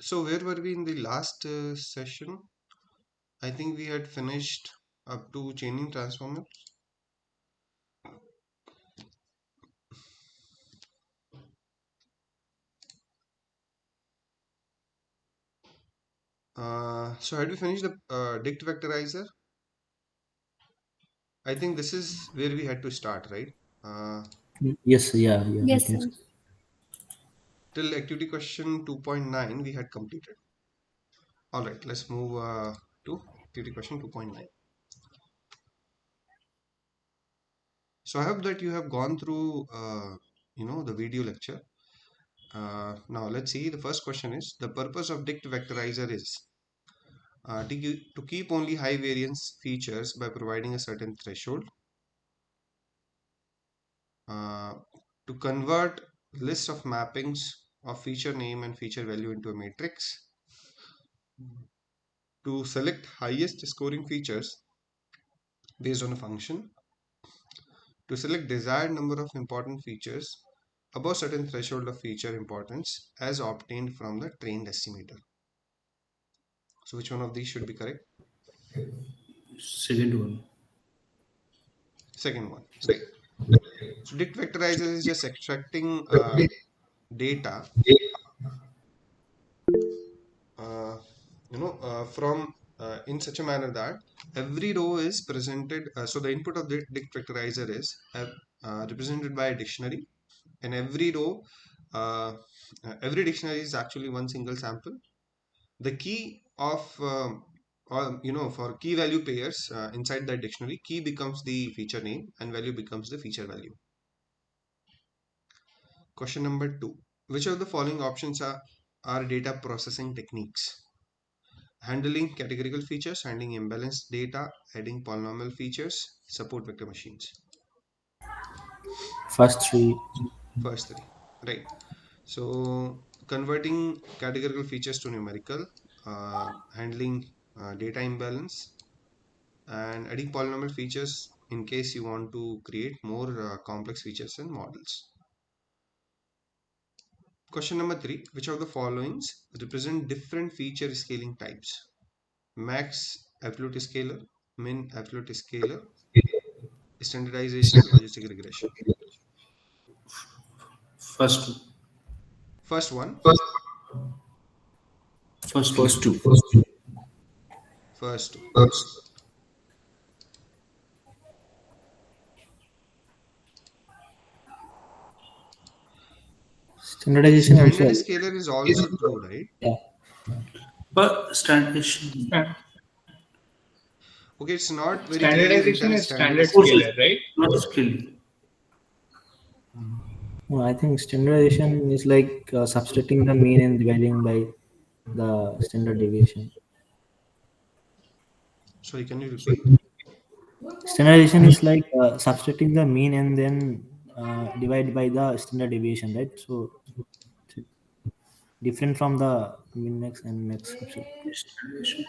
So where were we in the last session? I think we had finished up to chaining transformer. So had we finished the dict vectorizer? I think this is where we had to start, right? Uh, Yes, yeah, I Yes, think sir. so. till activity question 2.9 we had completed. All right, let's move to activity question 2.9. So I hope that you have gone through, the video lecture. Now let's see. The first question is the purpose of dict vectorizer is to keep only high variance features by providing a certain threshold, uh, to convert list of mappings of feature name and feature value into a matrix, to select highest scoring features based on a function, to select desired number of important features above certain threshold of feature importance as obtained from the trained estimator. So which one of these should be correct? Second one. Second one, right? So dict vectorizer is just extracting data, uh, from in such a manner that every row is presented. So the input of the dict vectorizer is represented by a dictionary, and uh, every dictionary is actually one single sample. The key of for key value pairs inside that dictionary, key becomes the feature name and value becomes the feature value. Question number 2. Which of the following options are data processing techniques? Handling categorical features, handling imbalanced data, adding polynomial features, support vector machines. First three. First three. Right. So converting categorical features to numerical, handling data imbalance, and adding polynomial features in case you want to create more complex features and models. Question number 3. Which of the followings represent different feature scaling types? Max absolute scalar, min absolute scalar, standardization, logistic regression. First, First one, first two. First two. first two, right? Standardization also. Standard scalar is also true, right? Yeah. But standardization, Sta- Okay, it's not very clearly Standardization written as is standard standard also scalar. scalar, right? not skill. No, I think standardization is like subtracting the mean and dividing by the standard deviation. Sorry, can you repeat? Standardization is like subtracting the mean and then divide by the standard deviation, right? So it's different from the min max and max absolute. Standardization.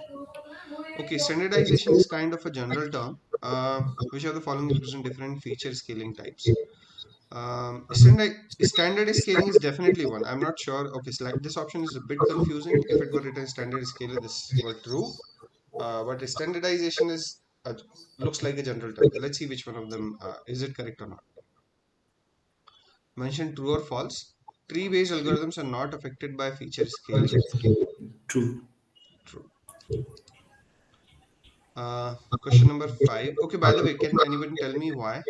Okay, standardization is kind of a general term. Which of the following represent different feature scaling types? Standard scaling is definitely one. I'm not sure. Okay, so like this option is a bit confusing. If it were written standard scalar, this were true. But standardization is looks like a general term. Let's see which one of them is it correct or not. Mention true or false. Tree-based algorithms are not affected by feature scaling. True. True. Question number 5. Okay, by the way, can anybody tell me why?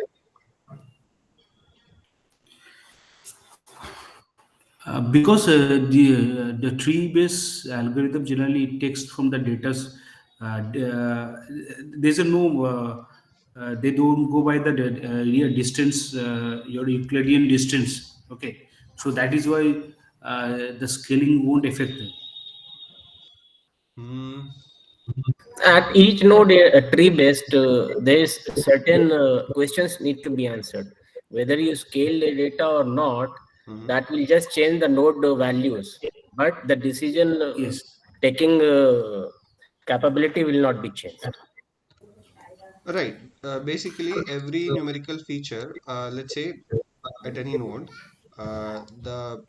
Because the tree-based algorithm generally it takes from the data. There's a no. They don't go by the real distance, your Euclidean distance. Okay, so that is why the scaling won't affect them. Hmm. At each node, tree based, there is certain questions need to be answered. Whether you scale the data or not, Hmm. that will just change the node values. But the decision Yes. taking capability will not be changed. Right. Basically, every numerical feature, let's say at any node, the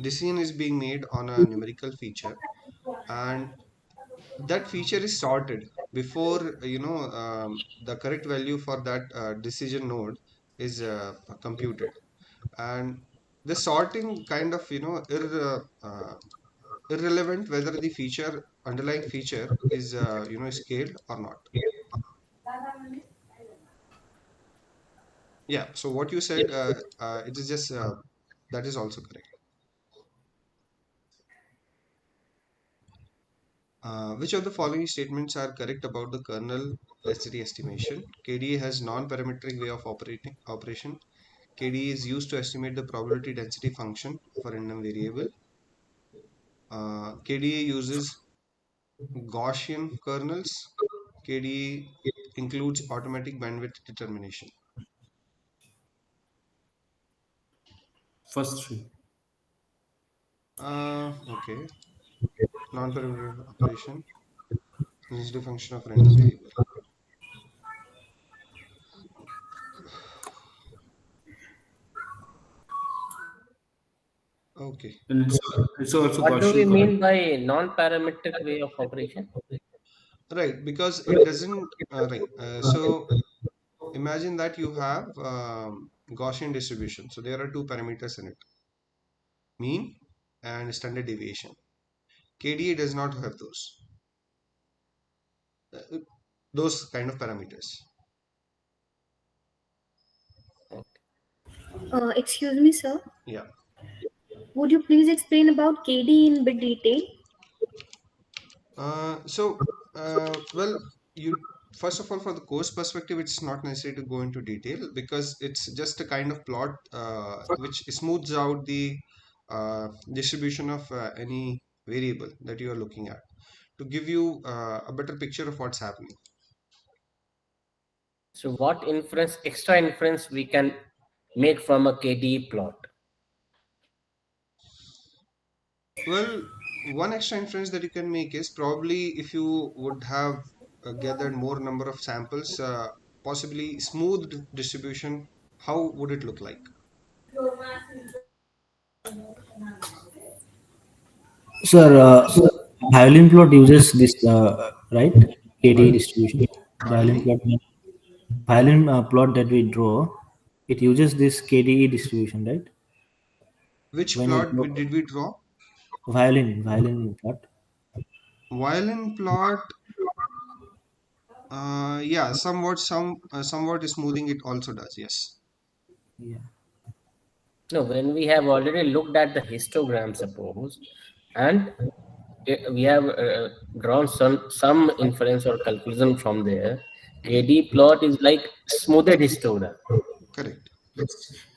decision is being made on a numerical feature, and that feature is sorted before the correct value for that decision node is computed. And the sorting kind of irrelevant whether the feature underlying feature is scaled or not. Yeah, so what you said, it is just that is also correct. Which of the following statements are correct about the kernel density estimation? KDE has non-parametric way of operation. KDE is used to estimate the probability density function of a random variable. KDE uses Gaussian kernels. KDE includes automatic bandwidth determination. First three. Okay. Non-parametric operation. Density function of random variable. Okay. And it's also What do we Gaussian curve. mean by non-parametric way of operation? Right, because it doesn't, right. So imagine that you have Gaussian distribution. So there are two parameters in it, mean and standard deviation. KDE does not have uh, those kind of parameters. Excuse me, sir. Yeah. Would you please explain about KD in bit detail? Well, you first of all, for the course perspective, it's not necessary to go into detail because it's just a kind of plot which smooths out the distribution of any variable that you are looking at to give you a better picture of what's happening. So what extra inference we can make from a KDE plot? Well, one extra inference that you can make is probably if you would have gathered more number of samples, possibly smoothed distribution, how would it look like? Sir, violin plot uses this, right? KD distribution. Violin Violin? plot, violin plot that we draw, it uses this KDE distribution, right? Which When we plot draw did we draw? violin plot. Violin plot, yeah, somewhat smoothing it also does, yes. Yeah. No, when we have already looked at the histogram, suppose, and we have drawn some inference or conclusion from there, KD plot is like smoothed histogram. Correct.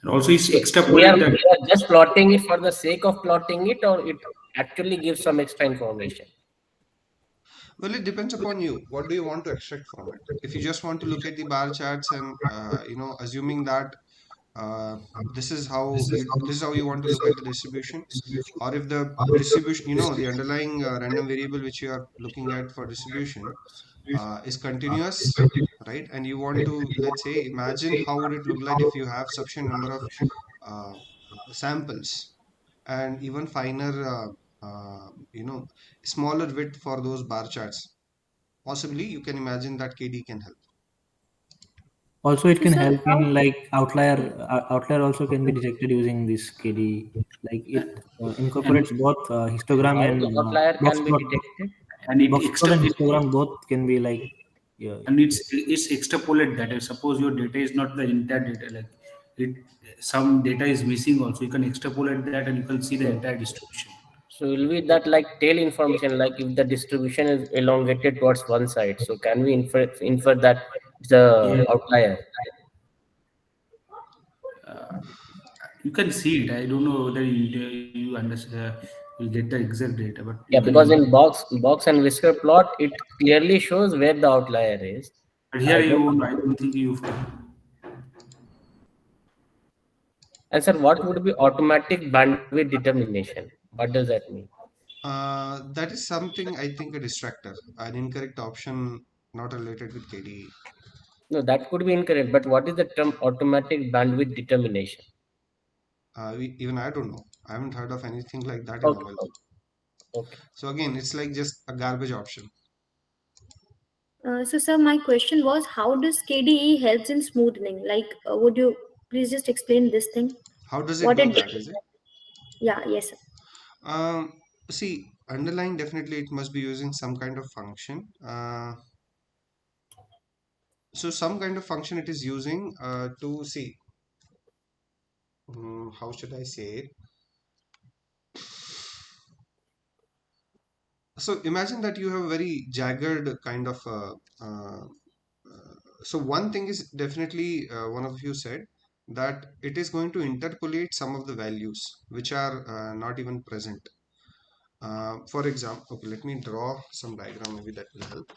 And also, it's So we are, extrapolate that. we are just plotting it for the sake of plotting it, or it actually gives some extra information. Well, it depends upon you. What do you want to extract from it? If you just want to look at the bar charts and assuming that this is how you want to look at the distribution, or if the distribution, the underlying random variable which you are looking at for distribution is continuous, right? And you want to, let's say, imagine how would it look like if you have sufficient number of uh, samples and even finer, smaller width for those bar charts. Possibly, you can imagine that KD can help. Also, it So, can sir, help how? in like outlier. Outlier also can be detected using this KD. Like it And incorporates both histogram How and the outlier box can be plot. detected? and it Box plot and histogram both can be like, yeah, and it's extrapolate data. Suppose your data is not the entire data, like it some data is missing also. You can extrapolate that and you can see the So, entire distribution. so will be that like tail information, like if the distribution is elongated towards one side, so can we infer that it's Yeah, a outlier? you can see it. I don't know whether you understand, you get the exact data, but you Yeah, because can. in box and whisker plot, it clearly shows where the outlier is. But here I you don't. won't. I don't think you. And sir, what would be automatic bandwidth determination? What does that mean? That is something I think a distractor, an incorrect option not related with KDE. No, that could be incorrect. But what is the term automatic bandwidth determination? Even I don't know. I haven't heard of anything like that in Okay, ML. okay, okay. So again, it's like just a garbage option. So, sir, my question was, how does KDE helps in smoothing? Like, would you please just explain this thing? How does it What do it that? does? Is it? Yeah, yes, sir. Um, See, underlying definitely it must be using some kind of function. So some kind of function it is using to see. How should I say it? So imagine that you have a very jagged kind of so one thing is definitely one of you said that it is going to interpolate some of the values which are not even present. For example, okay, let me draw some diagram, maybe that will help.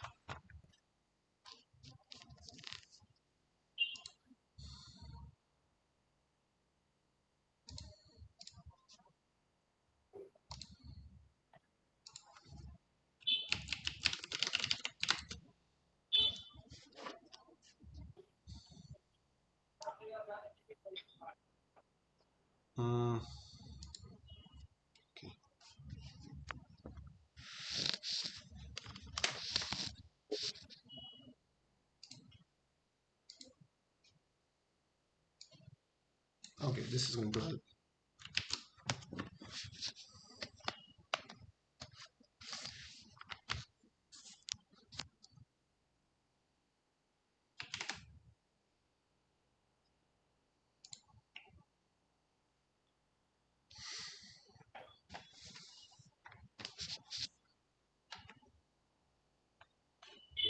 Uh, okay. Okay, this is going to help.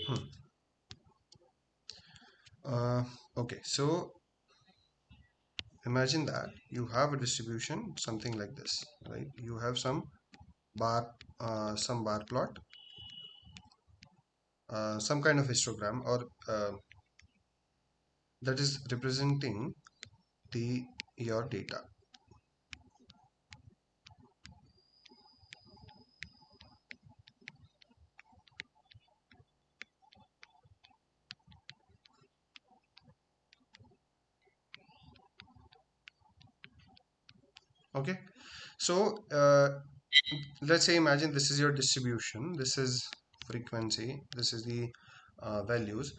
Hmm. Uh, okay, so imagine that you have a distribution something like this, right? You have some bar plot, some kind of histogram, or that is representing the your data. Okay, so let's say imagine this is your distribution, this is frequency, this is the values.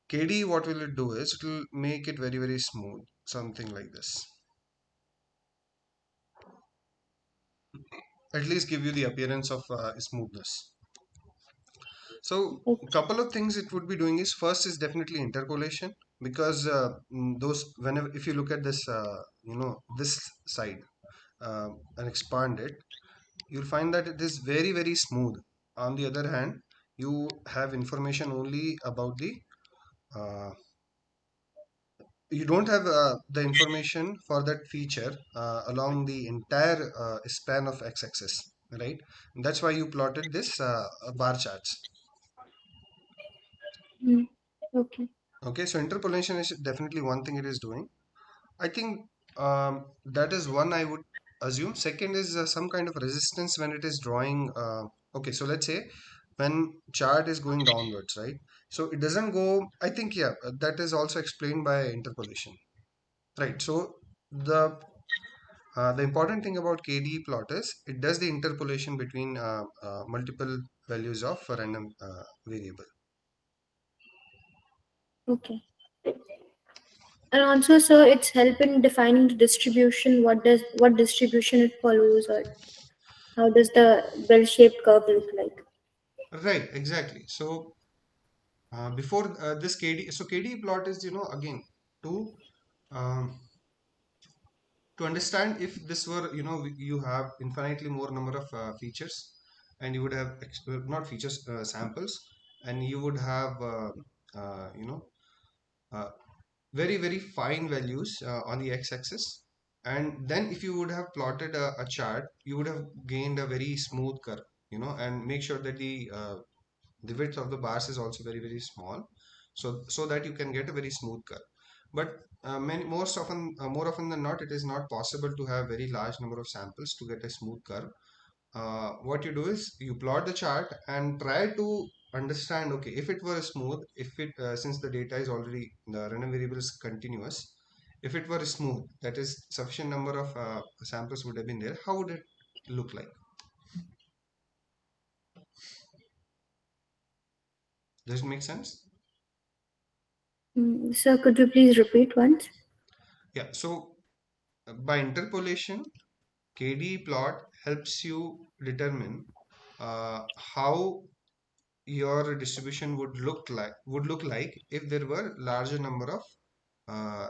KD, what will it do is it will make it very very smooth, something like this, at least give you the appearance of smoothness. So a Okay. couple of things it would be doing is, first is definitely interpolation, because those whenever if you look at this this side and expand it, you'll find that it is very very smooth. On the other hand, you have information only about the uh, you don't have the information for that feature along the entire span of x-axis, right? That's why you plotted this bar charts. Mm. Okay. Okay, so interpolation is definitely one thing it is doing. I think that is one I would assume. Second is some kind of resistance when it is drawing. Okay, so let's say when chart is going downwards, right? So it doesn't go. I think yeah, that is also explained by interpolation, right? So the important thing about KDE plot is it does the interpolation between multiple values of a random variable. Okay. And also, sir, it's help in defining the distribution. What distribution it follows, or how does the bell-shaped curve look like? Right, exactly. So before this KD, so KD plot is, again, to um, to understand if this were, you have infinitely more number of features, and you would have not features, samples, and you would have uh, you know uh, very very fine values on the x-axis, and then if you would have plotted a chart, you would have gained a very smooth curve, and make sure that the width of the bars is also very very small, so that you can get a very smooth curve. But more often than not, it is not possible to have very large number of samples to get a smooth curve. What you do is you plot the chart and try to understand, okay, if it were smooth, if it since the data is already, the random variable is continuous, If it were smooth, that is sufficient number of samples would have been there, how would it look like? Does it make sense? Sir, could you please repeat once? Yeah, so by interpolation, KD plot helps you determine how your distribution would look like if there were larger number of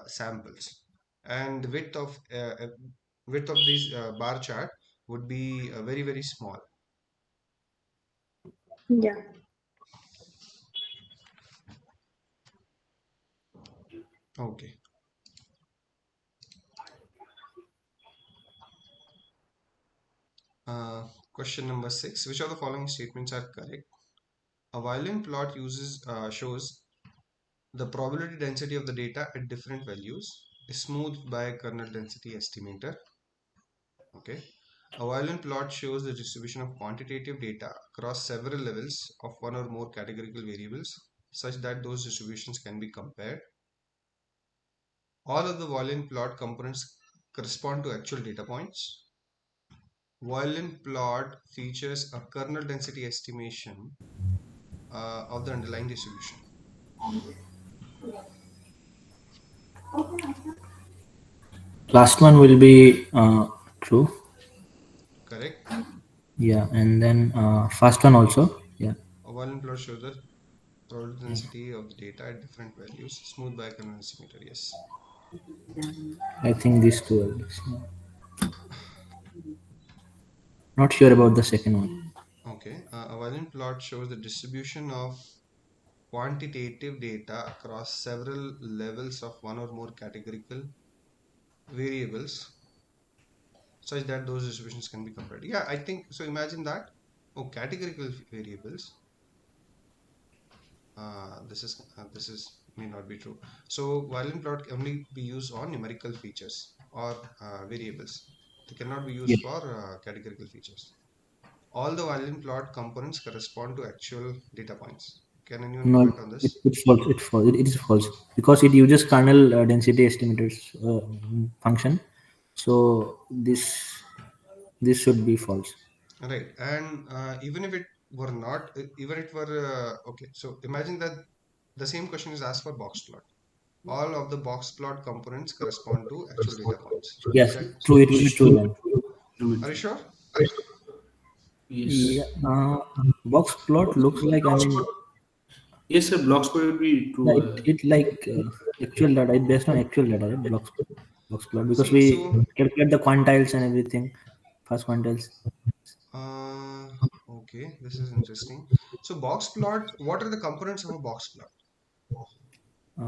samples, and the width of this bar chart would be very very small. Yeah. Okay. Question number 6: which of the following statements are correct? A violin plot shows the probability density of the data at different values is smoothed by a kernel density estimator. Okay. A violin plot shows the distribution of quantitative data across several levels of one or more categorical variables such that those distributions can be compared. All of the violin plot components correspond to actual data points. Violin plot features a kernel density estimation of the underlying distribution. Last one will be true. Correct? Yeah, and then first one also. Yeah, A violin plot shows the probability density of the data at different values, smoothed by a kernel estimator. Yes. I think these two are this. Not sure about the second one. Okay. A violin plot shows the distribution of quantitative data across several levels of one or more categorical variables such that those distributions can be compared. Yeah, I think so. Imagine that. Oh, categorical variables. This is may not be true. So violin plot can only be used on numerical features or variables. They cannot be Yeah, used for categorical features. All the violin plot components correspond to actual data points. Can anyone no, comment on this? it's false. It's false. It is false because it uses kernel density estimators function. So this should be false. Right, and even if it were not, even it were okay. So imagine that the same question is asked for box plot. All of the box plot components correspond to actual data points. Is Yes, that true. It will be true True. then. True. are you sure? Yeah, Yes. box plot looks like. I mean, Yes, sir. Blocks will be yeah, true. it like actual data. It based on actual data, right? Box plot because See, we so calculate the quantiles and everything. First quantiles, uh, okay, this is interesting. So box plot, what are the components of a box plot?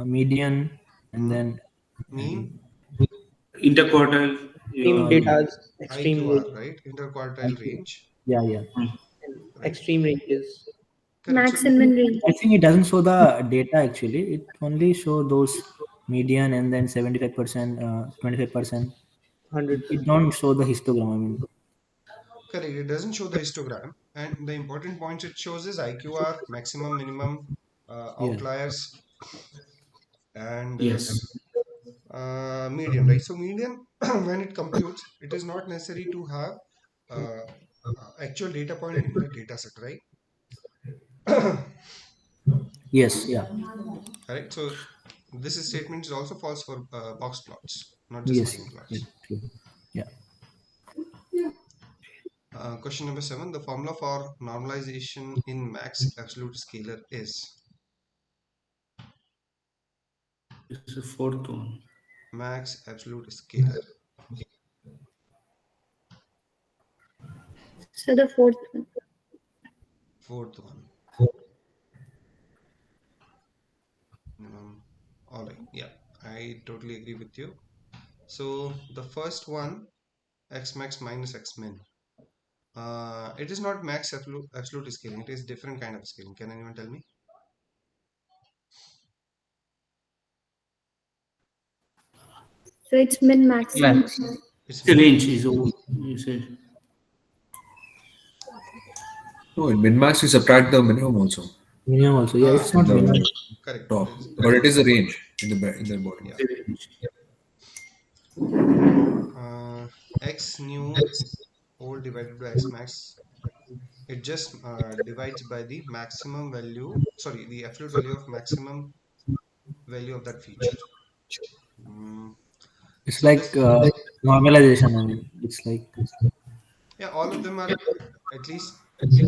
median, and Hmm? then Mean, Interquartile. Extreme yeah, data, extreme IQR, range, right? Interquartile IQ. range, Yeah, yeah. and right? extreme ranges. Correct. So Max and min range. I think it doesn't show the data actually. It only show those median and then 75%, 25%. It 100%. don't show the histogram. I mean, correct. It doesn't show the histogram, and the important points it shows is IQR, maximum, minimum, yeah, outliers, and Yes. median, right? So median, when it computes, it is not necessary to have actual data point in the data set, right? yes, yeah, Correct. So this statement is also false for box plots, not just yes, violin yeah, plots. true. Yeah, Question number 7. The formula for normalization in max absolute scalar is It's the fourth one. max absolute scalar. So the fourth one. Fourth one. All right. Yeah, I totally agree with you. So the first one, x max minus x min. It is not max absolute scaling. It is different kind of scaling. Can anyone tell me? So it's min max range. Max. It's The min range max. is O. You said. No, in min-max you subtract the minimum also minimum also. Yeah, it's in not the minimum. Correct. top, but it is a range in the bottom. Yeah. x new whole divided by x max, it just divides by the maximum value, sorry, the absolute value of maximum value of that feature. Mm, It's so like this, normalization. I mean, it's like yeah, all of them are at least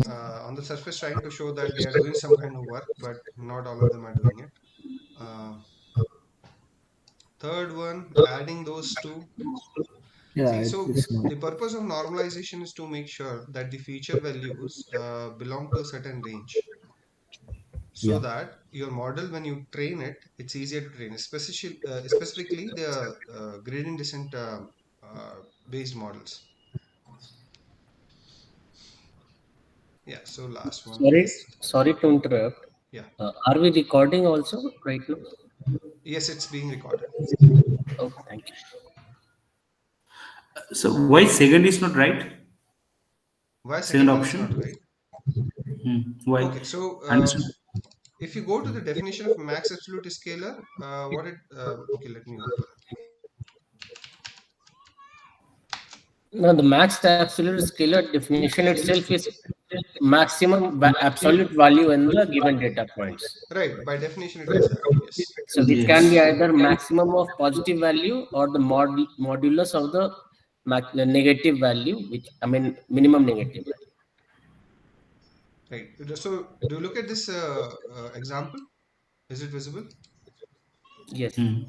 on the surface trying to show that they are doing some kind of work, but not all of them are doing it. Uh, Third one, adding those two. yeah, See, it's so not. the purpose of normalization is to make sure that the feature values belong to a certain range, so Yeah, that your model, when you train it, it's easier to train, specifically the gradient descent uh, based models. Yeah, so last one Sorry, is, sorry to interrupt. yeah, Are we recording also right now? yes, it's being recorded. Oh, thank you. So why second is not right? Why Second second one is option. not right? Why? Okay, so Understood. if you go to the definition of max absolute scalar, what it okay, let me open. Now, the max absolute scalar definition itself is maximum absolute value in the given data points. Right, by definition it is that, yes. So it can be Yes. either maximum of positive value or the modulus of the negative value, which I mean minimum negative value. Right. So do you look at this example? Is it visible? Yes. Hmm.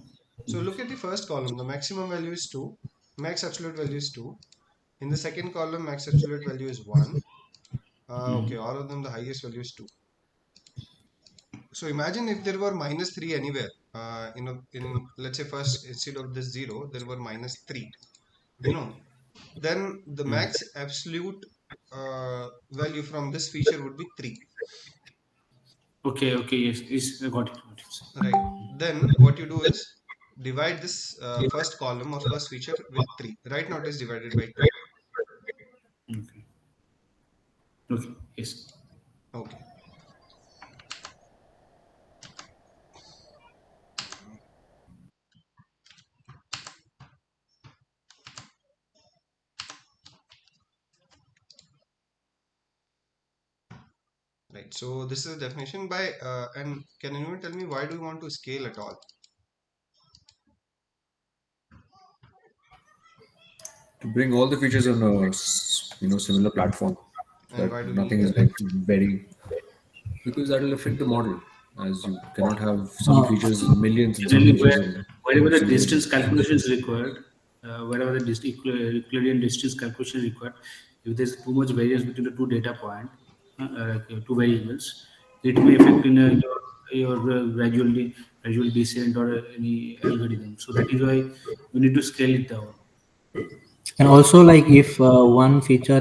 So look at the first column. The maximum value is 2. Max absolute value is 2. In the second column, max absolute value is 1. Okay, all of them, the highest value is 2. So imagine if there were minus 3 anywhere. In let's say first, instead of this 0, there were minus 3. You know, then the max absolute value from this feature would be 3. Okay. Okay. Yes. Yes. I got it. Got it. Right. Then what you do is divide this first column or first feature with 3. Right now it is divided by 2. Okay. Okay. Yes. Okay. Right. So this is a definition by and can anyone tell me why do you want to scale at all? To bring all the features on a similar platform, so And that why do we need nothing is that? like very, because that will affect the model, as you cannot have some uh, features in millions and some Generally, features in wherever the single distance digits. calculation is required, wherever the Euclidean distance calculation is required, if there's too much variance between the two data point, two variables, it may affect in your gradual descent or any algorithm. So that is why we need to scale it down. and also like if one feature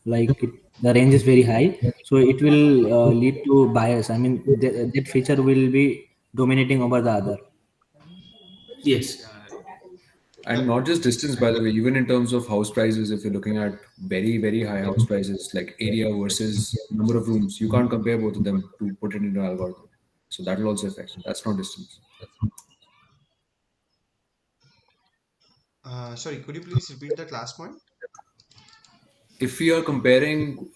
like the range is very high, so it will lead to bias. I mean, that feature will be dominating over the other. Yes. And not just distance, by the way, even in terms of house prices, if you're looking at very, very high house prices, like area versus number of rooms, you can't compare both of them to put it into an algorithm. So that will also affect. That's not distance. Sorry, could you please repeat that last point? If we are comparing,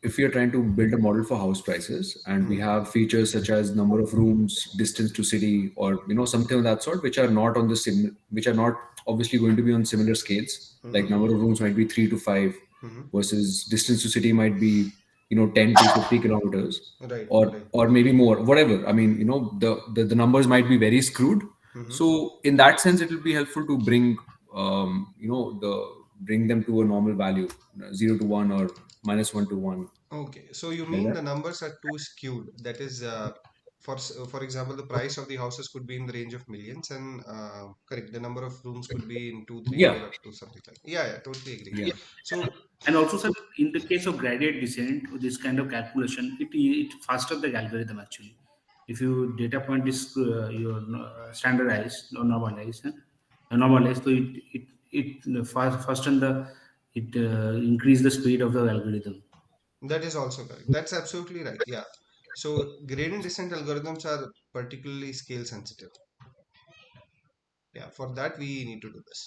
if we are trying to build a model for house prices, and we have features such as number of rooms, distance to city, or something of that sort, which are not on the which are not obviously going to be on similar scales. Like number of rooms might be 3 to 5, Mm-hmm. versus distance to city might be 10 to 50 kilometers, Right, or right. maybe more. Whatever. I mean, the numbers might be very screwed. Mm-hmm. So in that sense, it will be helpful to bring bring them to a normal value, 0 to 1 or -1 to 1, Okay, so you like mean that. the numbers are too skewed. That is, for example, the price of the houses could be in the range of millions, and correct, the number of rooms could be in 2, 3 Yeah, crore up to something like. Yeah, yeah, totally agree. yeah. So, And also, sir, in the case of gradient descent, this kind of calculation, it faster the algorithm actually. If your data point is your standardized or normalized, so it fasten it increase the speed of the algorithm. that is also correct. That's absolutely right. Yeah. So gradient descent algorithms are particularly scale sensitive. Yeah, for that we need to do this.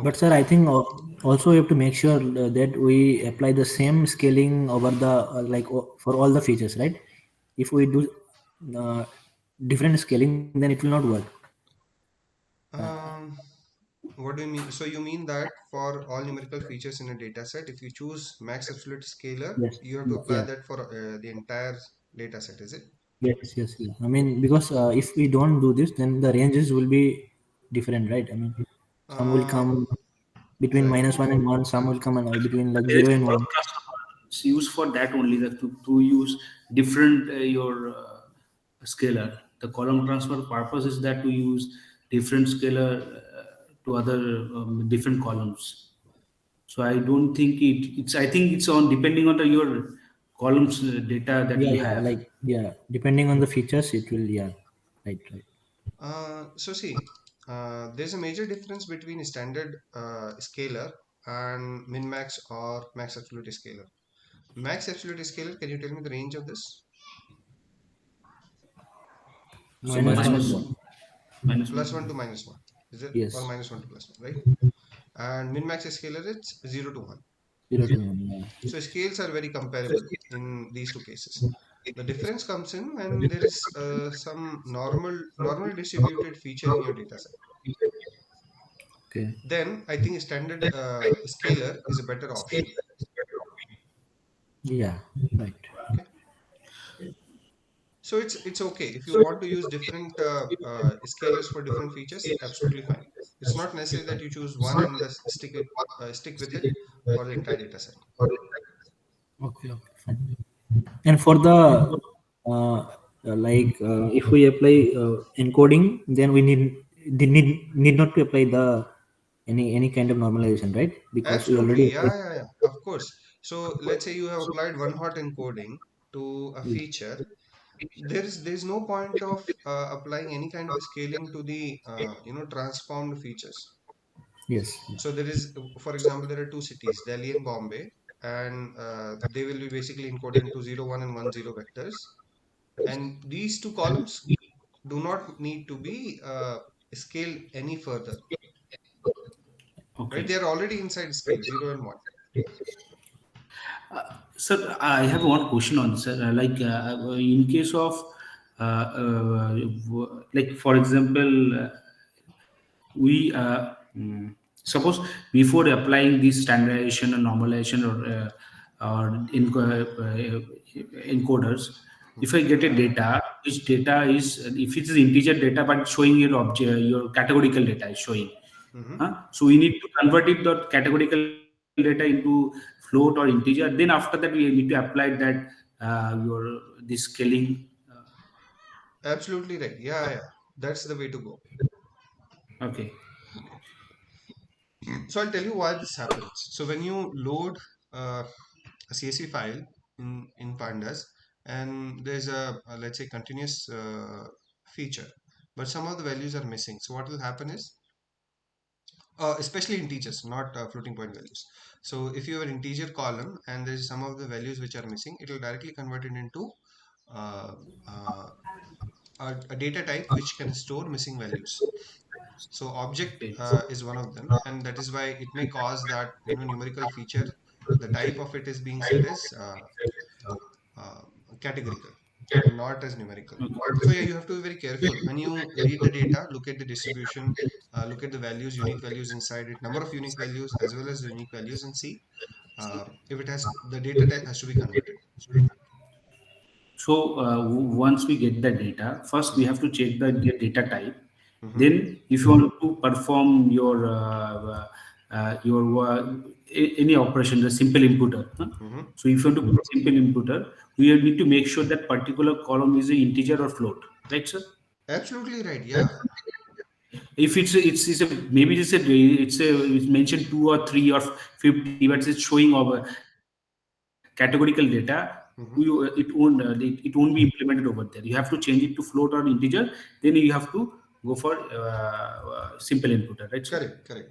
But Okay. sir, I think also we have to make sure that we apply the same scaling over the for all the features, right? If we do uh, different scaling, then it will not work. Um, what do you mean? So you mean that for all numerical features in a data set, if you choose max absolute scalar, Yes. you have to apply Yeah. that for the entire data set, is it? Yes. Yes. Yeah. I mean, because if we don't do this, then the ranges will be different, right? I mean, some will Uh, come between right. -1 and 1. Some will come between like There is 0 and 1. column transformer. It's used for that only, that to use different your scalar. The column transfer purpose is that to use different scalar to other different columns. So I don't think it's. I think it's on depending on your columns data that Yeah. you Yeah. have. Like yeah. Depending on the features, it will. Yeah. Right. Right. So see, there's a major difference between standard scalar and min-max or max absolute scalar. Max absolute scalar, can you tell me the range of this? So Minus minus one. one to Minus one. minus Plus one. 1 to minus 1, is it? Or Yes. minus 1 to plus 1, right? And min-max scalar, it's 0 to 1. 0 to 1. Yeah. So scales are very comparable in these two cases. The difference comes in when there is some normally distributed feature in your data set. Okay. Then I think standard scalar is a better option. Yeah. Right. Okay. So it's okay if you want to use different scalars for different features. Absolutely fine. It's not necessary that you choose one and stick with it for the entire data set. Okay. Okay. Fine. And for the if we apply encoding, then we need not to apply the any kind of normalization, right? Because we already Absolutely, applied. yeah. Of course. So let's say you have applied one hot encoding to a feature. There is no point of applying any kind of scaling to the transformed features. Yes. So there is, for example, there are two cities, Delhi and Bombay, and they will be basically encoded into 0, 1 and 1, 0 vectors. And these two columns do not need to be scaled any further, right? Okay. They are already inside scale 0 and 1. Sir, I have one question on this. Sir. In case of, like for example, we suppose before applying this standardization or normalization or encoders, if I Hmm. get a data, which data is if it is integer data but showing your object, your categorical data is showing. Hmm. Huh? So we need to convert it that categorical data into float or integer. Then after that we need to apply that your this scaling. Absolutely right. Yeah. That's the way to go. Okay. So I'll tell you why this happens. So when you load a CSV file in Pandas, and there's a let's say continuous feature, but some of the values are missing. So what will happen is, especially integers, not floating point values. So if you have an integer column and there's some of the values which are missing, it will directly convert it into uh, uh, a data type which can store missing values. So object Okay. is one of them, and that is why it may cause that numerical feature. The type of it is being set as uh, categorical and not as numerical. So yeah, you have to be very careful when you read the data. Look at the distribution, look at the values, unique values inside it, number of unique values as well as the unique values, and see if it has the data type has to be converted. So once we get the data, first we Hmm. have to check the data type. Hmm. Then, if you want to perform your any operation, the simple inputter. Huh? Hmm. So if you want to put simple inputter, we need to make sure that particular column is an integer or float, right, sir? Absolutely right. Yeah. If it's a maybe it's mentioned 2 or 3 or 50, but it's showing over categorical data. Hmm. It won't be implemented over there. You have to change it to float or integer. Then you have to go for simple inputter, right, sir? Correct. Correct.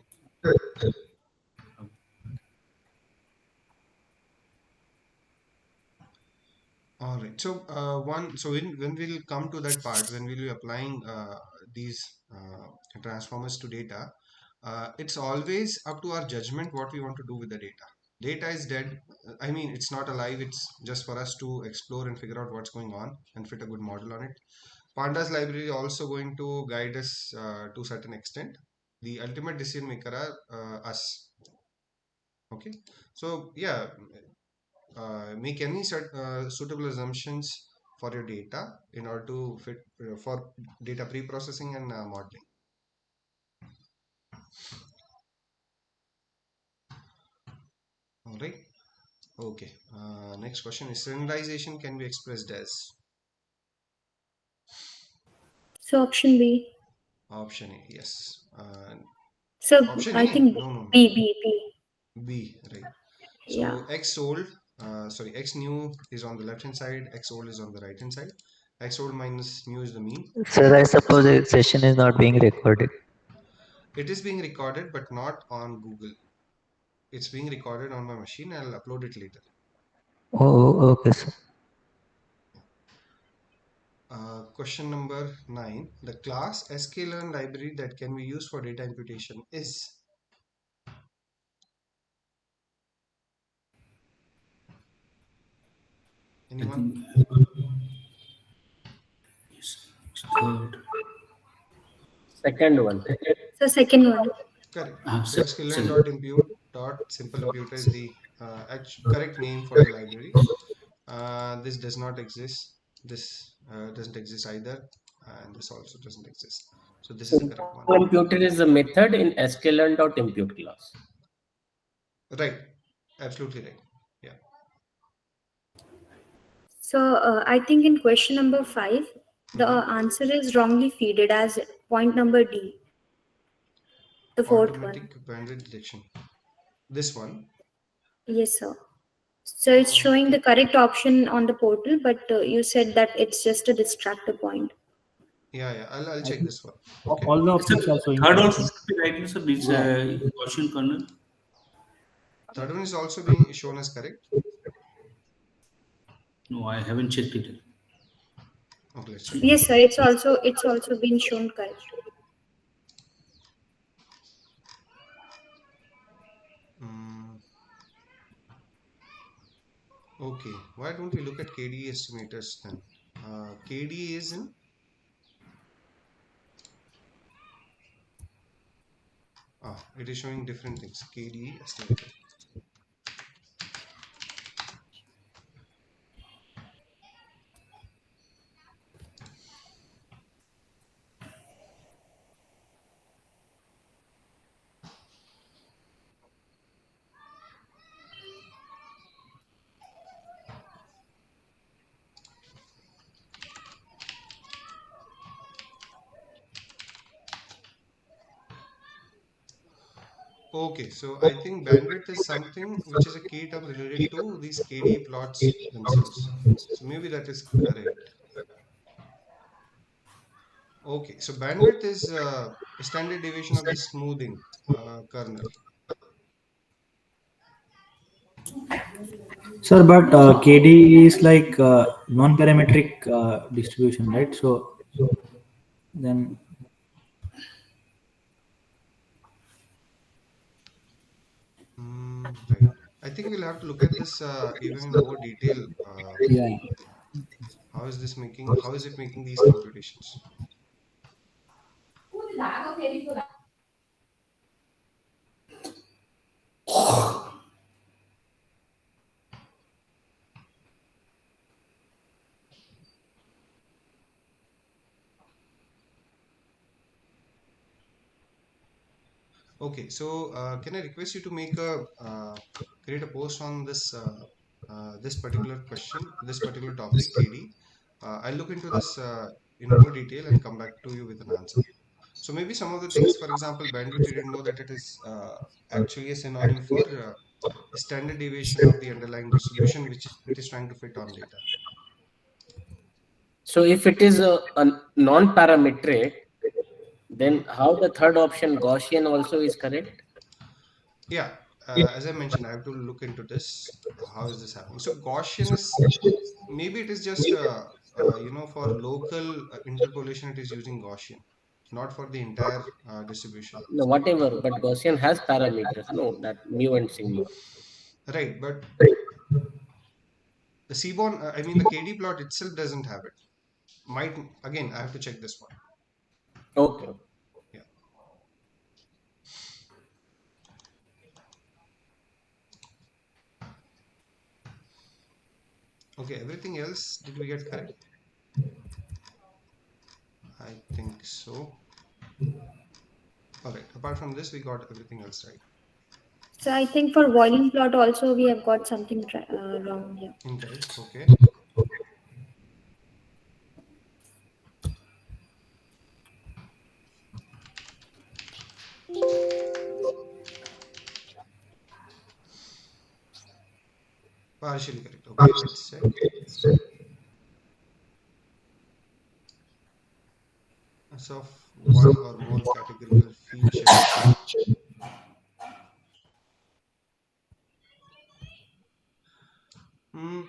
All right. So when we'll come to that part when we'll be applying these transformers to data, It's always up to our judgment what we want to do with the data. Data is dead. I mean, it's not alive. It's just for us to explore and figure out what's going on and fit a good model on it. Pandas library also going to guide us to certain extent. The ultimate decision maker are us. Okay, so yeah, make any suitable assumptions for your data in order to fit for data pre-processing and modeling. All right. Okay. Next question is standardization can be expressed as So option B. option A. Yes. So Option I A. think No, no, no. B. B. Right. Yeah. So X old, sorry, X new is on the left hand side. X old is on the right hand side. X old minus new is the mean. Sir, I suppose the session is not being recorded. It is being recorded, but not on Google. It's being recorded on my machine. I'll upload it later. Okay, sir. Question number 9. The class sklearn library that can be used for data imputation is I anyone? think it's third. Second one. So second one. Correct. So Sorry. sklearn.impute dot simple imputer is the correct name for the library. This does not exist. This doesn't exist either, and this also doesn't exist. So this is the correct one. Computer is a method in sklearn.impute class. Right. Absolutely right. Yeah. So I think in question number 5, the Mhm. answer is wrongly feeded as point number D, the fourth one. Automatic bandwidth detection. This one. Yes, sir. So it's showing the Okay. correct option on the portal, but you said that it's just a distractor point. Yeah. I'll I check think this one. Okay. all the Sir, options are showing third correct. also should be right, sir. This Yeah. Gaussian kernel. Third one is also being shown as correct. No, I haven't checked it. Okay, let's check. Yes, sir. It's also been shown correct. Mm, okay. Why don't we look at KDE estimators then? KDE is in. It is showing different things. KDE estimator. Okay, so I think bandwidth is something which is a key term related to these KDE plots themselves. So maybe that is correct. Okay, so bandwidth is a standard deviation of the smoothing kernel. Sir, but KD is like non-parametric distribution, right? So then, Right. I think we'll have to look at this even in more detail. yeah. How is it making these computations? Okay, so can I request you to create a post on this particular question, this particular topic, KD? I'll look into this in more detail and come back to you with an answer. So maybe some of the things, for example, bandwidth, you didn't know that it is actually a synonym for standard deviation of the underlying distribution, which it is trying to fit on data. So if it is a non-parametric, then how the third option Gaussian also is correct? Yeah, as I mentioned, I have to look into this. How is this happening? So Gaussian is maybe it is just for local interpolation, it is using Gaussian. not for the entire distribution. No, whatever, but Gaussian has parameters, no, that mu and sigma. Right, but the Seaborn, I mean the KD plot itself doesn't have it. Might again, I have to check this one. Okay. Yeah. Okay, everything else did we get correct? I think so. All right. Apart from this, we got everything else right. So I think for boiling plot also we have got something wrong here. Incorrect. Okay. Partially correct. Okay, let's check. As of one or more categorical features. Hmm.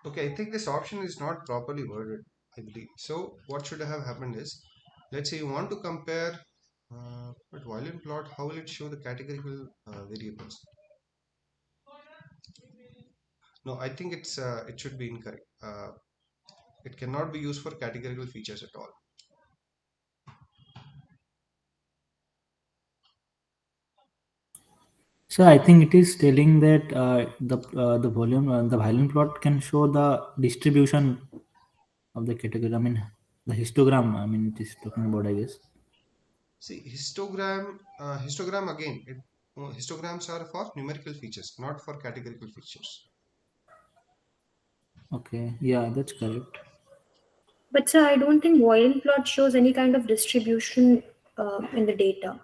Okay, I think this option is not properly worded, I believe. So what should have happened is, let's say you want to compare, but violin plot, how will it show the categorical variables? No, I think it should be incorrect. It cannot be used for categorical features at all. So I think it is telling that the violin plot can show the distribution of the category. I mean the histogram. I mean it is talking about, I guess. See, histogram again, histograms are for numerical features, not for categorical features. Okay, yeah, that's correct. But sir, I don't think boiling plot shows any kind of distribution in the data.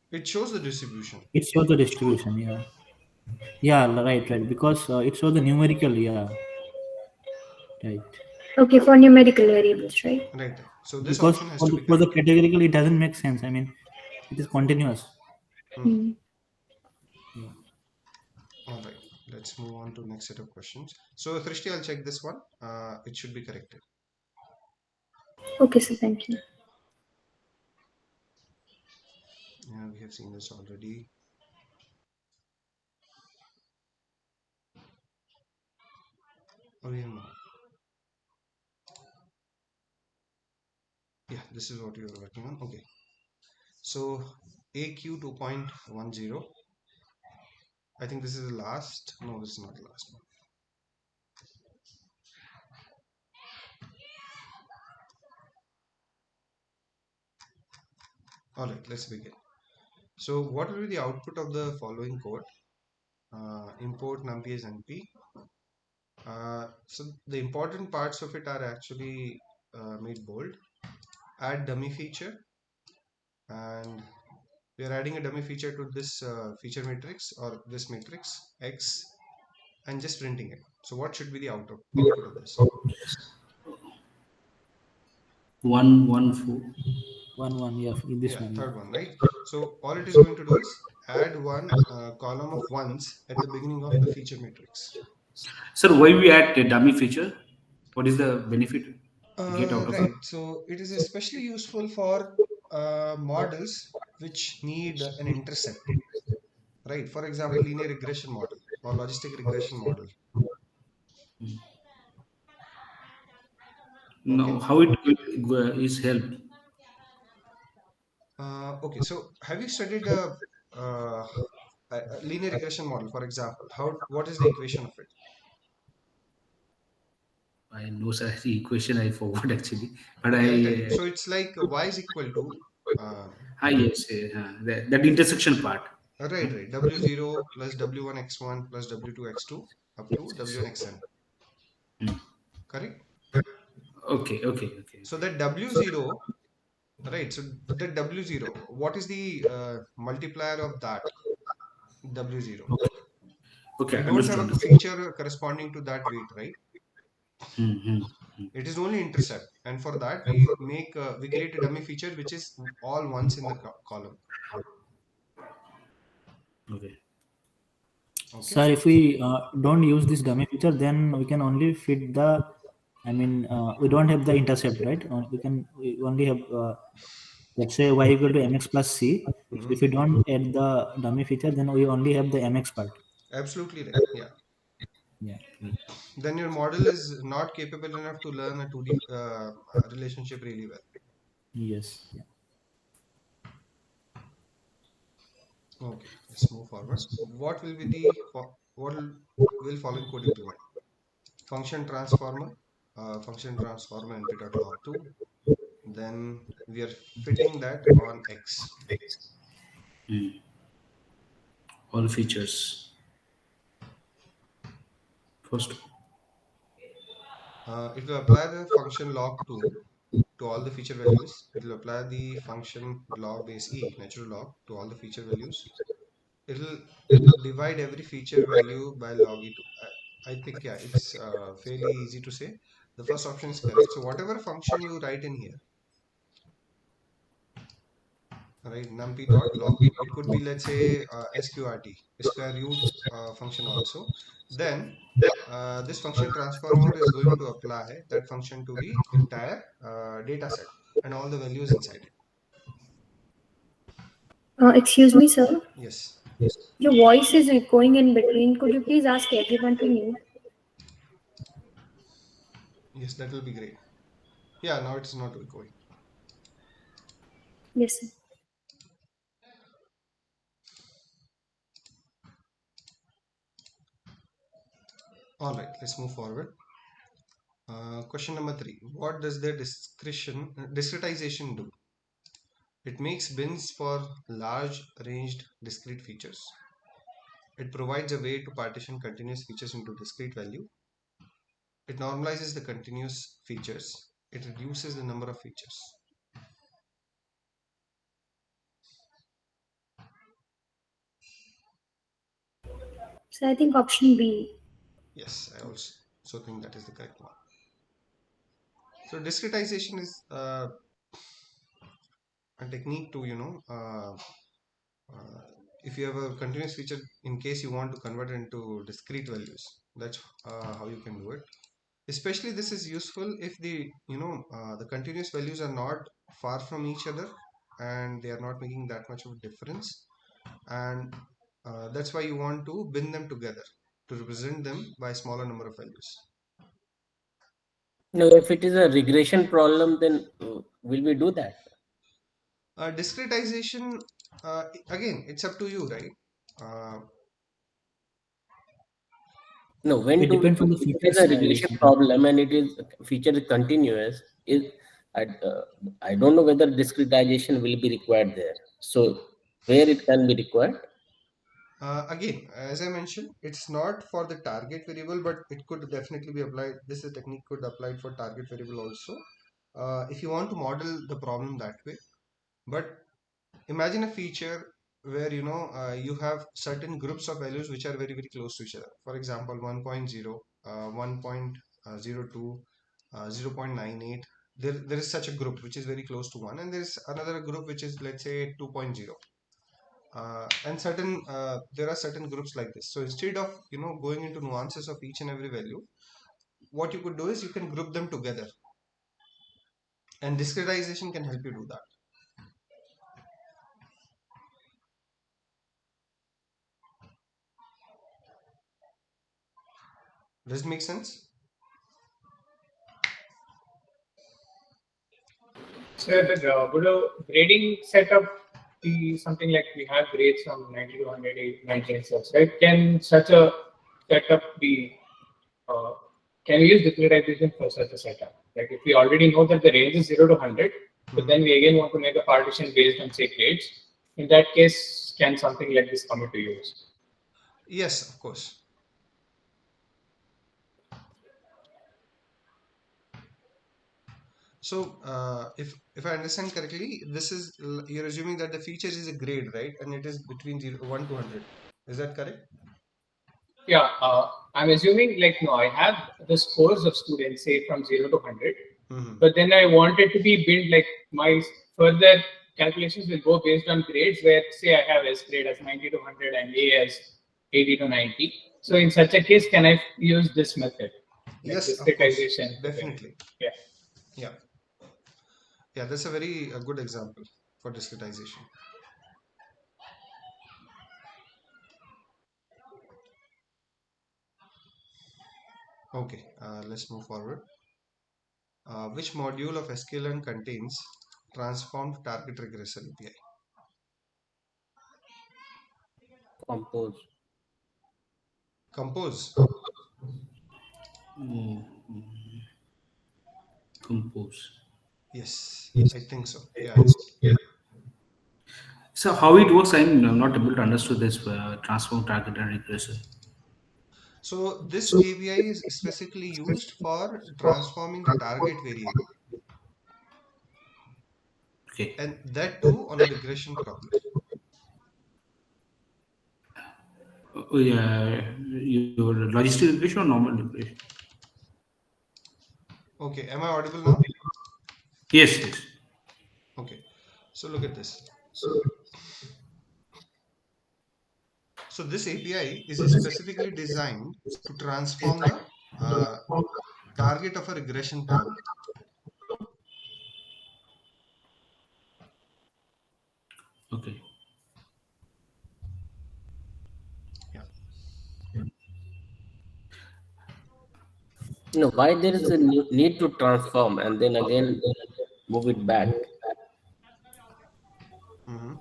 It shows the distribution. It shows the distribution. Yeah, yeah, right. Because it shows the numerical. Yeah, right. Okay, for numerical variables, right? Right. So this Because option has for to the, be for the corrected. categorical, it doesn't make sense. I mean, it is continuous. Hmm. Yeah. All right. Let's move on to next set of questions. So Srishti, I'll check this one. It should be corrected. Okay, sir, thank you. Yeah, we have seen this already. Oh, yeah, no. Yeah, this is what you are working on. Okay. So AQ 2.10. I think this is the last. No, this is not the last one. All right, let's begin. So what will be the output of the following code? Import numpy as np. So the important parts of it are actually made bold. Add dummy feature, and we are adding a dummy feature to this feature matrix or this matrix X and just printing it. So what should be the output of this? 114. 1 1. Yeah, in this Yeah, one. third Yeah. one, right? So all it is going to do is add one column of ones at the beginning of the feature matrix. Sir, why we add a dummy feature? What is the benefit we get out of it? Right. So it is especially useful for models which need an intercept, right? For example, linear regression model or logistic regression model. No, Okay. how it is help? Okay. So have you studied a linear regression model, for example? What is the equation of it? I know, sir, the equation I forgot actually, but Okay, I'll tell you. I So it's like y is equal to uh, yes, that intersection part. right. W0 plus W1 x1 plus W2 x2 up to W1 xn. Correct? Okay. So that W0, right? So that W0, what is the multiplier of that W0? Okay, You don't have understood. a Understood. feature corresponding to that weight, right? Mm-hmm. It is only intercept, and for that we create a dummy feature which is all ones in the column. Okay. Okay. Sir, if we don't use this dummy feature, then we can only fit the. I mean, we don't have the intercept, right? We only have let's say y equal to mx plus c. So if Mhm. we don't add the dummy feature, then we only have the mx part. Absolutely right. Yeah. Yeah. Then your model is not capable enough to learn a 2D relationship really well. Yes. Yeah. Okay, let's move forward. What will be the will following code implement? Function transformer, function transformer input dot log 2. Then we are fitting that on X. All features. First. It will apply the function log2 to all the feature values. It will apply the function log base e, natural log, to all the feature values. It'll divide every feature value by log e2. I think, yeah, it's fairly easy to say. The first option is correct. So whatever function you write in here, right, numpy dot log2. It could be, let's say, sqrt, square root function also. Then this function transformer is going to apply that function to the entire data set and all the values inside it. Excuse me, sir. Yes, Your voice is going in between. Could you please ask everyone to mute? yes, that will be great. Yeah, now it's not going. Yes, sir. All right, let's move forward. Question number 3. What does the discretization do? It makes bins for large ranged discrete features. It provides a way to partition continuous features into discrete value. It normalizes the continuous features. It reduces the number of features. So I think option B. Yes, I also think that is the correct one. So discretization is a technique to, uh, if you have a continuous feature, in case you want to convert it into discrete values, that's how you can do it. Especially this is useful if the continuous values are not far from each other and they are not making that much of a difference, and that's why you want to bin them together to represent them by smaller number of values. No, if it is a regression problem, then will we do that? Discretization, again, it's up to you, right? uh, No, when It do we depends do? on the If it is a features. I regression see. problem and it is feature is continuous, I, uh, I don't know whether discretization will be required there. So where it can be required? Again, as I mentioned, it's not for the target variable, but it could definitely be applied. This is technique could apply for target variable also, if you want to model the problem that way. But imagine a feature where you have certain groups of values which are very very close to each other. For example, 1.0, 1.02, 0.98. There is such a group which is very close to 1, and there is another group which is, let's say, 2.0. And there are certain groups like this. So instead of going into nuances of each and every value, what you could do is you can group them together, and discretization can help you do that. Does it make sense? So would a grading setup be something like we have grades from 90 to 119 cells, right? Can such a setup be, uh, can we use discretization for such a setup? Like if we already know that the range is 0 to 100, but then we again want to make a partition based on, say, grades, in that case, can something like this come into use? Yes, of course. So if I understand correctly, you're assuming that the feature is a grade, right? And it is between 1 to 100. Is that correct? Yeah, I'm assuming like no, I have the scores of students say from 0 to 100, Mhm. but then I want it to be built like my further calculations will go based on grades where say I have S grade as 90 to 100 and A as 80 to 90. So in such a case, can I use this method, like Yes, of course, discretization? definitely. Yeah. Yeah, yeah, that's a very good example for discretization. Okay, let's move forward. Which module of sklearn contains transformed target regressor API? Compose. Compose. Oh, compose. Yes, I think so. Yeah. So how it works, I'm not able to understand this transform target and regressor. So this API is specifically used for transforming the target variable, Okay. and that too on a regression problem. Yeah, your logistic regression or normal regression? Okay, am I audible now? Yes, yes. Okay, so look at this. So this API is specifically designed to transform the uh, target of a regression problem. Okay. Yeah. No, why there is a need to transform and then again move it back? Mhm.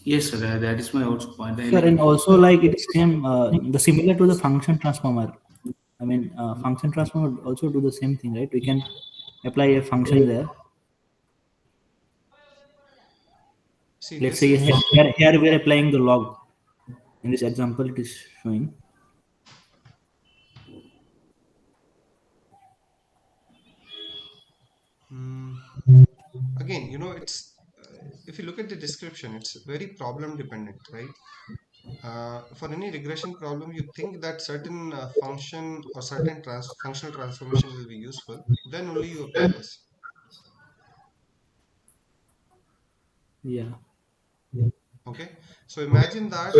Yes, sir. That is my also point. I Sir, like. and also like it is same the similar to the function transformer. I mean, function transformer would also do the same thing, right? We can apply a function there. See, Let's this say is here we are applying the log. In this example, it is showing. mm, again, it's if you look at the description, it's very problem dependent, right? For any regression problem, you think that certain function or certain functional transformation will be useful, then only you apply this. Yeah. Okay, so imagine that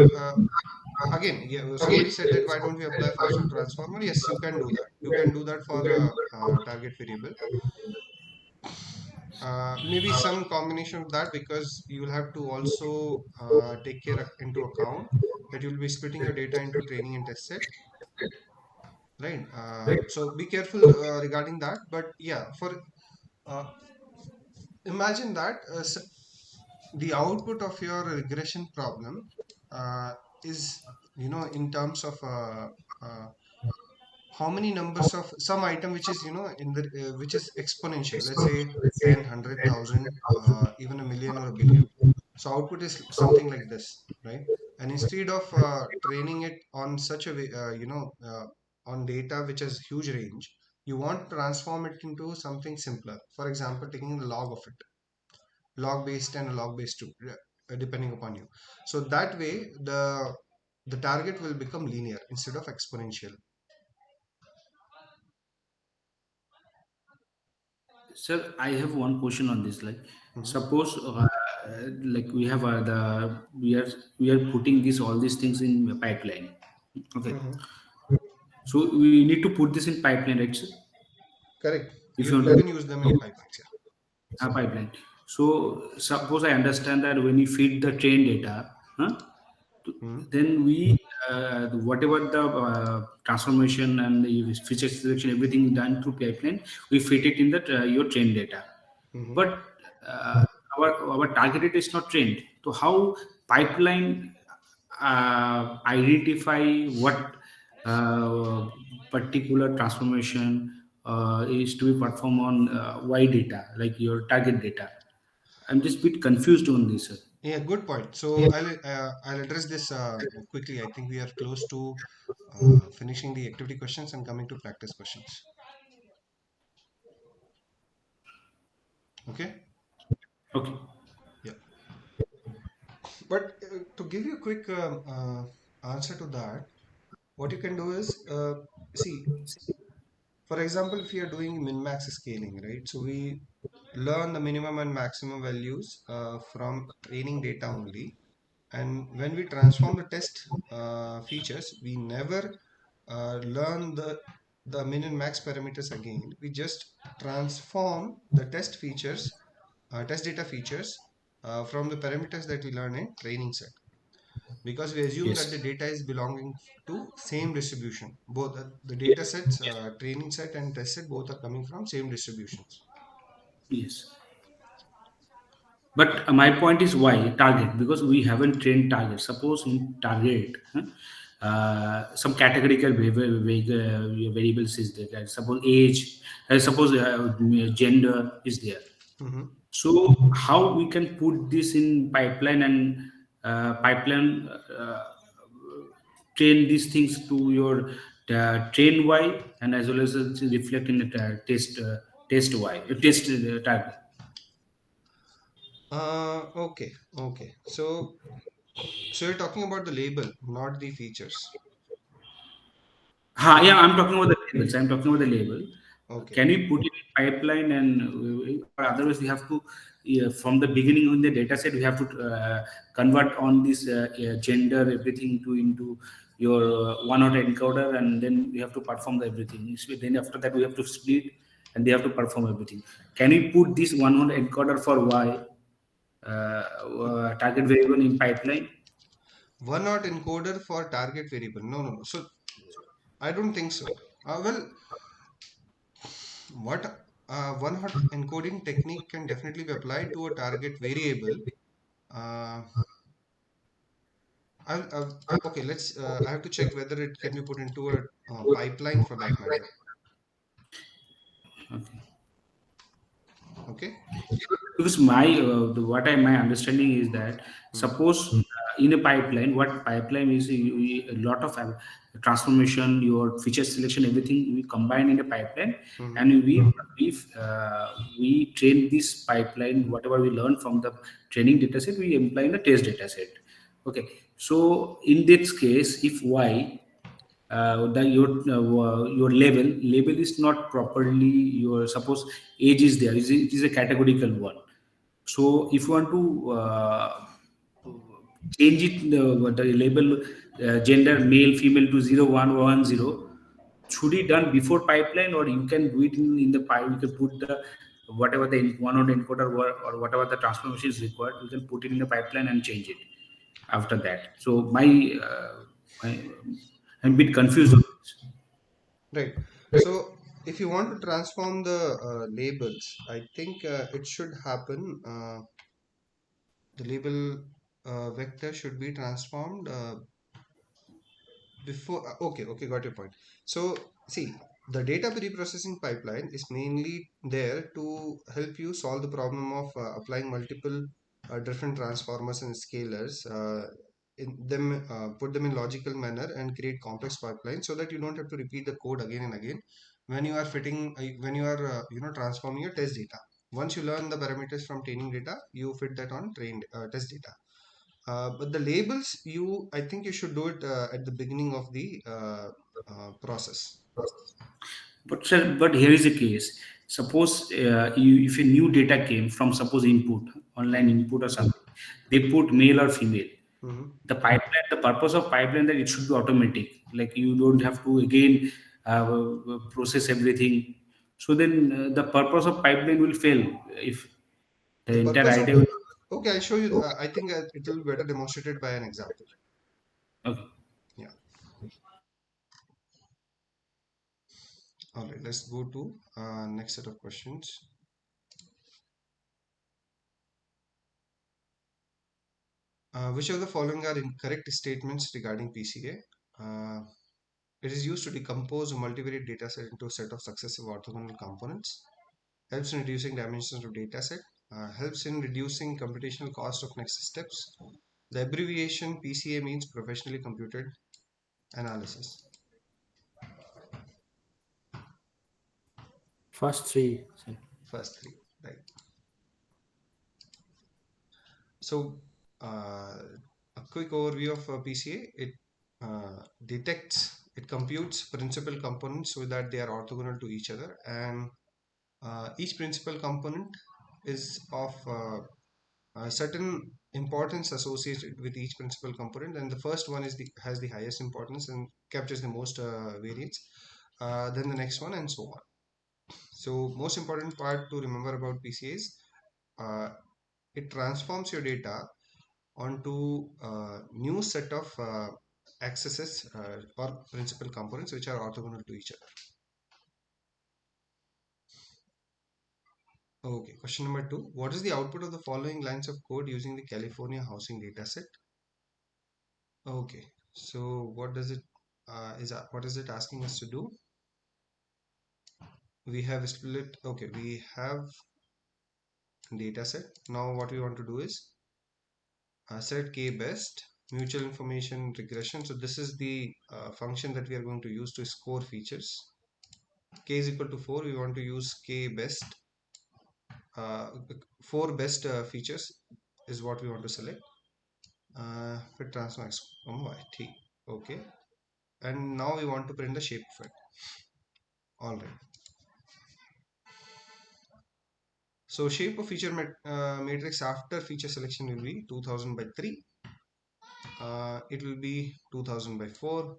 again, yeah, somebody said that why don't we apply functional transformer? Yes, you can do that. You can do that for a, target variable. Maybe some combination of that, because you will have to also take care into account that you'll be splitting your data into training and test set, right? So be careful regarding that. But yeah, for uh, imagine that the output of your regression problem is, in terms of uh, how many numbers of some item which is, in the which is exponential, let's say 10, 100,000, even a million or a billion. So output is something like this, right? And instead of training it on such a way, on data which has huge range, you want to transform it into something simpler. For example, taking the log of it, log based and a log based too, depending upon you. So that way the target will become linear instead of exponential. Sir, I have one question on this. Like, Mhm. suppose, like we have we are putting this all these things in a pipeline. Okay, Mhm. so we need to put this in pipeline, right? Sir? Correct. If You you you want can use them in pipelines. a pipeline. So suppose I understand that when you feed the train data, huh, Yeah. then we whatever the transformation and the feature selection, everything done through pipeline, we feed it in that your train data. Mm-hmm. But uh, our target data is not trained. So how pipeline identify what particular transformation is to be performed on y data, like your target data? I'm just a bit confused on this, sir. Yeah, good point. So I'll address this quickly. I think we are close to finishing the activity questions and coming to practice questions. Okay. Okay. Yeah. But to give you a quick answer to that, what you can do is, see, for example, if you are doing min-max scaling, right? So we learn the minimum and maximum values from training data only. And when we transform the test features, we never learn the min and max parameters again. We just transform the test data features from the parameters that we learn in training set, because we assume that Yes. the data is belonging to same distribution. Both the data sets, training set and test set, both are coming from same distributions. Yes. But my point is why target? Because we haven't trained target. Suppose in target, some categorical variables is there. Suppose age, suppose gender is there. Mhm. So how we can put this in pipeline and pipeline train these things to your train Y and as well as reflect in the test Y test target. Okay, okay. So you're talking about the label, not the features. Ha, yeah, I'm talking about the labels. I'm talking about the label. Okay. Can we put it in pipeline and or otherwise we have to from the beginning in the data set we have to convert on this gender everything to into your one hot encoder and then we have to perform the everything. So then after that we have to split and they have to perform everything. Can we put this one hot encoder for Y target variable in pipeline? One not encoder for target variable. No, no, no. So I don't think so. Well, what one hot encoding technique can definitely be applied to a target variable. Uh, okay, let's. I have to check whether it can be put into a pipeline for that matter. Okay. Okay. Because my understanding is that Hmm. suppose in a pipeline what pipeline is a lot of transformation your feature selection everything we combine in a pipeline Hmm. and we train this pipeline whatever we learn from the training data set we apply in the test data set. Okay, so in this case if Y your label is not properly your suppose age is there it is a categorical one. So if you want to change it the label gender male female to 0110 should it done before pipeline or you can do it in the pipe you can put the whatever the one or encoder or whatever the transformation is required you can put it in the pipeline and change it after that. So my I'm a bit confused on this. Right. So if you want to transform the labels, I think it should happen. The label vector should be transformed before. Okay, okay, got your point. So see, the data preprocessing pipeline is mainly there to help you solve the problem of applying multiple different transformers and scalars in them, put them in logical manner and create complex pipelines so that you don't have to repeat the code again and again when you are when you are transforming your test data. Once you learn the parameters from training data, you fit that on trained test data. But the labels, I think you should do it at the beginning of the process. But sir, but here is a case. Suppose if a new data came from suppose input, online Hmm. input or something, they put male or female. Hmm. The pipeline, the purpose of pipeline that it should be automatic. Like you don't have to again process everything. So then the purpose of pipeline will fail if the The entire purpose of, idea will. okay, I'll show you. I think it will be better demonstrated by an example. Okay. Yeah. All right. Let's go to next set of questions. Which of the following are incorrect statements regarding PCA? It is used to decompose a multivariate data set into a set of successive orthogonal components. Helps in reducing dimensions of data set. Helps in reducing computational cost of next steps. The abbreviation PCA means professionally computed analysis. First three. Sir. First three, right? So, a quick overview of PCA. detects, it computes principal components so that they are orthogonal to each other, and each principal component is of certain importance associated with each principal component, and the first one is the has the highest importance and captures the most variance, then the next one, and so on. So most important part to remember about PCA is uh, it transforms your data onto a new set of accesses or principal components which are orthogonal to each other. Okay, question number 2. What is the output of the following lines of code using the California housing dataset? Okay, so what does it what is it asking us to do? We have split. Okay, we have dataset. Now what we want to do is set k best mutual information regression. So this is the function that we are going to use to score features. K is equal to 4. We want to use k best. Uh, 4 best features is what we want to select. Fit transform x, y, t. Okay, and now we want to print the shape of it. All right. So shape of feature matrix after feature selection will be 2000 by 3. It will be 2000 by 4.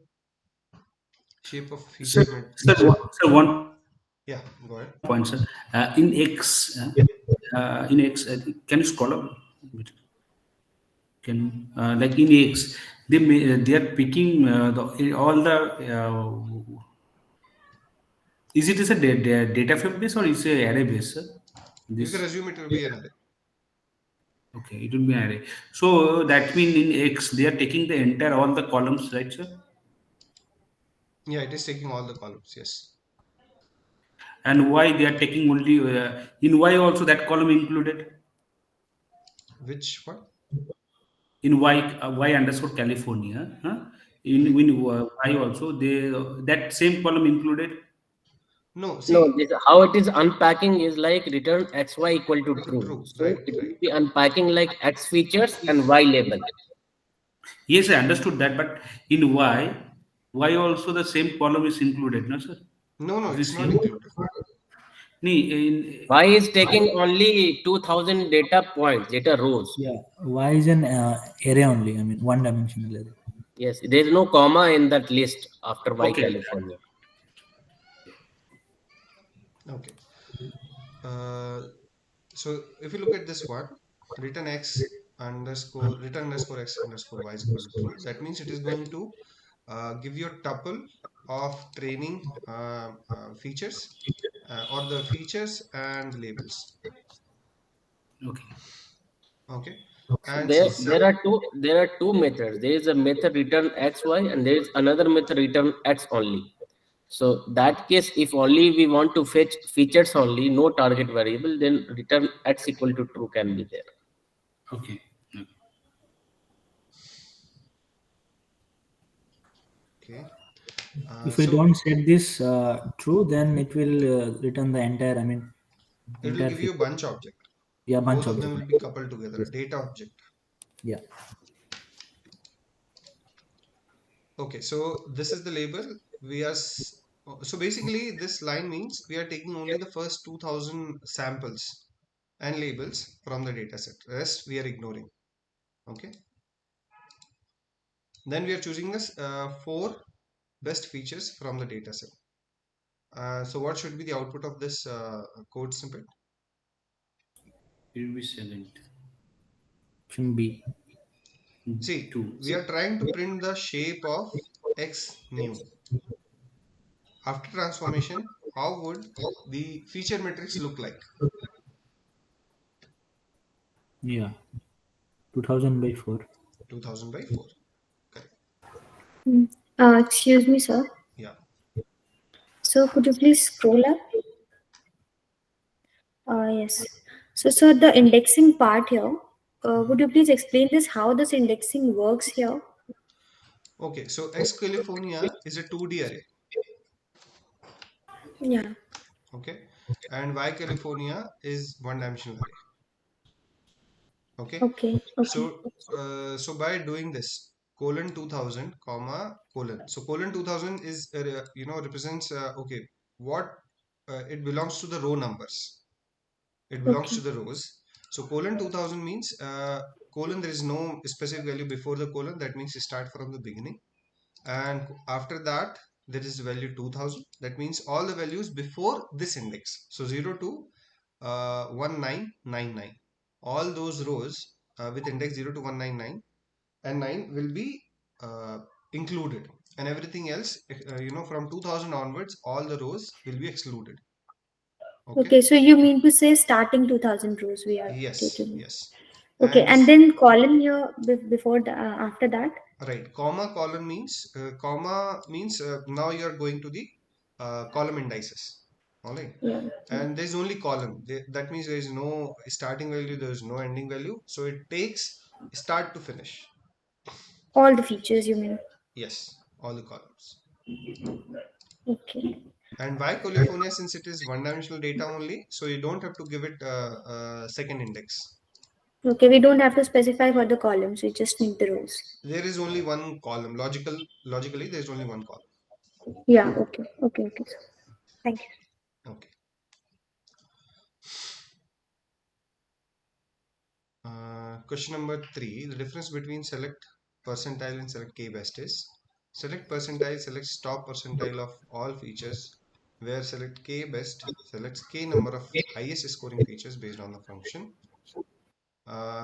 Shape of Sir, feature matrix. one Yeah, go ahead. point, sir. In X, can you scroll up? a bit? Can like in X, they are picking all the. Is it is a data frame base or is it array base, sir? You can This assume it will be an array. okay, it will be an array. So that means in X they are taking the entire all the columns, right, sir? Yeah, it is taking all the columns. Yes. And Y they are taking only in Y also that column included. Which one? In Y underscore California, huh? Wait. In Y also they that same column included. No, No, see, this, how it is unpacking is like return xy equal to true. true. So Right, it right. will be unpacking like x features and y label. Yes, I understood that, but in Y also the same column is included, no, sir? No, no, If you it's not see, included. Y is taking only 2000 data points, data rows. Yeah, Y is an array only. I mean, one dimensional array. Yes, there is no comma in that list after Y okay, California. Okay. Uh, so if you look at this one, return underscore x underscore y is equal to true. That means it is going to give you a tuple of training features or the features and labels. okay. Okay, So and there see there are two methods. There is a method return xy and there is another method return x only. So that case, if only we want to fetch features only, no target variable, then return x equal to true can be there. Okay. okay. If we So don't set this true, then it will return the entire. I mean, it will entire give you a feature. bunch object. Yeah, bunch Both of of them them. will be coupled together, a Yes. data object. Yeah. Okay, so this is the label. So basically this line means we are taking only the first 2000 samples and labels from the dataset. Rest we are ignoring. Okay. Then we are choosing this 4 best features from the dataset. So what should be the output of this code snippet? It will be 70. Option B. See, Two. we are trying to print the shape of X new. After transformation, how would the feature matrix look like? Yeah. 2000 by 4. 2000 by 4. Correct. Excuse me, sir. Yeah. So could you please scroll up? Yes. So, sir, the indexing part here, would you please explain this, how this indexing works here? Okay, so X California is a 2D array. Yeah. Okay, and Y California is one dimensional array. Okay, Okay. Okay. so by doing this, colon 2000 comma colon. So colon 2000 is represents okay, what it belongs to the row numbers. It belongs to Okay. the rows. So colon 2000 means colon, there is no specific value before the colon. That means you start from the beginning. And after that, there is value 2000. That means all the values before this index. So 0 to 1999. All those rows with index 0 to 199 and 9 will be uh, included. And everything else, from 2000 onwards, all the rows will be excluded. Okay. Okay, so you mean to say starting 2000 rows we are Yes, taking. yes. Okay, And and this, then column here before the after that. right, comma column means now you are going to the column indices. All right. Yeah, yeah. And there's only column. That means there is no starting value, there is no ending value. So it takes start to finish. All the features you mean. Yes, all the columns. Okay. And why California? Since it is one-dimensional data only, so you don't have to give it a second index. Okay, we don't have to specify for the columns. We just need the rows. There is only one column. Logically, there is only one column. Yeah. Okay. Okay. Okay. So, thank you. Okay. Question number 3. The difference between select percentile and select k-best is select percentile selects top percentile of all features, where select k-best selects k number of highest scoring features based on the function.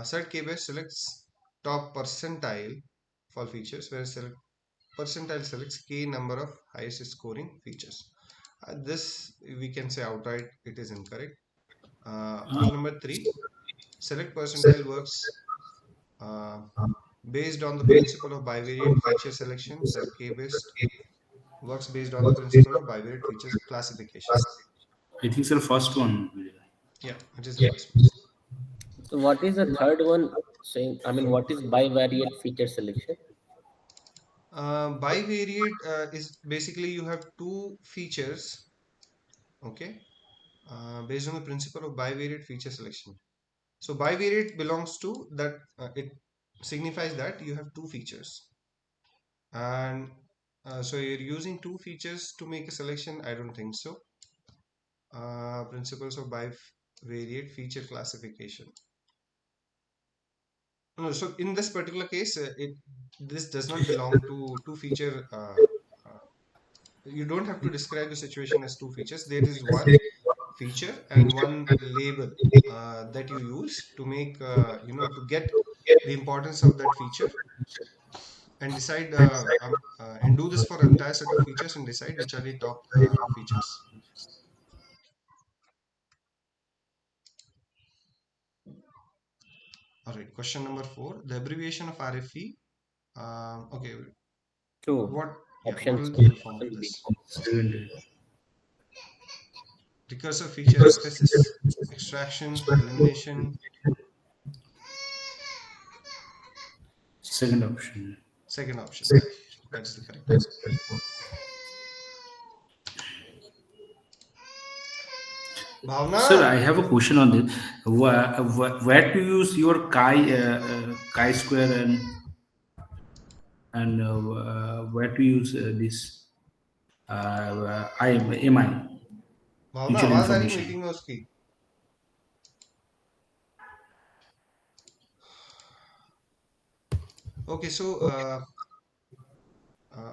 Select k-best selects top percentile of all features, where select percentile selects k number of highest scoring features. This we can say outright it is incorrect. Question number 3. Select percentile works uh, based on the principle of bivariate feature selection. Select k-best works based on the principle of bivariate features classification. I think it's the first one. Yeah, it is the first one. So what is the third one saying? I mean, what is bivariate feature selection? Bivariate is basically you have two features, okay, based on the principle of bivariate feature selection. So bivariate belongs to that, it signifies that you have two features. And so you're using two features to make a selection? I don't think so. Principles of bivariate feature classification. No, so in this particular case, this does not belong to two feature. You don't have to describe the situation as two features. There is one feature and one label that you use to make to get the importance of that feature and decide and do this for entire set of features and decide which are the top features. All right, question number 4. The abbreviation of RFE. Okay, Two what options will be the A full form of and B. this? Recursive feature emphasis, extraction, elimination. Second option. Second option, right? That is the correct one. Sir, I Bhavna, have a question on this. Where to use your chi-square and where to use this MI, Bhavna, mutual आवाज आ रही information? Meeting में उसकी? Okay, so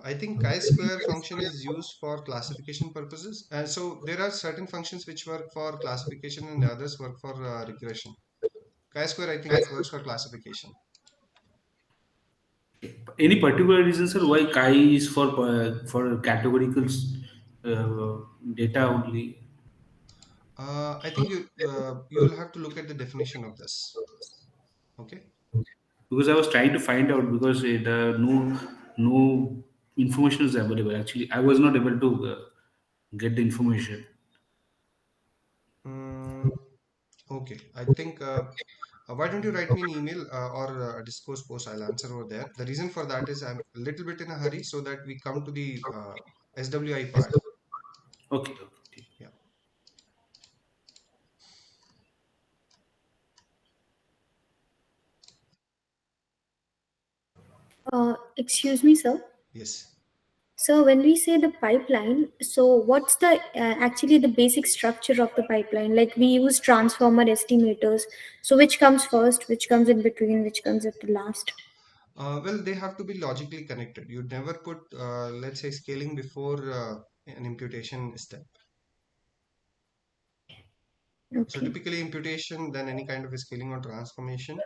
I think chi-square function is used for classification purposes, and so there are certain functions which work for classification and the others work for regression. Chi-square, I think it works for classification. Any particular reason, sir, why chi is for categorical data only? I think you will have to look at the definition of this. Okay. Because I was trying to find out because the no information is available. Actually, I was not able to get the information. Mm, okay. I think why don't you write me an email or a discourse post? I'll answer over there. The reason for that is I'm a little bit in a hurry so that we come to the SWI part. Okay, okay. Yeah. Excuse me, sir. Yes. So when we say the pipeline, so what's the actually the basic structure of the pipeline? Like we use transformer estimators. So which comes first, which comes in between, which comes at the last? Well, they have to be logically connected. You'd never put, let's say, scaling before an imputation step. So Okay. typically imputation, then any kind of a scaling or transformation.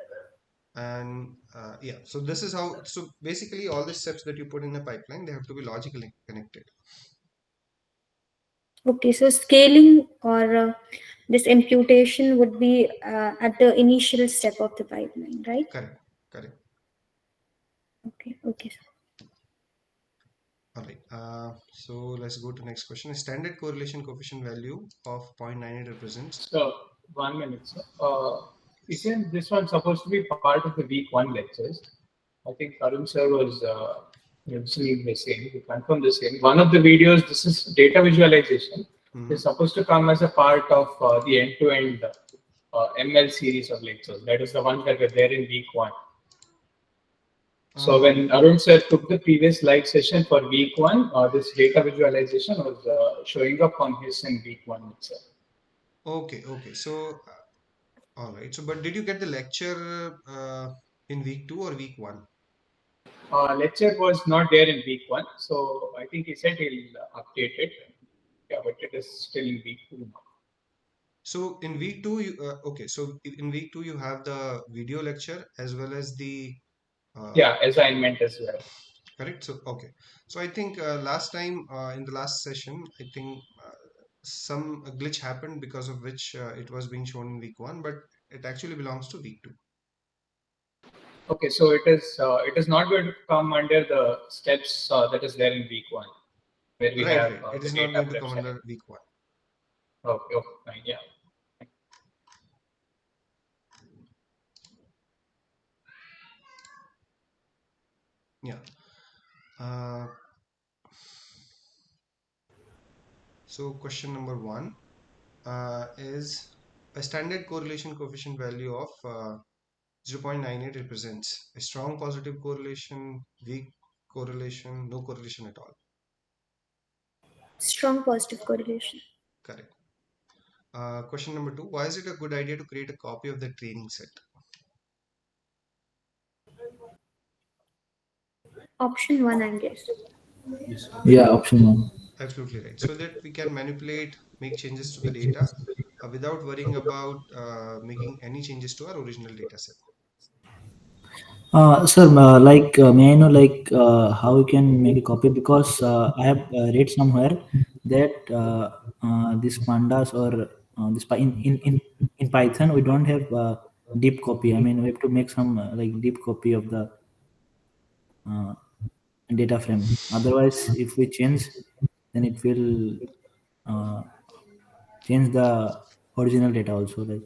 And yeah, so this is how, so basically all the steps that you put in a pipeline, they have to be logically connected. Okay. So scaling or this imputation would be at the initial step of the pipeline, right? Correct, correct. Okay. Okay. All right. So let's go to next question. A standard correlation coefficient value of 0.98 represents. So 1 minute, sir. Isn't this one supposed to be part of the week one lectures? I think Arun sir was mentioning the same. We confirm the same. One of the videos, this is data visualization, is supposed to come as a part of the end-to-end ML series of lectures. That is the ones that were there in week one. So when Arun sir took the previous live session for week one, this data visualization was showing up on his in week one itself. Okay, okay. So, all right. So, but did you get the lecture in week 2 or week 1? Lecture was not there in week one, so I think he said he'll update it. Yeah, but it is still in week two now. So in week 2, okay. So in week 2, you have the video lecture as well as the Yeah, assignment as well. correct. So okay. So I think last time in the last session, I think some glitch happened because of which it was being shown in week 1, but it actually belongs to week 2. Okay, so it is not going to come under the steps that is there in week one, where we Right, have right. It the is not data going to prep come side. under week 1. Okay, okay, fine, yeah. Yeah. Uh, so question number 1 is a standard correlation coefficient value of 0.98 represents a strong positive correlation, weak correlation, no correlation at all. Strong positive correlation. Correct. Question number 2. Why is it a good idea to create a copy of the training set? Option one, I guess. Yes. Yeah, option one. Absolutely right. So that we can manipulate, make changes to the data without worrying about making any changes to our original data set. Sir, may I know how you can make a copy? Because I have read somewhere that these pandas or in Python we don't have deep copy. I mean, we have to make some deep copy of the uh, data frame. Otherwise, if we change, then it will uh, change the original data also. Like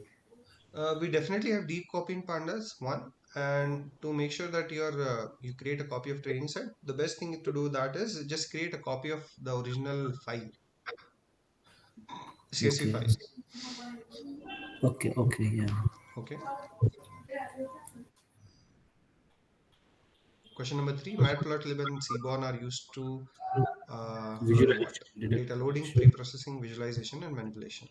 We definitely have deep copy in pandas, one, and to make sure that you create a copy of training set, the best thing to do that is just create a copy of the original file, CSV okay, file. okay, yeah. Okay. Question number 3, Matplotlib and Seaborn are used to do what? Visualization, data Data loading, visualization. pre-processing, visualization, and manipulation.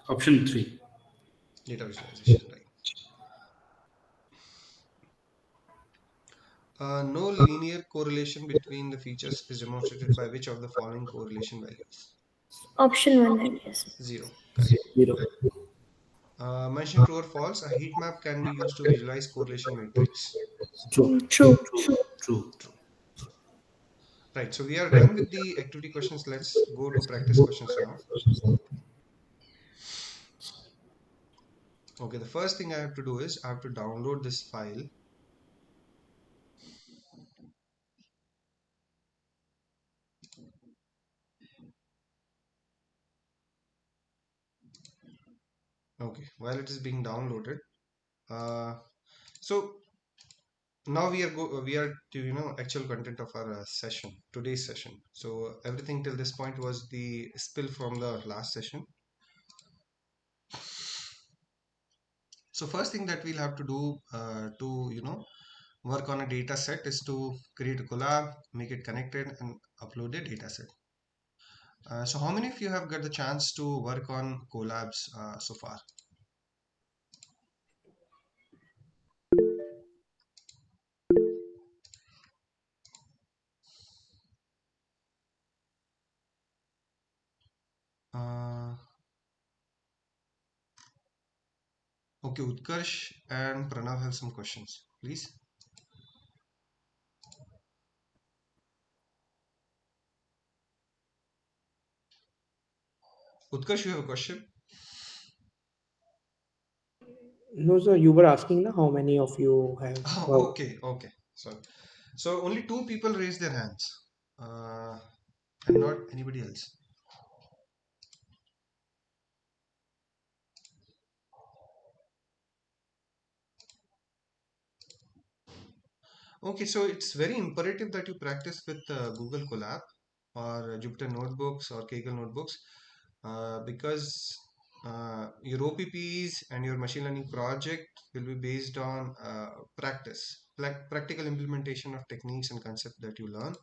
Option 3. Data visualization, right? No linear correlation between the features is demonstrated by which of the following correlation values? Option one, I guess. 0, correct. Zero. Mention true or false, a heat map can be used to visualize correlation matrix. True. True. True. True. Right, so we are done with the activity questions. Let's go to practice questions now. Okay, the first thing I have to do is I have to download this file. Okay, while it is being downloaded, so now we are to actual content of our session, today's session. So everything till this point was the spill from the last session. So first thing that we'll have to do to work on a data set is to create a collab, make it connected, and upload the data set. So how many of you have got the chance to work on collabs so far? Uh, okay, Utkarsh and Pranav have some questions, please. Utkarsh, you have a question? No, sir, you were asking na how many of you have. Oh, okay. So only two people raised their hands, uh, and not anybody else. Okay, so it's very imperative that you practice with Google Colab or Jupyter Notebooks or Kaggle Notebooks because your OPPs and your machine learning project will be based on practice, like practical implementation of techniques and concepts that you learn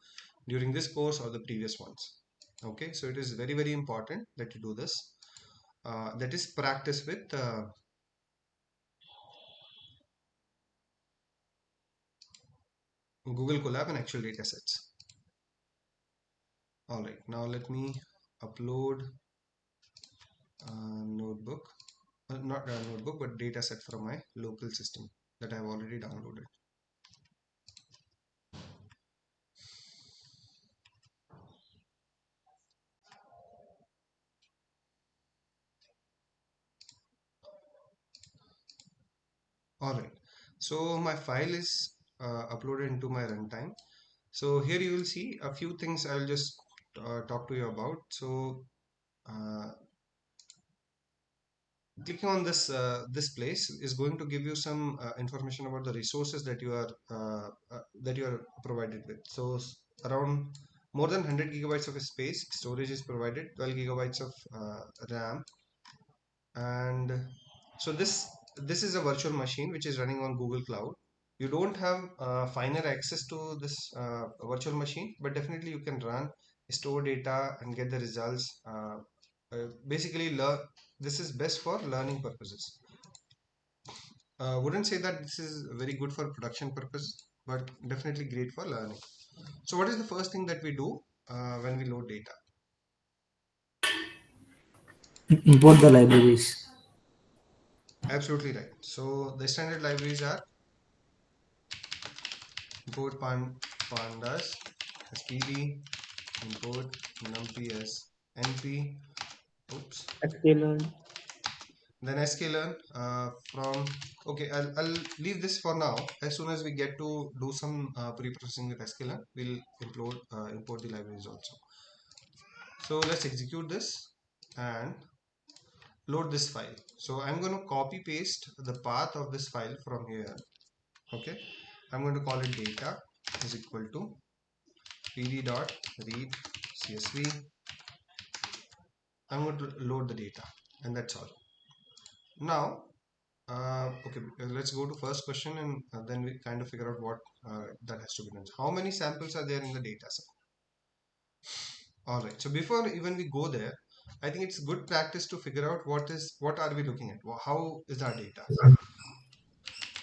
during this course or the previous ones. Okay, so it is very, very important that you do this. That is practice with Google Colab and actual data sets. All right, now let me upload notebook, not a notebook, but data set from my local system that I have already downloaded. All right, so my file is uploaded into my runtime. So here you will see a few things I'll just talk to you about. So uh, clicking on this place is going to give you some information about the resources that you are provided with. So around more than 100 gigabytes of space storage is provided, 12 gigabytes of RAM, and so this is a virtual machine which is running on Google Cloud. You don't have finer access to this virtual machine, but definitely you can run, store data, and get the results. Basically, learn. This is best for learning purposes. Wouldn't say that this is very good for production purpose, but definitely great for learning. So, what is the first thing that we do when we load data? Import the libraries. Absolutely right. So, the standard libraries are import pandas, spd, import numpy as np, oops, sklearn. then sklearn from, okay, I'll leave this for now. As soon as we get to do some pre-processing with sklearn, we'll import the libraries also. So let's execute this and load this file. So I'm going to copy paste the path of this file from here. Okay, I'm going to call it data is equal to pd.read csv. I'm going to load the data, and that's all. Now okay, let's go to first question, and then we kind of figure out what that has to be done. How many samples are there in the data set? All right, so before even we go there, I think it's good practice to figure out what are we looking at, how is our data.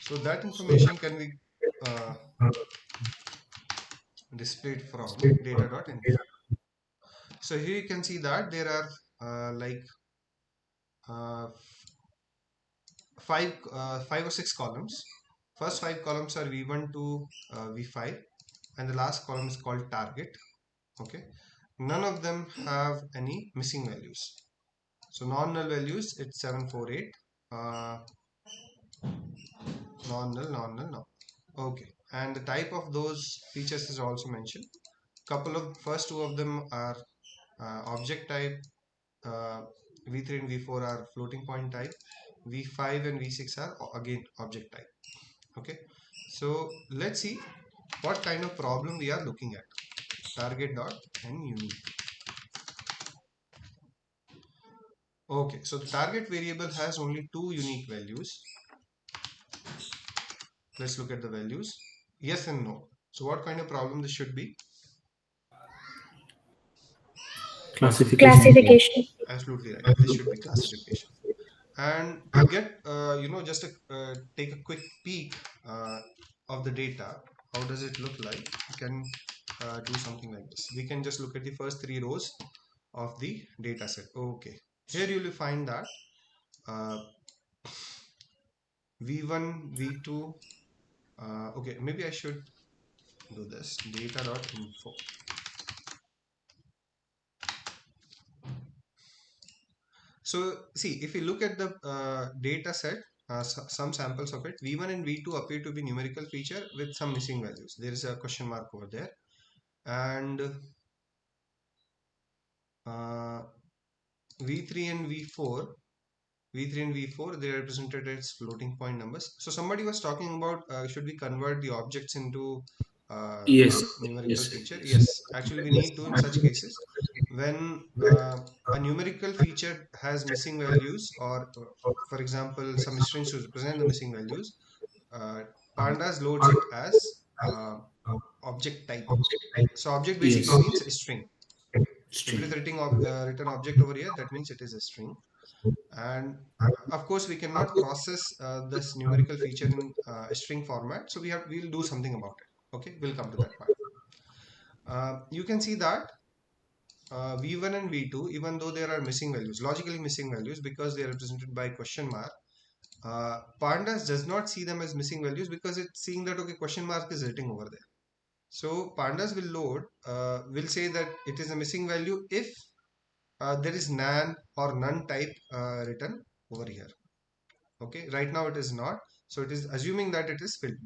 So that information can be uh, displayed from data.info. So here you can see that there are like uh, five or six columns. First five columns are v1 to v5, and the last column is called target. Okay, none of them have any missing values. So non-null values, it's 748. Non-null, non-null, no. Okay, and the type of those features is also mentioned. Couple of first two of them are object type. V3 and V4 are floating point type. V5 and V6 are again object type. Okay, so let's see what kind of problem we are looking at. Target dot and unique. Okay, so the target variable has only two unique values. Let's look at the values. Yes and no. So what kind of problem this should be? Classification. Classification. Absolutely right. This should be classification. And to get, just take a quick peek of the data, how does it look like? You can do something like this. We can just look at the first three rows of the data set. Okay. Here you will find that uh, V1, V2. Okay, maybe I should do this data.info. So see, if you look at the data set, some samples of it, V1 and V2 appear to be numerical feature with some missing values. There is a question mark over there. And uh, V3 and V4, they are represented as floating point numbers. So somebody was talking about should we convert the objects into Yes, numerical yes, feature? yes. Yes, actually we need to in such cases when a numerical feature has missing values, or for example some strings to represent the missing values. uh, Pandas loads it as object type. So object Yes, basically means a string. If it is string. written object over here, that means it is a string. And of course we cannot process this numerical feature in a string format, so we'll do something about it. Okay, we'll come to that part. You can see that v1 and v2, even though there are missing values, logically missing values, because they are represented by question mark, pandas does not see them as missing values because it's seeing that okay, question mark is written over there. So pandas will load, will say that it is a missing value if there is nan or none type written over here. Okay, right now it is not, so it is assuming that it is filled,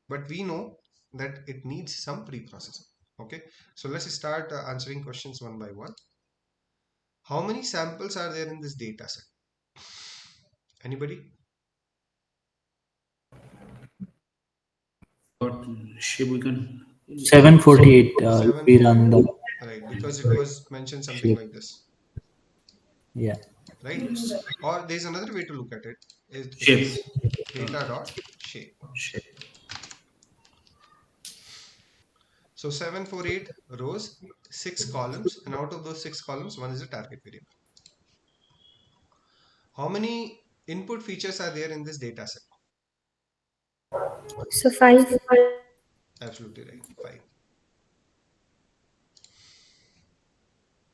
but we know that it needs some pre-processing. Okay, so let's start answering questions one by one. How many samples are there in this data set? Anybody? But shape we can 748. We run 748. the Right, because it was mentioned something shape. like this, Yeah. right? yes Or there's another way to look at it. It shape. is Uh, data dot shape. shape. So 748 rows, 6 columns, and out of those 6 columns, one is a target variable. How many input features are there in this data set? So 5. Absolutely right, 5.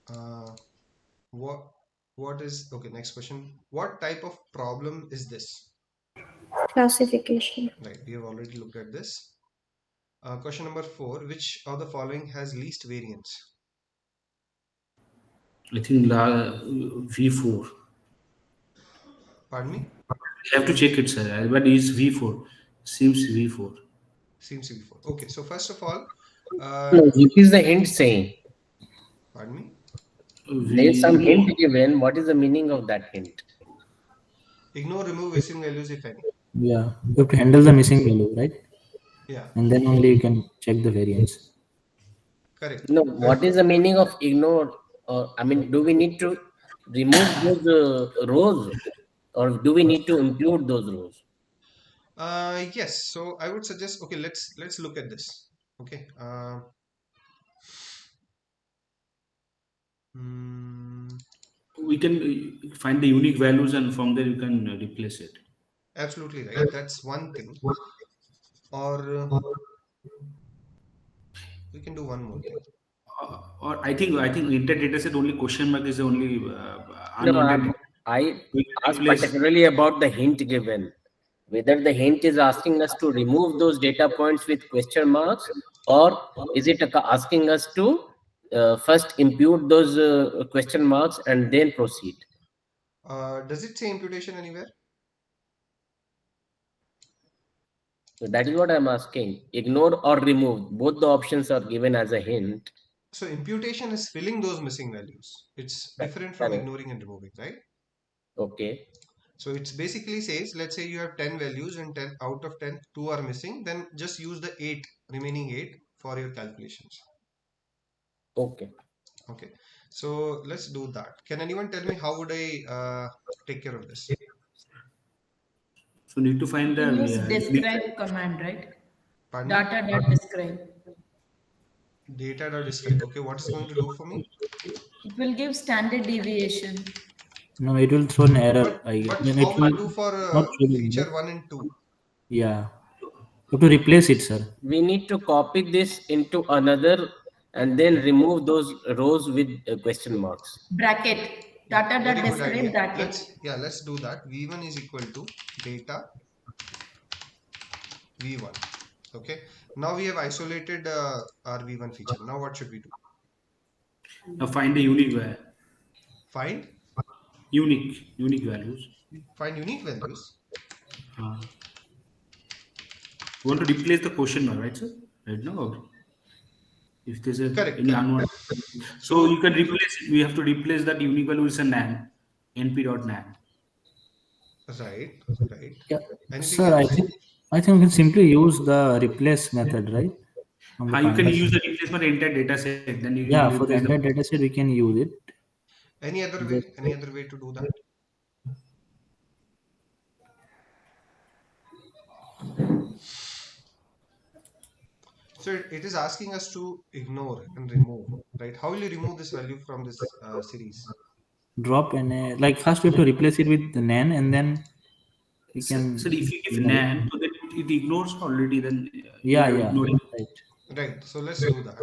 Uh, what what is okay? Next question. What type of problem is this? Classification. Right, we have already looked at this. Question number 4. Which of the following has least variance? I think V4. Pardon me? I have to check it, sir. But it's V4. Seems V4. Seems to be 4. Okay, so first of all, No, what is the hint saying? pardon me. There is some hint V. given. What is the meaning of that hint? Ignore, remove missing values if any. Yeah. You have to handle the missing value, right? Yeah, And then only you can check the variance. correct. No, what is the meaning of ignore? Or I mean, do we need to remove those rows, or do we need to include those rows? Yes. So I would suggest. Okay, let's look at this. Okay. Hmm, We can find the unique values, and from there you can replace it. absolutely right. That's one thing. Or we can do one more thing. Or I think inter data set only question mark is the only No, unwanted. I We can asked replace. particularly about the hint given. Whether the hint is asking us to remove those data points with question marks, or is it asking us to first impute those question marks and then proceed? Does it say imputation anywhere? So that is what I'm asking. Ignore or remove. Both the options are given as a hint. So imputation is filling those missing values. It's different from Correct. ignoring and removing, right? Okay. So it's basically says, let's say you have 10 values and 10 out of 10, 2 are missing, then just use the 8, remaining 8 for your calculations. Okay. Okay. So let's do that. Can anyone tell me how would I take care of this? So need to find the Use unique describe command, right? Pardon? Data.describe. Data.describe. Okay, what is going to do for me? It will give standard deviation. No, it will throw an error. But Then how it will will it do for not show the feature error. 1 and 2? Yeah. You have to replace it, sir. We need to copy this into another and then remove those rows with question marks. Bracket. Very good Data.describe idea. bracket. Let's do that. V1 is equal to data V1. Okay. Now we have isolated our V1 feature. Now what should we do? Now find the unique Find unique values. find unique values. You want to replace the question mark, right, sir? Right now, or if there's Correct. any unwanted. So you can replace it. We have to replace that unique value with a nan, np.nan. Right. Yeah. Anything Sir, else? I think we can simply use the replace method, right? From the How you can pandas. use the replacement entire data set, then you Yeah, will for the replace entire data set, we can use it. Any other way? Any other way to do that? So it is asking us to ignore and remove, right? How will you remove this value from this series? Drop and like first we have to replace it with the nan, and then we can So if you give ignore it. nan, so then it ignores already. Then Yeah, you're yeah, ignoring. right. Right. So let's do that.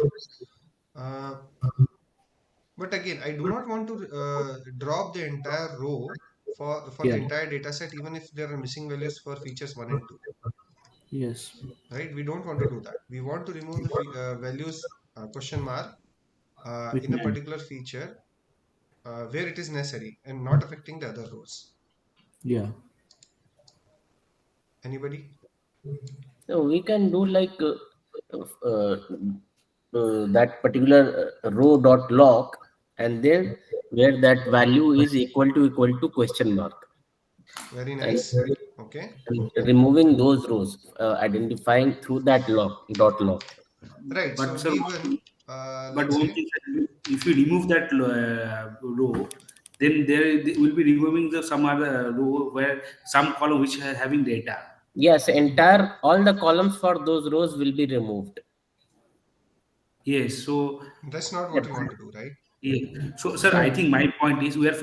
But again, I do not want to drop the entire row for the Yeah. entire data set, even if there are missing values for features 1 and 2. Yes. Right? We don't want to do that. We want to remove the values question mark With in a nan. particular feature where it is necessary and not affecting the other rows. Yeah. Anybody? So we can do like that particular row dot lock, and then where that value is equal to question mark. Very And, nice. Okay. and removing those rows, identifying through that lock dot lock. Right. So But sir, V1, but let's one say, thing, sir, if you remove that row, then they will be removing the some other row where some column which are having data. Yes, entire all the columns for those rows will be removed. Yes. So that's not what we want to do, right? yeah. So, sir, I think my point is we are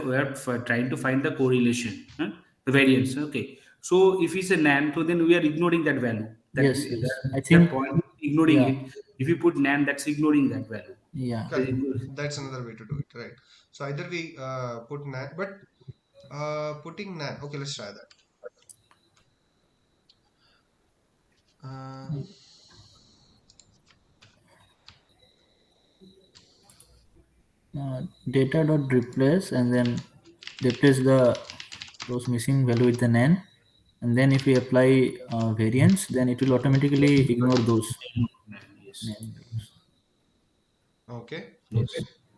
trying to find the correlation, the variance. Okay. So, if it's a nan, so then we are ignoring that value. Yes, yes. I That think, point, ignoring yeah, it. If you put nan, that's ignoring that value. yeah. Correct. That's another way to do it, right? So either we put nan, but putting nan. Okay, let's try that. Data dot replace, and then replace those missing value with the nan, and then if we apply variance, then it will automatically ignore those Yes. nan values. Okay. Yes.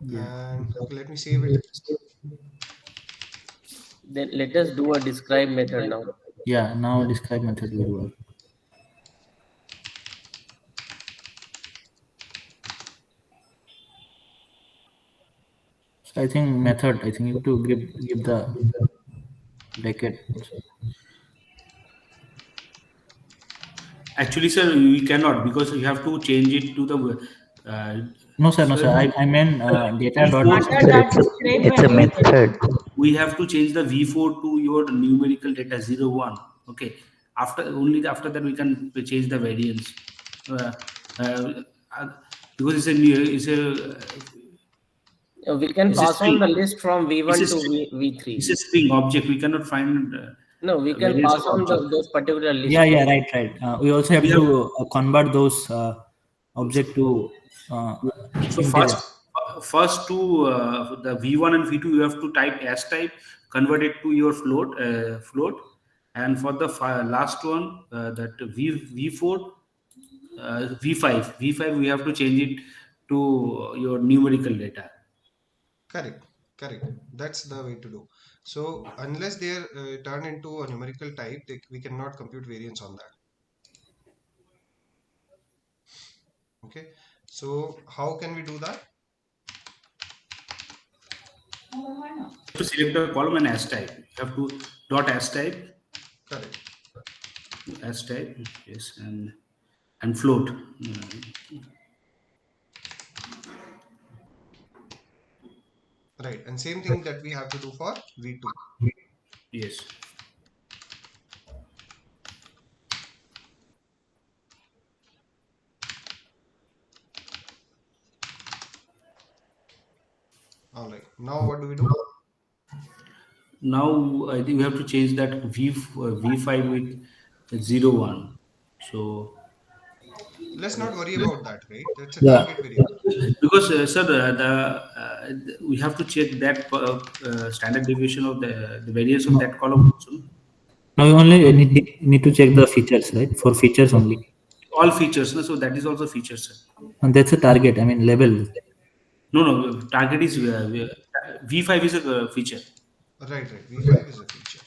Yeah. And okay, let me save it. Then let us do a describe method now. Yeah. Now describe method will work. So I think method. I think you have to give the bracket. Actually, sir, we cannot because you have to change it to the. No, sir. No, So sir. I meant data dot. Sir, it's a method. we have to change the v4 to your numerical data 01. Okay, after that we can change the variance because We can it's a pass on string. the list from V1 It's a to string. V3. It's a string object. We cannot find No, we can variance pass of on object. those particular lists. Yeah, yeah, right. We also have We have to convert those object to so integer. first to the v1 and v2 you have to type as type, convert it to your float, and for the last one that v4 v5 we have to change it to your numerical data. Correct. That's the way to do. So unless they are turned into a numerical type, we cannot compute variance on that. Okay. So how can we do that? To select a column and as type, you have to dot as type. Correct. as type, yes, and float. Right, and same thing that we have to do for V2. Yes. All right, now what do we do? Now I think we have to change that V5 with 0, 1. So Let's not worry about that, right? That's a Yeah. target variable. because sir, we have to check that standard deviation of the variance of that column also. Now you only need to check the features, right? For features only. All features, no? So that is also features, sir. And that's a target. I mean level. No, target is V5 is a feature. Right, V5 is a feature.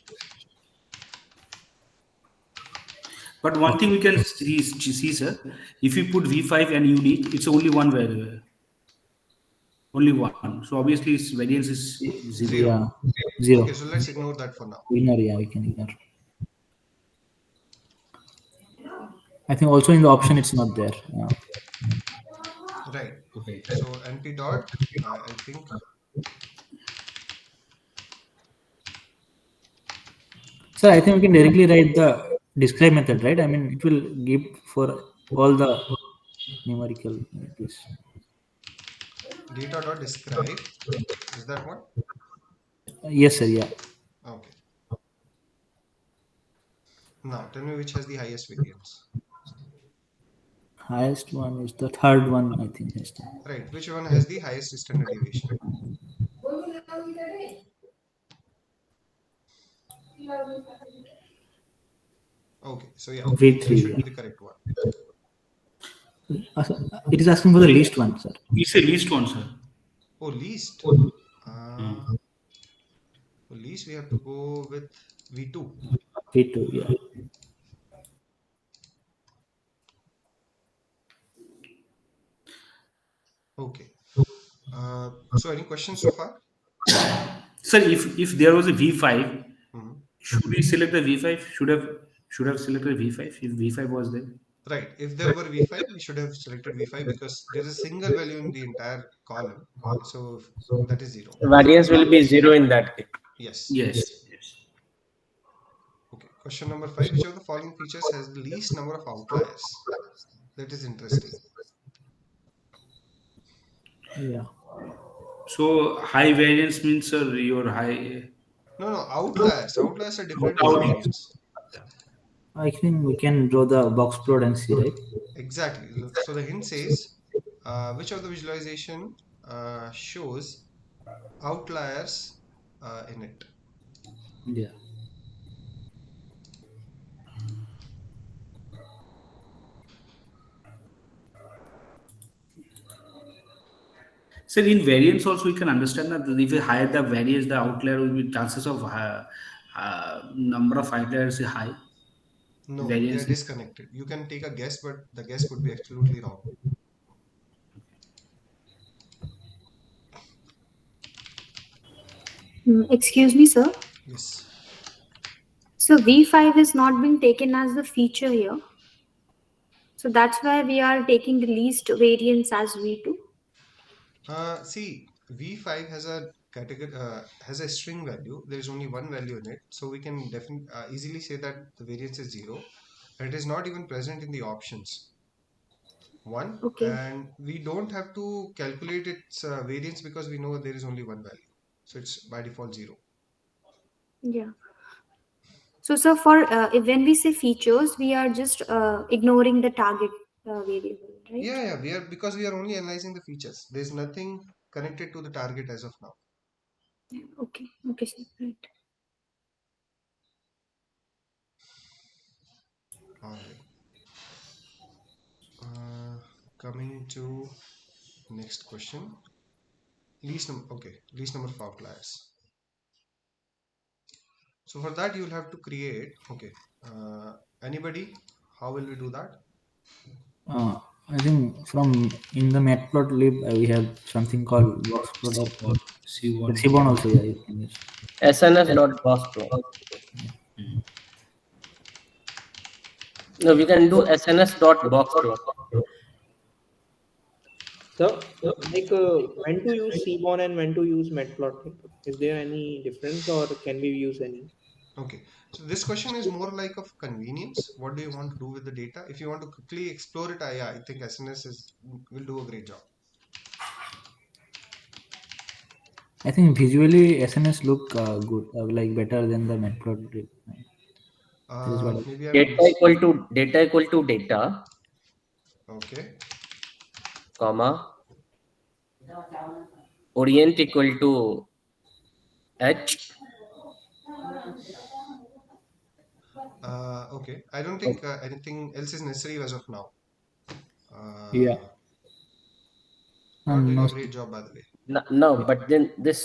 But one thing we can see, sir, if you put V5 and unique, it's only one value, only one. So obviously, its variance is 0. Yeah. 0. Okay, so let's ignore that for now. Ignore, yeah, we can ignore. I think also in the option it's not there. Yeah. Right. Okay. So np dot, I think. So I think we can directly write the describe method, right? I mean, it will give for all the numerical like this. Data dot describe. Is that one? Yes, sir. Yeah. Okay. Now tell me which has the highest variance. Highest one is the third one, I think. Yes, Right. Which one has the highest standard deviation? Okay. So yeah, V3. V3 should be the correct one. It is asking for the least one, sir. It's a least one, sir. Oh, least. For least we have to go with V2. V2, yeah. Okay. So any questions so far? Sir, if there was a V5, should we select the V5? Should have selected V5 if V5 was there. Right. If there were V5, we should have selected V5 because there is a single value in the entire column. So that is 0. Variance will be 0 in that case. Yes. Yes. Okay. Question number 5. Which of the following features has the least number of outliers? That is interesting. Yeah. So high variance means, sir, your high. No, outliers. Outliers are different from variance. I think we can draw the box plot and see, right? Exactly. So the hint says, which of the visualization shows outliers in it? Yeah. So in variance also we can understand that if you higher the variance, the outlier will be chances of number of outliers is high. No, they Variance are disconnected. You can take a guess, but the guess could be absolutely wrong. Excuse me, sir. Yes. So V5 is not being taken as the feature here. So that's why we are taking the least variance as V2. See, V5 has a category has a string value. There is only one value in it, so we can definitely easily say that the variance is 0. And it is not even present in the options. 1. Okay. And we don't have to calculate its variance because we know there is only one value. So it's by default 0. Yeah. So, sir, for when we say features, we are just ignoring the target variable, right? Yeah, because we are only analyzing the features. There is nothing connected to the target as of now. Okay, sir. Right. All right. Coming to next question. Least number of outliers. So for that you'll have to create. Okay. Anybody? How will we do that? I think from in the matplotlib we have something called box plot or Seaborn also. Yeah, you can use. SNF dot box plot. No, we can do SNS dot box too. So, when to use Seaborn and when to use Matplotlib? Is there any difference, or can we use any? Okay, so this question is more like of convenience. What do you want to do with the data? If you want to quickly explore it, I think SNS will do a great job. I think visually SNS look good, like better than the Matplotlib. That is what. Maybe I'm Data equal to data, okay. comma, orient equal to h. Okay, I don't think anything else is necessary as of now. Yeah. You are doing No. a great job, by the way. No, but then this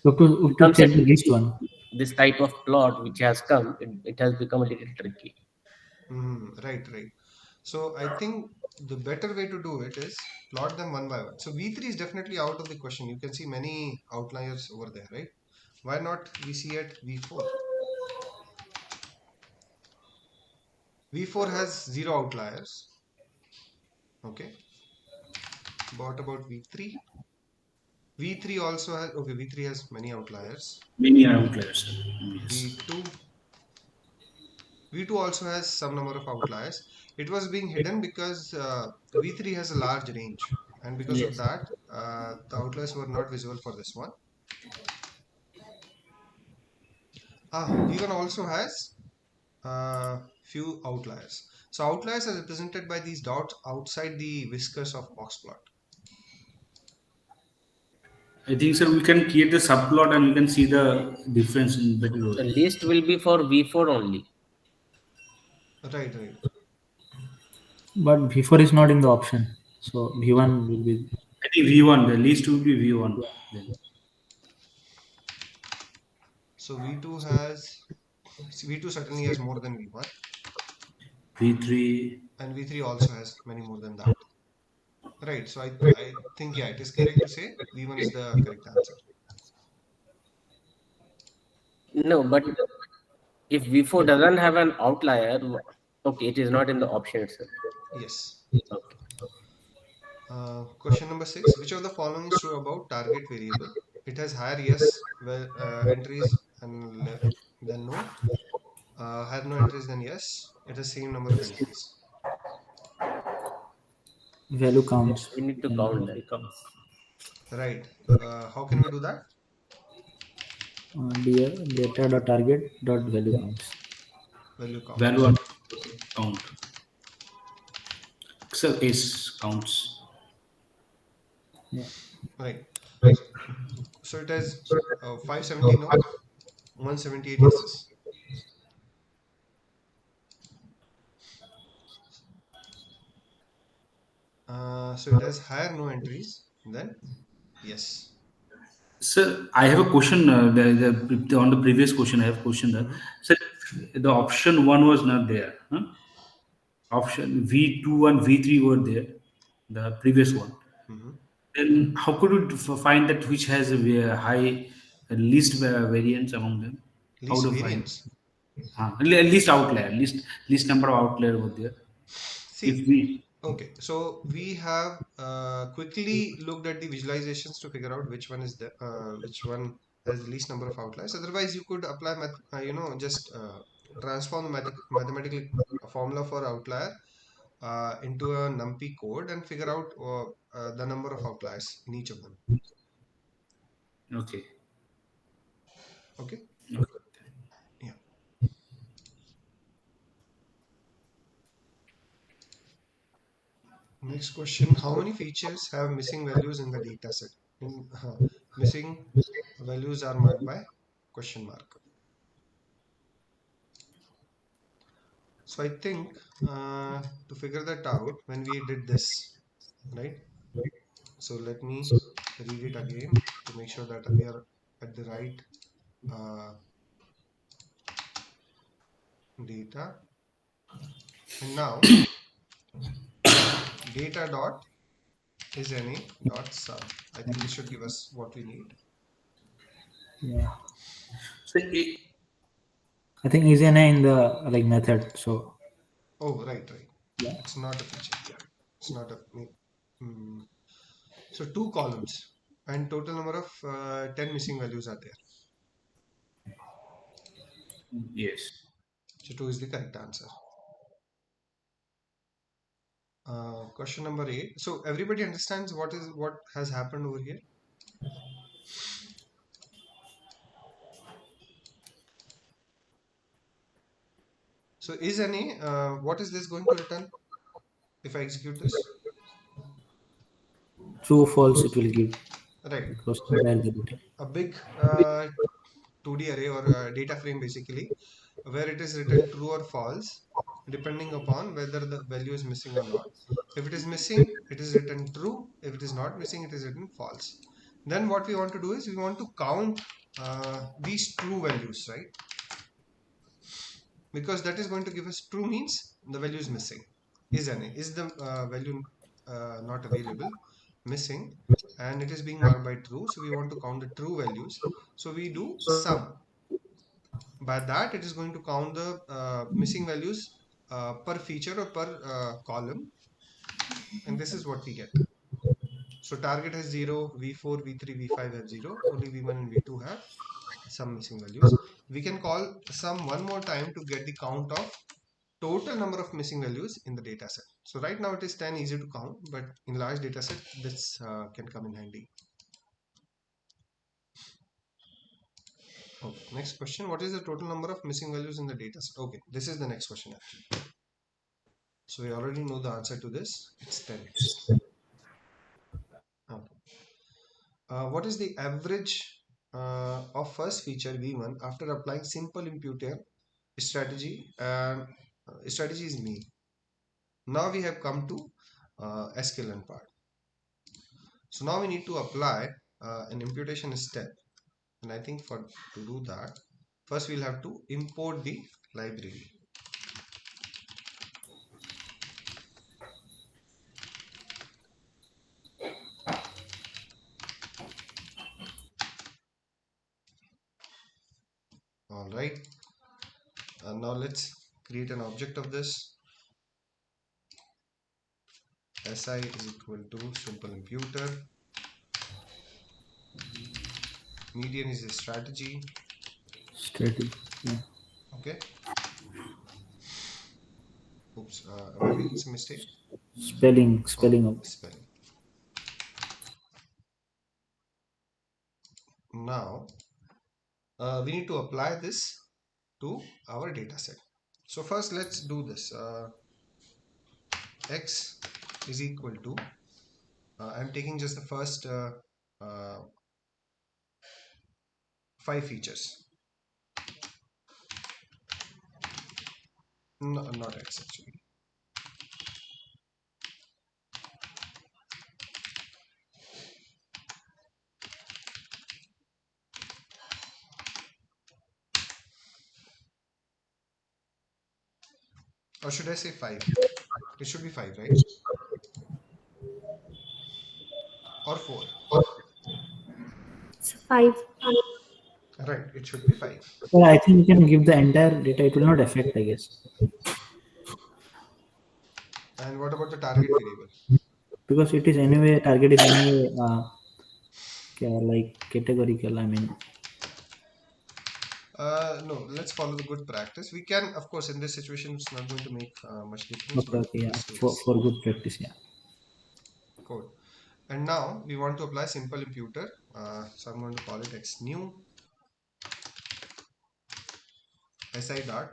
To becomes a take the least one. this type of plot which has come. It has become a little tricky. Right, right. So I think the better way to do it is plot them one by one. So V3 is definitely out of the question. You can see many outliers over there, right? Why not we see at V4? V4 has zero outliers. Okay. What about V3? V3 also has, okay, V3 has many outliers. Many outliers. Yes. V2 V2 also has some number of outliers. It was being hidden because V3 has a large range, and because of Yes. that, the outliers were not visible for this one. V1 also has few outliers. So outliers are represented by these dots outside the whiskers of box plot. I think so. We can create the subplot and we can see the difference in better The way. list will be for V4 only. Right, right. But V4 is not in the option, so V1 will be. I think V1, the least will be V1. Then. So V2 certainly has more than V1, V3. and V3 also has many more than that. Right. So I think yeah, it is correct to say V1 is the correct answer. No, but if V4 doesn't have an outlier, okay, it is not in the option itself. Yes. Okay. Question number 6. Which of the following is true about target variable? It has higher yes entries than no. Higher no entries than yes. It has same number of entries. Value Yeah, counts. we need to And count that. Right. How can we do that? data dot target dot value counts. Value Value counts. count. Excel is counts. Yeah. Right. So it has 570 no, 178 yeses. So it has higher no entries than yes. Sir, I have a question. On the previous question, I have a question that Mhm. sir, the option one was not there. Huh? Option V2 and V3 were there, the previous one. Mhm. Then how could you find that which has a high least variance among them? How Least to find? variance. Least outlier, least number of outlier over there. If See, we okay, so we have quickly looked at the visualizations to figure out which one has the least number of outliers. Otherwise, you could apply just transform the mathematical formula for outlier into a NumPy code and figure out the number of outliers in each of them. okay, Okay, okay. yeah. Next question: how many features have missing values in the data set? Missing values are marked by question mark. So I think to figure that out, when we did this, right? So let me read it again to make sure that we are at the right uh, data. And now data dot is any dot sum. I think this should give us what we need. Yeah. So I think is NA in the like method. So Oh, right. Yeah. It's not a feature. Yeah. It's not a. Mm. So two columns and total number of 10 missing values are there. Yes. So 2 is the correct answer. Question number 8. So everybody understands what has happened over here? So is any what is this going to return if I execute this? True, false, it will give. Right. Because compare the data. A big 2D array or data frame basically, where it is written true or false depending upon whether the value is missing or not. If it is missing, it is written true. If it is not missing, it is written false. Then what we want to do is we want to count these true values, right? Because that is going to give us true means the value is missing. Is the value not available, missing, and it is being marked by true. So we want to count the true values. So we do sum. By that, it is going to count the missing values per feature or per column, and this is what we get. So target has 0, v4, v3, v5 have 0, only v1 and v2 have some missing values. We can call sum one more time to get the count of total number of missing values in the data set. So right now it is 10, easy to count, but in large data set this can come in handy. Okay, next question. What is the total number of missing values in the data set? Okay, this is the next question actually. So we already know the answer to this. It's 10. Okay. What is the average of first feature v1 after applying simple imputer strategy? And strategy is mean. Now we have come to sklearn part. So now we need to apply an imputation step, and I think to do that, first we'll have to import the library. All right, and now let's create an object of this. SI is equal to simple imputer. Median is a strategy. Strategy. Yeah. Okay. Oops, am I making some mistake? Spelling Oh, of spelling. Now we need to apply this to our data set. So first let's do this. X is equal to I'm taking just the first uh, 5 features. No, not X actually. Or should I say 5? It should be 5, right? Or 4. It's 5. Right, it should be 5. Well, I think you can give the entire data. It will not affect, I guess. And what about the target variable? Because it is anyway, target is anyway like categorical. I mean, No, let's follow the good practice. We can, of course, in this situation, it's not going to make much difference, but okay, yeah, still for good practice, yeah. code. And now we want to apply simple imputer. So I'm going to call it x new si dot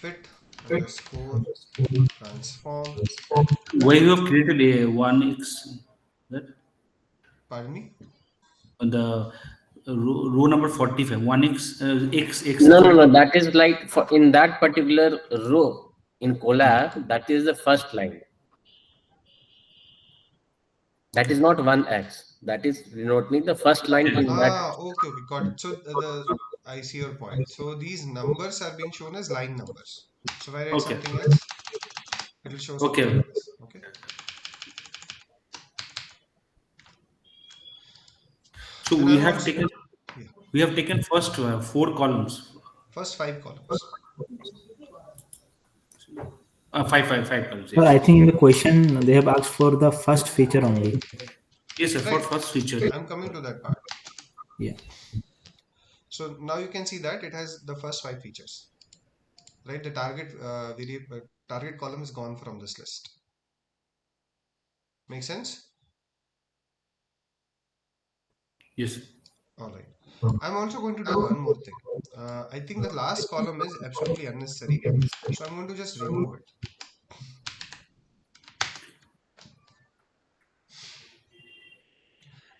fit underscore transform. Why you have created a 1x? That Pardon me. on the row number 45, 1x, x. No. That is like for in that particular row in Colab, that is the first line. That is not 1x. That is denoting the first line in that. Okay, got it. So I see your point. So these numbers are being shown as line numbers. So if I write Okay. something else, it will show something Okay. like this. Okay. So And we I'm have also, taken yeah, we have taken first 4 columns. first 5 columns. Five columns. Well, Yes. I think in the question they have asked for the first feature only. Yes, sir. For Right. first feature. I'm coming to that part. Yeah. So now you can see that it has the first 5 features, right? The target column is gone from this list. Make sense? Yes. All right. I'm also going to do one more thing. I think the last column is absolutely unnecessary. So I'm going to just remove it.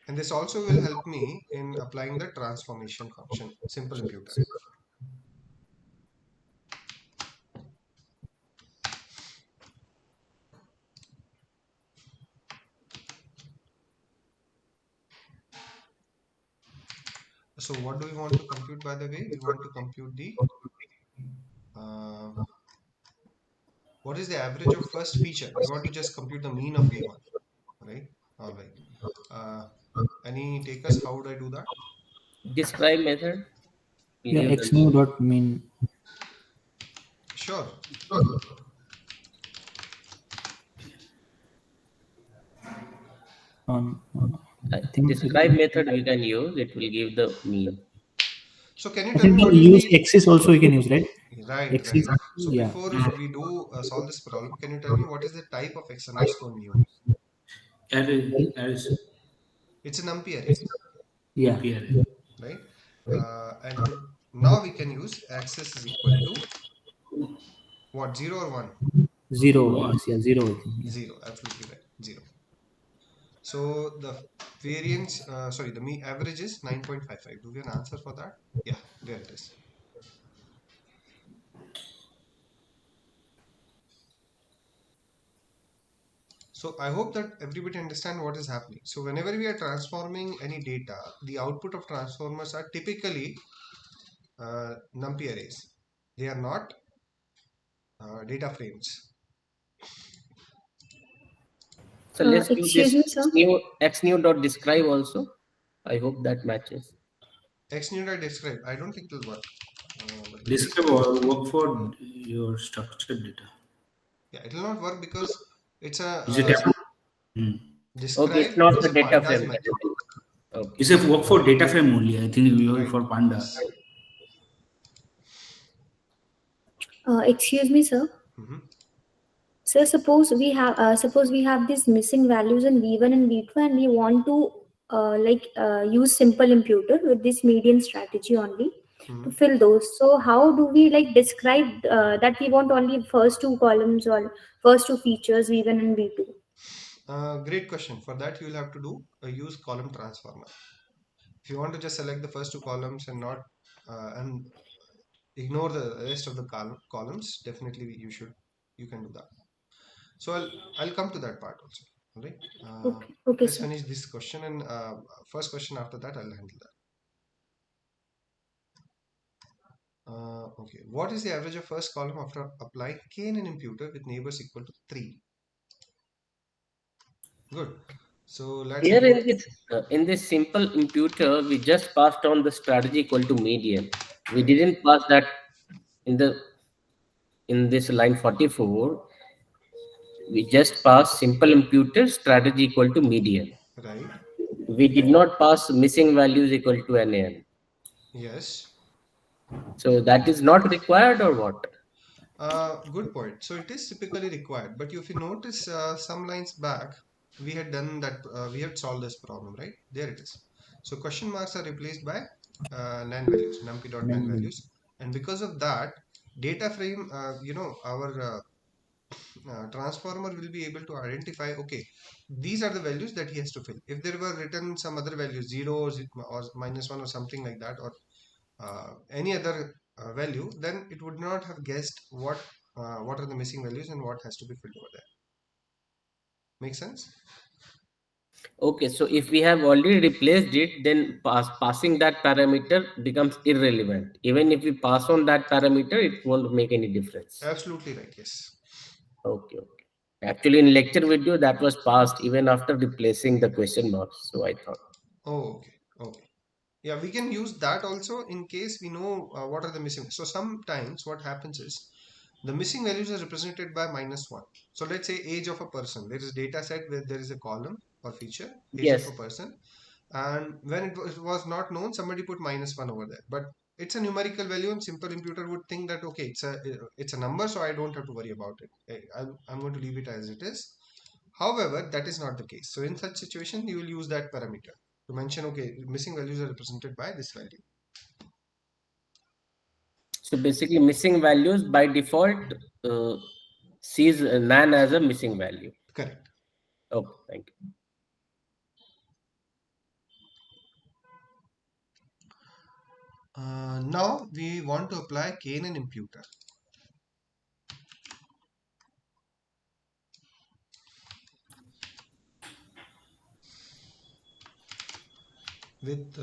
And this also will help me in applying the transformation function, simple imputer. So what do we want to compute, by the way? We want to compute the uh, what is the average of first feature? We want to just compute the mean of V1, right? All right. Any takers? How would I do that? Describe method will Yeah. give X the new dot mean Sure. on. I think describe method we can use. It will give the mean. So can you I tell think me we what can is use the axis also we can use, right? right, Axis. right. So Yeah. before we do solve this problem, can you tell me what is the type of x underscore mu? Array. It's a numpy array, Yeah. NP array. right? And now we can use axis is equal to what, 0 or 1? Zero. One. Yes. Yeah. Zero. I think. Yeah. 0, absolutely right, 0. So the variance, sorry, the mean average is 9.55. Do we have an answer for that? Yeah, there it is. So I hope that everybody understand what is happening. So whenever we are transforming any data, the output of transformers are typically numpy arrays. They are not data frames. So let's do Excuse this me, sir. x new dot describe also. I hope that matches. X new I describe. I don't think it will work. But let me see. Describe or work for your structured data. Yeah, it will not work because it's a Is it tab? Hmm. Okay, it's describe not is the a data pandas frame. method. Okay. Is it work for data frame only? I think you are Right. for Panda. Yes. Excuse me, sir. Mhm. So suppose we have these missing values in V1 and V2, and we want to use simple imputer with this median strategy only to Mhm. fill those. So how do we like describe that we want only first two columns or first two features V1 and V2? Great question. For that, you will have to do use column transformer. If you want to just select the first two columns and not and ignore the rest of the columns, definitely you can do that. So I'll come to that part also. All right. Okay, okay, Let's sir. finish this question, and first question after that I'll handle that. Okay. What is the average of first column after applying k in an imputer with neighbors equal to 3? Good. So let's Here import. in this simple imputer, we just passed on the strategy equal to median. We Right. didn't pass that in the in this line 44. We just passed simple imputer strategy equal to median. Right. We did not pass missing values equal to NaN. Yes. So that is not required or what? Good point. So it is typically required, but if you notice some lines back, we had done that, we had solved this problem, right? There it is. So question marks are replaced by NaN values, numpy.NaN values. And because of that, data frame, our transformer will be able to identify, okay, these are the values that he has to fill. If there were written some other values, 0 or -1 or something like that, or any other value, then it would not have guessed what are the missing values and what has to be filled over there. Make sense? Okay, so if we have already replaced it, then passing that parameter becomes irrelevant. Even if we pass on that parameter, it won't make any difference. Absolutely right. Yes. Okay, okay. Actually, in lecture video, that was passed even after replacing the question marks. So I thought. Oh, okay. Okay. Yeah, we can use that also in case we know what are the missing. So sometimes what happens is The missing values are represented by -1. So let's say age of a person. There is data set where there is a column or feature, age of Yes. a person. And when it was not known, somebody put -1 over there. But it's a numerical value, and simple imputer would think that okay, it's a number, so I don't have to worry about it. I'm going to leave it as it is. However, that is not the case. So in such situation, you will use that parameter to mention okay, missing values are represented by this value. So basically, missing values by default sees none as a missing value. Correct. Okay, thank you. Now we want to apply K-NN imputer. With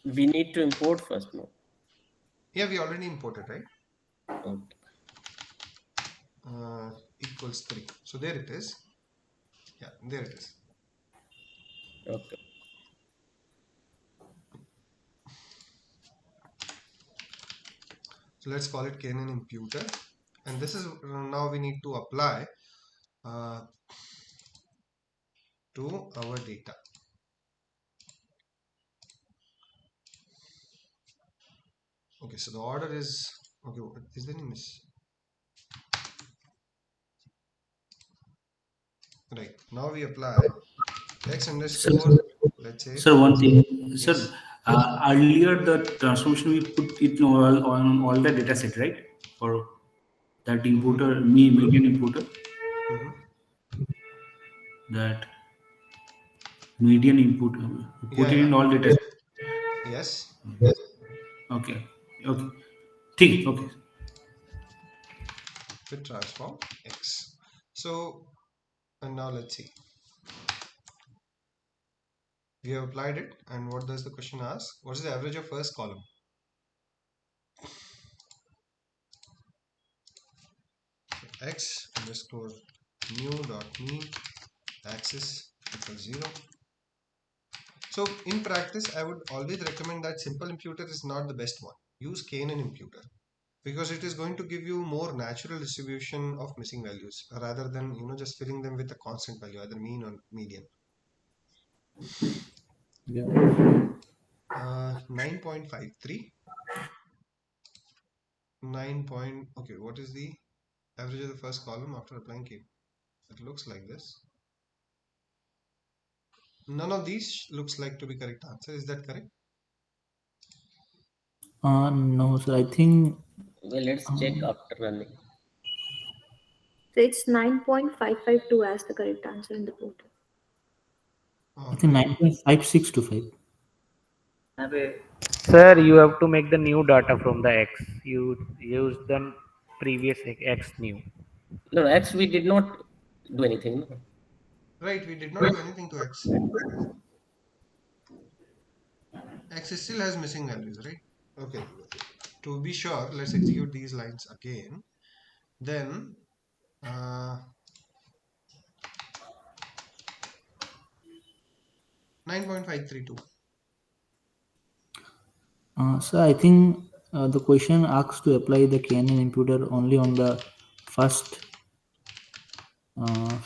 We need to import first, no? yeah, we already imported, right? Okay. Equals 3. So there it is. Yeah, there it is. Okay. So let's call it K-NN imputer, and this is now we need to apply to our data. Okay, so the order is okay. Is there any miss? Right, now we apply x underscore, let's say. Sir, one thing, sir, Yes. earlier the transformation we put it on all the data set, right? For that imputer, median imputer, that median input, put Yeah, it in yeah. all data set. Yes. Okay, okay, okay. With transform x. So, and now let's see. We have applied it, and what does the question ask? What is the average of first column? X underscore new dot mean axis equals 0. So in practice, I would always recommend that simple imputer is not the best one. Use K-NN imputer because it is going to give you more natural distribution of missing values rather than just filling them with a constant value, either mean or median. Yeah. 9.53. 9 point. Okay, what is the average of the first column after applying K? It looks like this. None of these looks like to be correct answer. Is that correct? No, sir. I think. Well, let's check after running. So it's 9.552 as the correct answer in the portal. I think 9.5625. Sir, you have to make the new data from the X. You use the previous X new. No, X we did not do anything. No? Right, we did not do anything to X. X still has missing values, right? Okay, to be sure, let's execute these lines again. Then 9.532. So I think the question asks to apply the K-NN imputer only on the first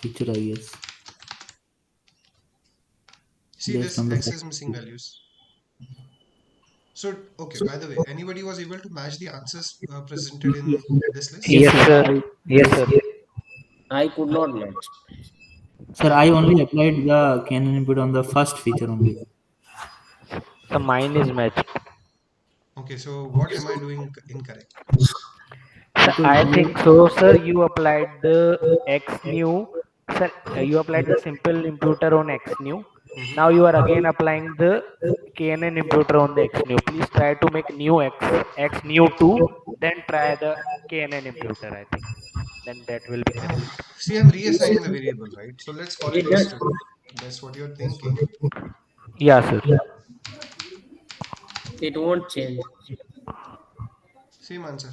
feature, I guess. See, Based on this the X first is missing feature. values. So, okay, by the way, anybody was able to match the answers presented in this list? Yes, Yes, sir. sir. Yes, sir. I could not match. Sir, I only applied the K-NN input on the first feature only. So mine is matched. Okay, so what am I doing incorrect? So Because I you, think so, sir. You applied the X new. Sir, you applied the simple imputer on X new. Now you are again applying the KNN imputer on the X new. Please try to make new X new 2. Then try the KNN imputer. I think then that will be correct. See, I'm reassigning the variable, right? So let's call it It does. history. That's what you're thinking. Yeah, sir. It won't change. Same answer.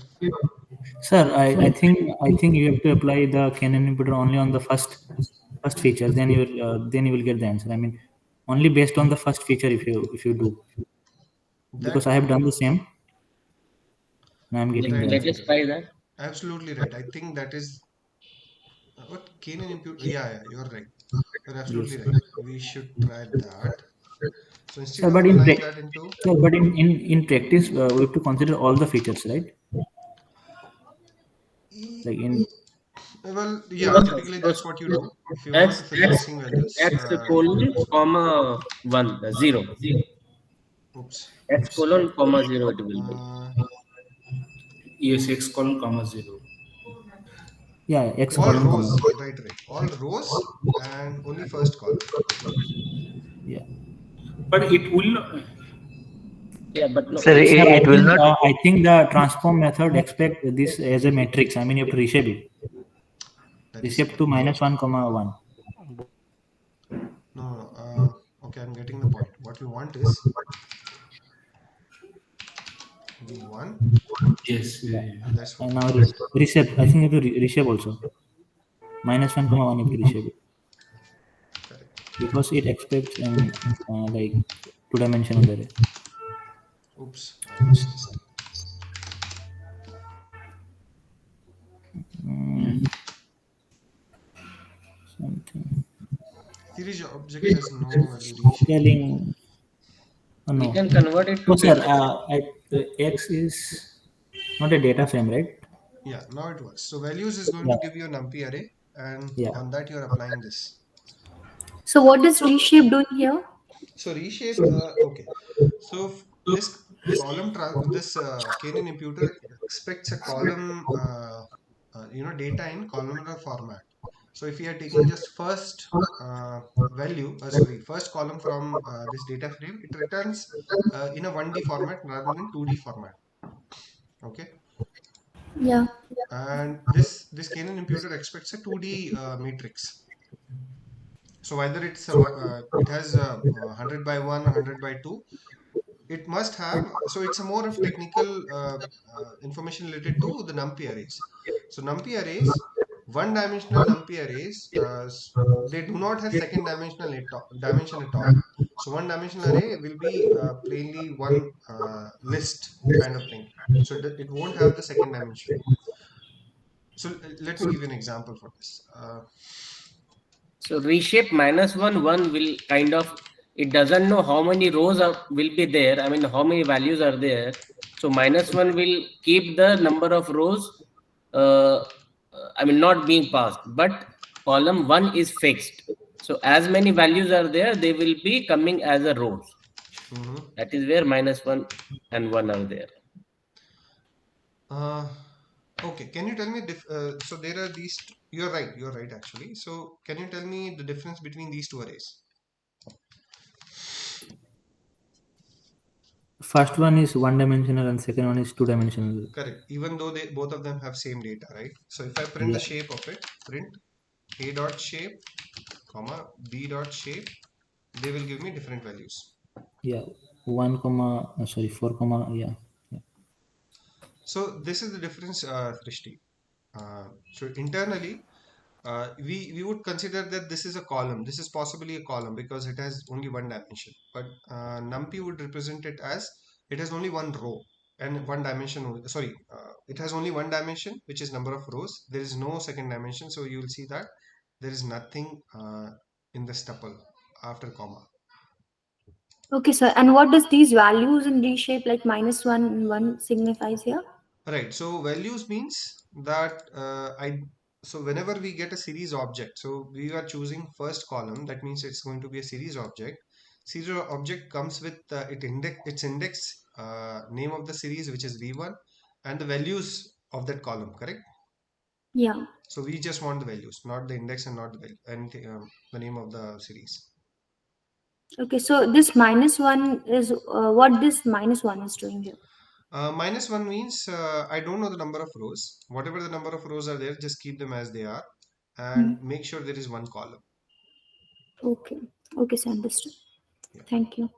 sir, I think you have to apply the K-NN inputer only on the first feature. Then you will get the answer. I mean, only based on the first feature if you do. Because That I have done the same. Now I'm getting the Let answer. us try that. Absolutely right. I think that is what Canaan impute. Yeah, you're right. You're absolutely Yes. right. We should try that. So instead So, of but applying that into, in practice, we have to consider all the features, right? Like in well, yeah, First, typically that's first what you do. If you want to x fill x missing values, x colon sorry. comma 1 0. Oops. X colon comma 0 it will be. Uh, Yes, x colon comma 0. yeah, x all column rows, comma. right, right. All rows and only first column. Yeah. But it will not. Yeah, but no, Sir, it's Sir, it will not. I think the transform method expect this as a matrix. I mean, you have to reshape it. That is Reshape to correct. minus 1 comma 1. No, no, no. Okay, I'm getting the point. What we want is v1. Yes. Yeah. That's what And we now want. reshape. I think you have to reshape also. Minus 1 comma 1 you have to reshape it. Correct. Because it expects an like two-dimensional array. Oops, I lost this. Something. Series object has no value reshape. Scaling. Oh, we no. can convert it to Oh, sir, data. X is not a data frame, right? Yeah, now it works. So values is going Yeah. to give you a numpy array, and Yeah. on that you're applying this. So what is reshape doing here? So reshape, okay. So this this Canaan imputer expects a column, data in columnar format. So if we are taking just first first column from this data frame, it returns in a 1D format rather than 2D format. Okay, Yeah. and this Canaan imputer expects a 2D matrix. So whether it has a 100 by 1 or 100 by 2, it must have, so it's a more of technical information related to the numpy arrays. So numpy arrays, one dimensional numpy arrays, they do not have second dimension at all. So one dimensional array will be plainly one list kind of thing, so it won't have the second dimension. So let me give you an example for this. So reshape minus 1 1 will kind of, it doesn't know how many rows will be there. I mean, how many values are there. So minus 1 will keep the number of rows, I mean, not being passed, but column 1 is fixed. So as many values are there, they will be coming as a rows. Mhm. That is where minus 1 and 1 are there. Uh, okay, can you tell me so there are these you're right actually. So can you tell me the difference between these two arrays? First one is one dimensional and second one is two dimensional. Correct. Even though they both of them have same data, right? So if I print the Yeah. shape of it, print a dot shape, comma b dot shape, they will give me different values. Yeah. 1 comma, sorry, 4 comma, yeah. Yeah. So this is the difference, Srishti. So internally, we would consider that this is a column. This is possibly a column because it has only one dimension. But NumPy would represent it as it has only one row and one dimension. Sorry, it has only one dimension, which is number of rows. There is no second dimension, so you will see that there is nothing in this tuple after comma. Okay, sir. And what does these values in reshape like minus 1 and 1 signifies here? Right. So values means that so whenever we get a series object, so we are choosing first column. That means it's going to be a series object. Series object comes with its index name of the series, which is v1, and the values of that column. Correct. Yeah. So we just want the values, not the index and not the value, and the name of the series. Okay, so this minus 1 is what this minus 1 is doing here. Minus 1 means I don't know the number of rows. Whatever the number of rows are there, just keep them as they are and make sure there is one column. Okay. Okay, sir. Understood. Yeah. Thank you.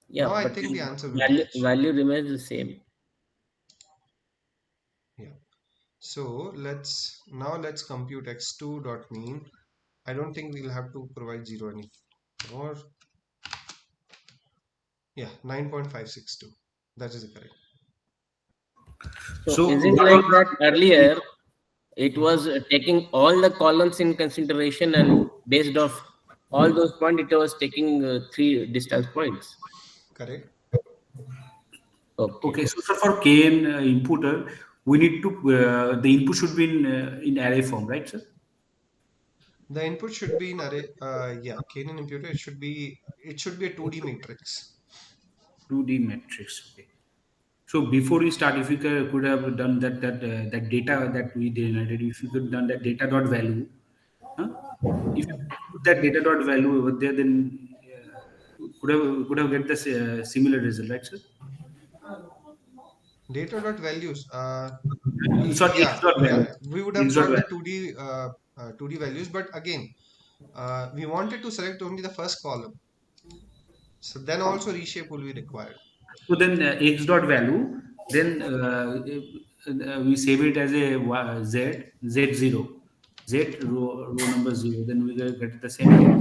Yeah, Now I but think the answer will match. value remains the same. Yeah. So let's compute x2 dot mean. I don't think we'll have to provide 0 anymore. Yeah, 9.562. That is correct. So is it what like all that earlier it Mhm. was taking all the columns in consideration, and based off all those points it was taking three distance points? Correct. Okay. okay, so for kn inputer, we need to the input should be in array form, right, sir? The input should be in array. Yeah, Canaan imputer. It should be a 2D matrix. 2D matrix. Okay. So before we start, if you could have done that data that we generated, if you could done that data dot value, huh? If you put that data dot value over there, then could have get the similar result, right, sir? Data dot values. Sorry, x Yeah, dot yeah. value. We would have X dot got the value. 2D values, but again, we wanted to select only the first column. So then also reshape will be required. So then x dot value, then we save it as a z0, z row number 0. Then we get the same thing.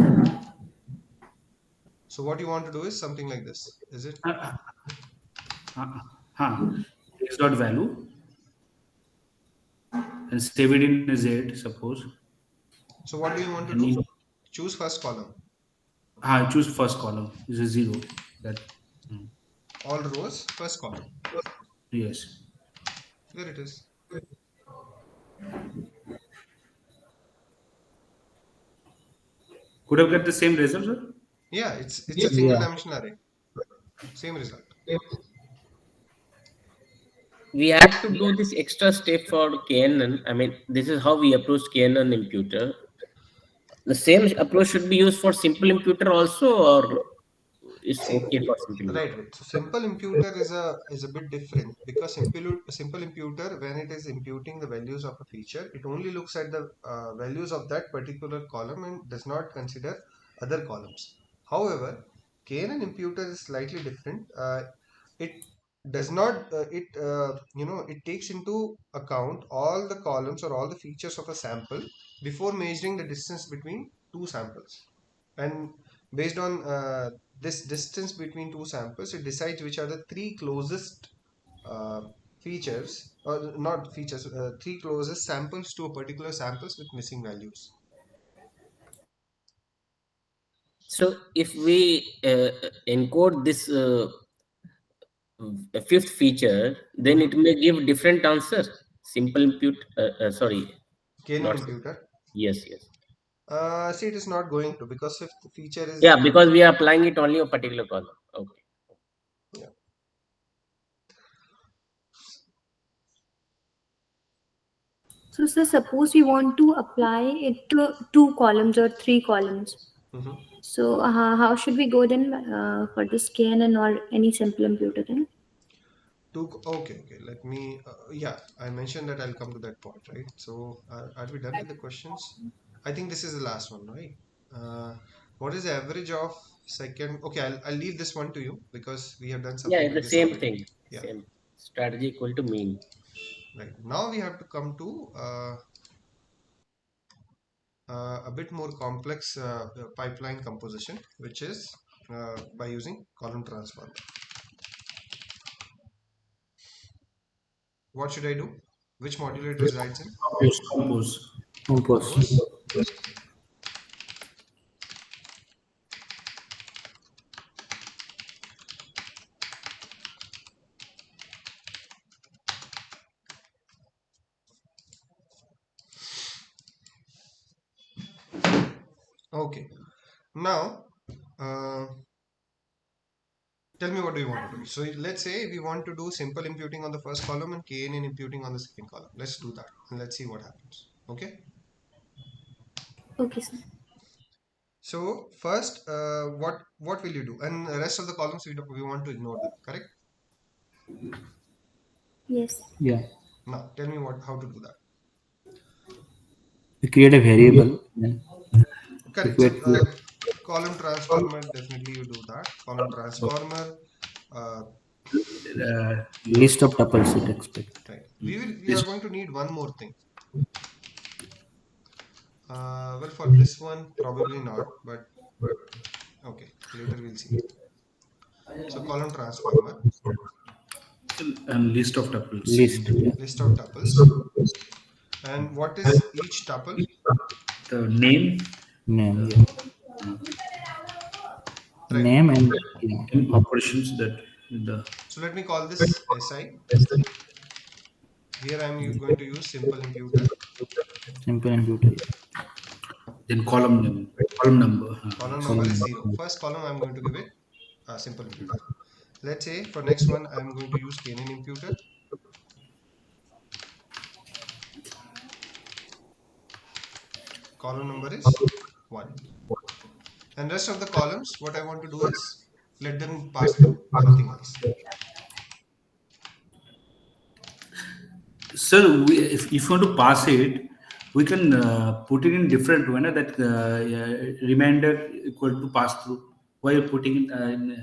So what you want to do is something like this. Is it? Uh, uh, x dot value and save it in z, suppose. So what do you want to And do? in, Choose first column. choose first column is a 0. That All rows, first column. yes. There it is. Could have got the same result, sir? Yeah, it's a single Yeah. dimensional array. Same result. We had to do this extra step for KNN. I mean, this is how we approach KNN imputer. The same approach should be used for simple imputer also, or is See, okay for simple right, imputer? right. So simple imputer is a bit different because simple imputer, when it is imputing the values of a feature, it only looks at the values of that particular column and does not consider other columns. However, KNN imputer is slightly different. It does not it takes into account all the columns or all the features of a sample before measuring the distance between two samples, and based on this distance between two samples, it decides which are the three closest uh, features, or not features, three closest samples to a particular samples with missing values. So if we encode this fifth feature, then Mhm. it may give different answer. Simple impute, sorry, Canaan not imputer. yes, yes. See, it is not going to, because if the feature is Yeah, because we are applying it only a particular column. Okay. yeah. So, sir, suppose we want to apply it to two columns or three columns. Mhm. So, how should we go then for this KNN or any simple imputer then? Okay. Let me. Yeah, I mentioned that I'll come to that point, right? So, are we done with the questions? I think this is the last one, right? What is the average of second? Okay, I'll leave this one to you because we have done Yeah, something it's like the this same already. thing. Yeah, Same strategy equal to mean. right. Now we have to come to a bit more complex pipeline composition, which is by using column transform. What should I do? Which module it resides in? Compose. Compose. Compose. Okay. Now, uh, tell me what do you want to do. So let's say we want to do simple imputing on the first column and KNN imputing on the second column. Let's do that and let's see what happens. Okay. Okay, sir. So first, what will you do? And the rest of the columns we want to ignore them. Correct. Yes. Yeah. Now tell me how to do that. We create a variable. Then Correct. So equate to column transformer, definitely you do that. Column transformer. Uh, Yes. list of tuples it expect. right. We are This going to need one more thing. Well, for this one, probably not, but okay, later we'll see. So column transformer. And list of tuples. list. Yeah. list of tuples. And what is each tuple? The name, Name. the Yeah. Right. Name and yeah. operations that the So let me call this SI. Here I am going to use simple imputer. Simple and beauty. then column name, column number. Column number is Column. 0. First column I am going to give it a simple imputer. Let's say for next one I am going to use Canaan imputer. Column number is 1. And rest of the columns, what I want to do is let them pass through, nothing else. Sir, if you want to pass it, we can put it in different manner that reminder equal to pass through. While putting it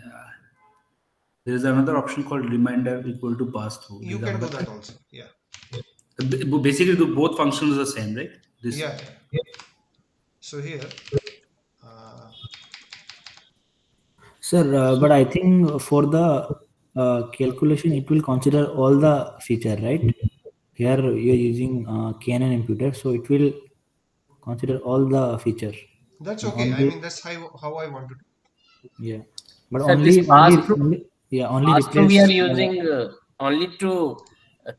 there is another option called reminder equal to pass through. You There is can do another that also. Yeah. basically both functions are the same, right? This Yeah. So here, uh, Sir, but I think for the calculation, it will consider all the feature, right? Here you're using Canon imputer, so it will consider all the feature. that's And okay. I only mean, that's how I want to do. yeah, but So this only pass through we replace are using only to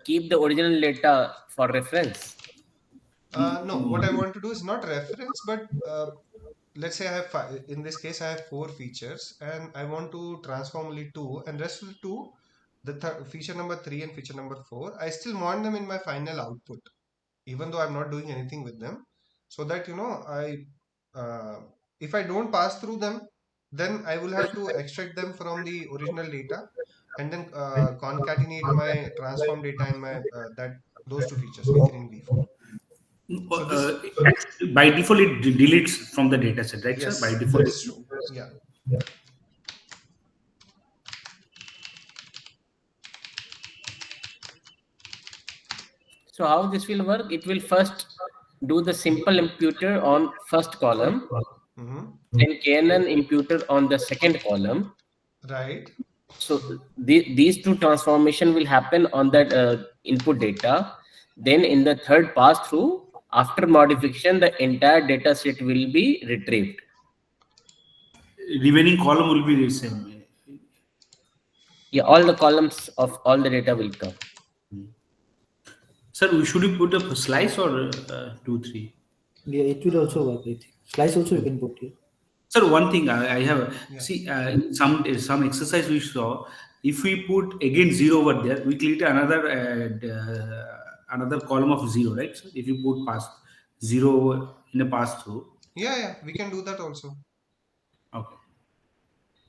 keep the original data for reference. No, what I want to do is not reference, but let's say I have five. In this case, I have 4 features, and I want to transform only 2, and rest of the 2, the feature number 3 and feature number 4, I still want them in my final output, even though I'm not doing anything with them, so that uh, if I don't pass through them, then I will have to extract them from the original data, and then concatenate my transform data in my that those 2 features, V3 and V4. So this, by default it deletes from the data set, right, sir? By yes, that default. is true. Yeah. So how this will work? It will first do the simple imputer on first column, Mm-hmm. then Canon imputer on the second column. Right. So these two transformation will happen on that input data. Then in the third pass through, after modification, the entire data set will be retrieved. Remaining column will be the same. Yeah, all the columns of all the data will come. Sir, should we put a slice or 2, 3? yeah, it will also work. I think slice also you can put here. Sir, one thing I have Yeah. see some exercise we saw. If we put again 0 over there, we create another column of 0, right? So if you put pass 0 in a pass through, Yeah, we can do that also. okay.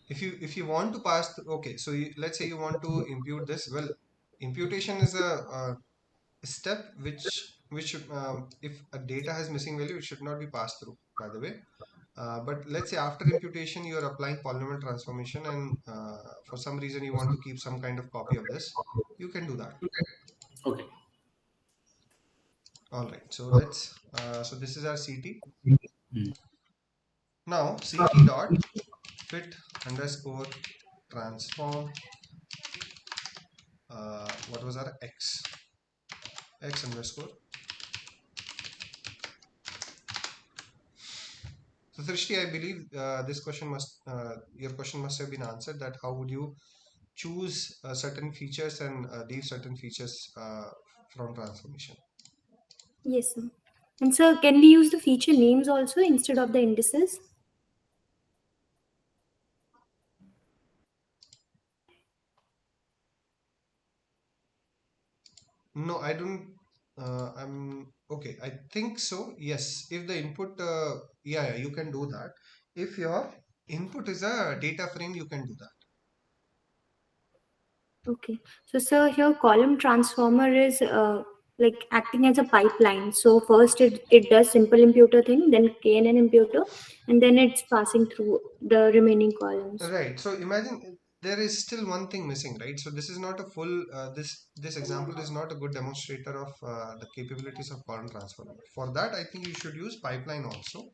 If you want to pass okay, so let's say you want to impute this. Well, imputation is a step which if a data has missing value, it should not be passed through, by the way. But let's say after imputation you are applying polynomial transformation, and for some reason you want to keep some kind of copy of this, you can do that. Okay. All right, so let's so this is our CT. Now CT dot fit underscore transform, what was our x underscore. So Srishti, I believe this question your question must have been answered, that how would you choose certain features and leave certain features from transformation. Yes, sir. And sir, can we use the feature names also instead of the indices? No, I don't. I'm okay. I think so. Yes, if the input, yeah, you can do that. If your input is a data frame, you can do that. Okay. So sir, here column transformer is like acting as a pipeline. So first it does simple imputer thing, then KNN imputer, and then it's passing through the remaining columns. Right. So imagine there is still one thing missing, right? So this is not a full. This example is not a good demonstrator of the capabilities of column transformer. For that, I think you should use pipeline also.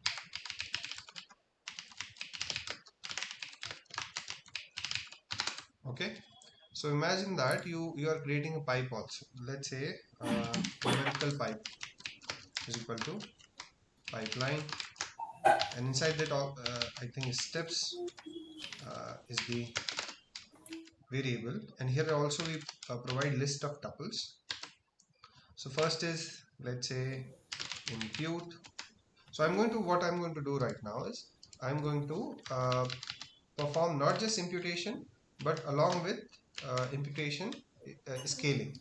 Okay. So So imagine that you are creating a pipe also. Let's say numerical pipe is equal to pipeline, and inside that all I think steps is the variable, and here also we provide list of tuples. So first is, let's say, impute. So what I'm going to do right now is I'm going to perform not just imputation but along with imputation scaling.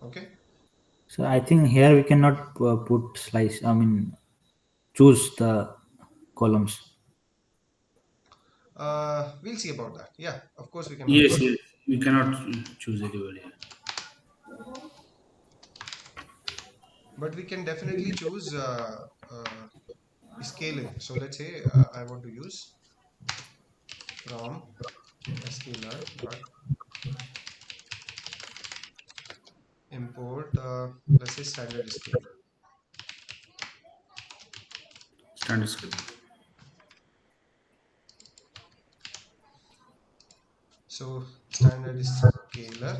Okay. So I think here we cannot put slice. I mean, choose the columns. We'll see about that. Yeah, of course we cannot do Yes, that. yes. We cannot choose anybody. But we can definitely choose scaling. So let's say I want to use from scalar dot import let's say standard scale. Standard script. So standard scalar.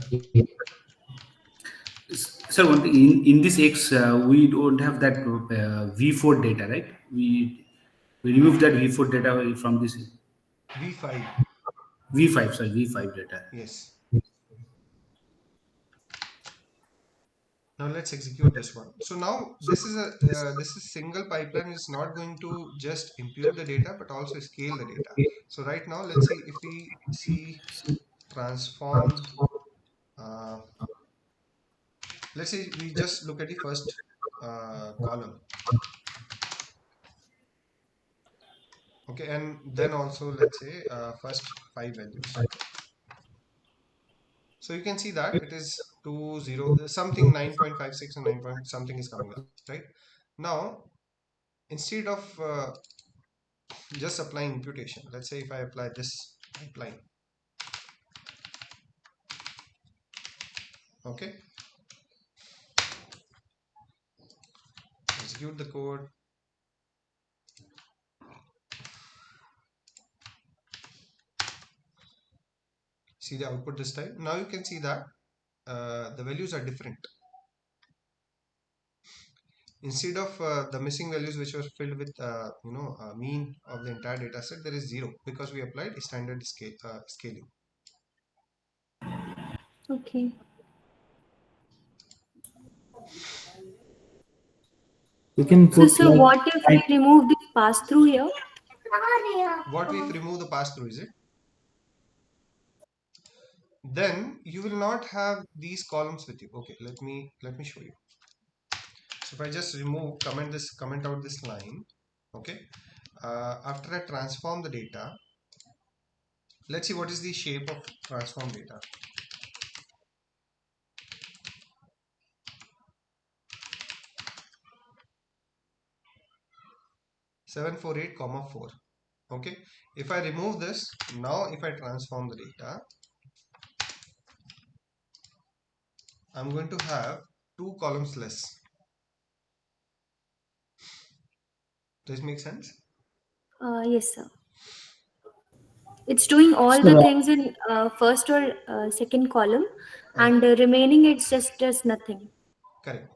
Sir, one thing in this X, we don't have that V4 data, right? We remove that V4 data from this V5. V5, sorry, V5 data. Yes. Now let's execute this one. So now this is single pipeline is not going to just impute the data but also scale the data. So right now let's see if we see transformed. Uh, let's say we just look at the first column. Okay, and then also let's say first 5 values. So you can see that it is 20 something 9.56 and 9 point something is coming up, right? Now instead of just applying imputation, let's say if I apply this pipeline, okay, execute the code, see the output this time. Now you can see that the values are different. Instead of the missing values which were filled with mean of the entire data set, there is 0 because we applied standard scaling. Okay. We can So, put sir, like what if we remove this pass through here? What if remove the pass through, is it? Then you will not have these columns with you. Okay, let me show you. So if I just remove comment out this line, okay, after I transform the data, let's see what is the shape of transform data. Seven four eight comma 4. Okay, if I remove this, now if I transform the data, I'm going to have 2 columns less. Does it make sense? Yes, sir. It's doing all the so, things in first or second column, and remaining it's just does nothing. Correct.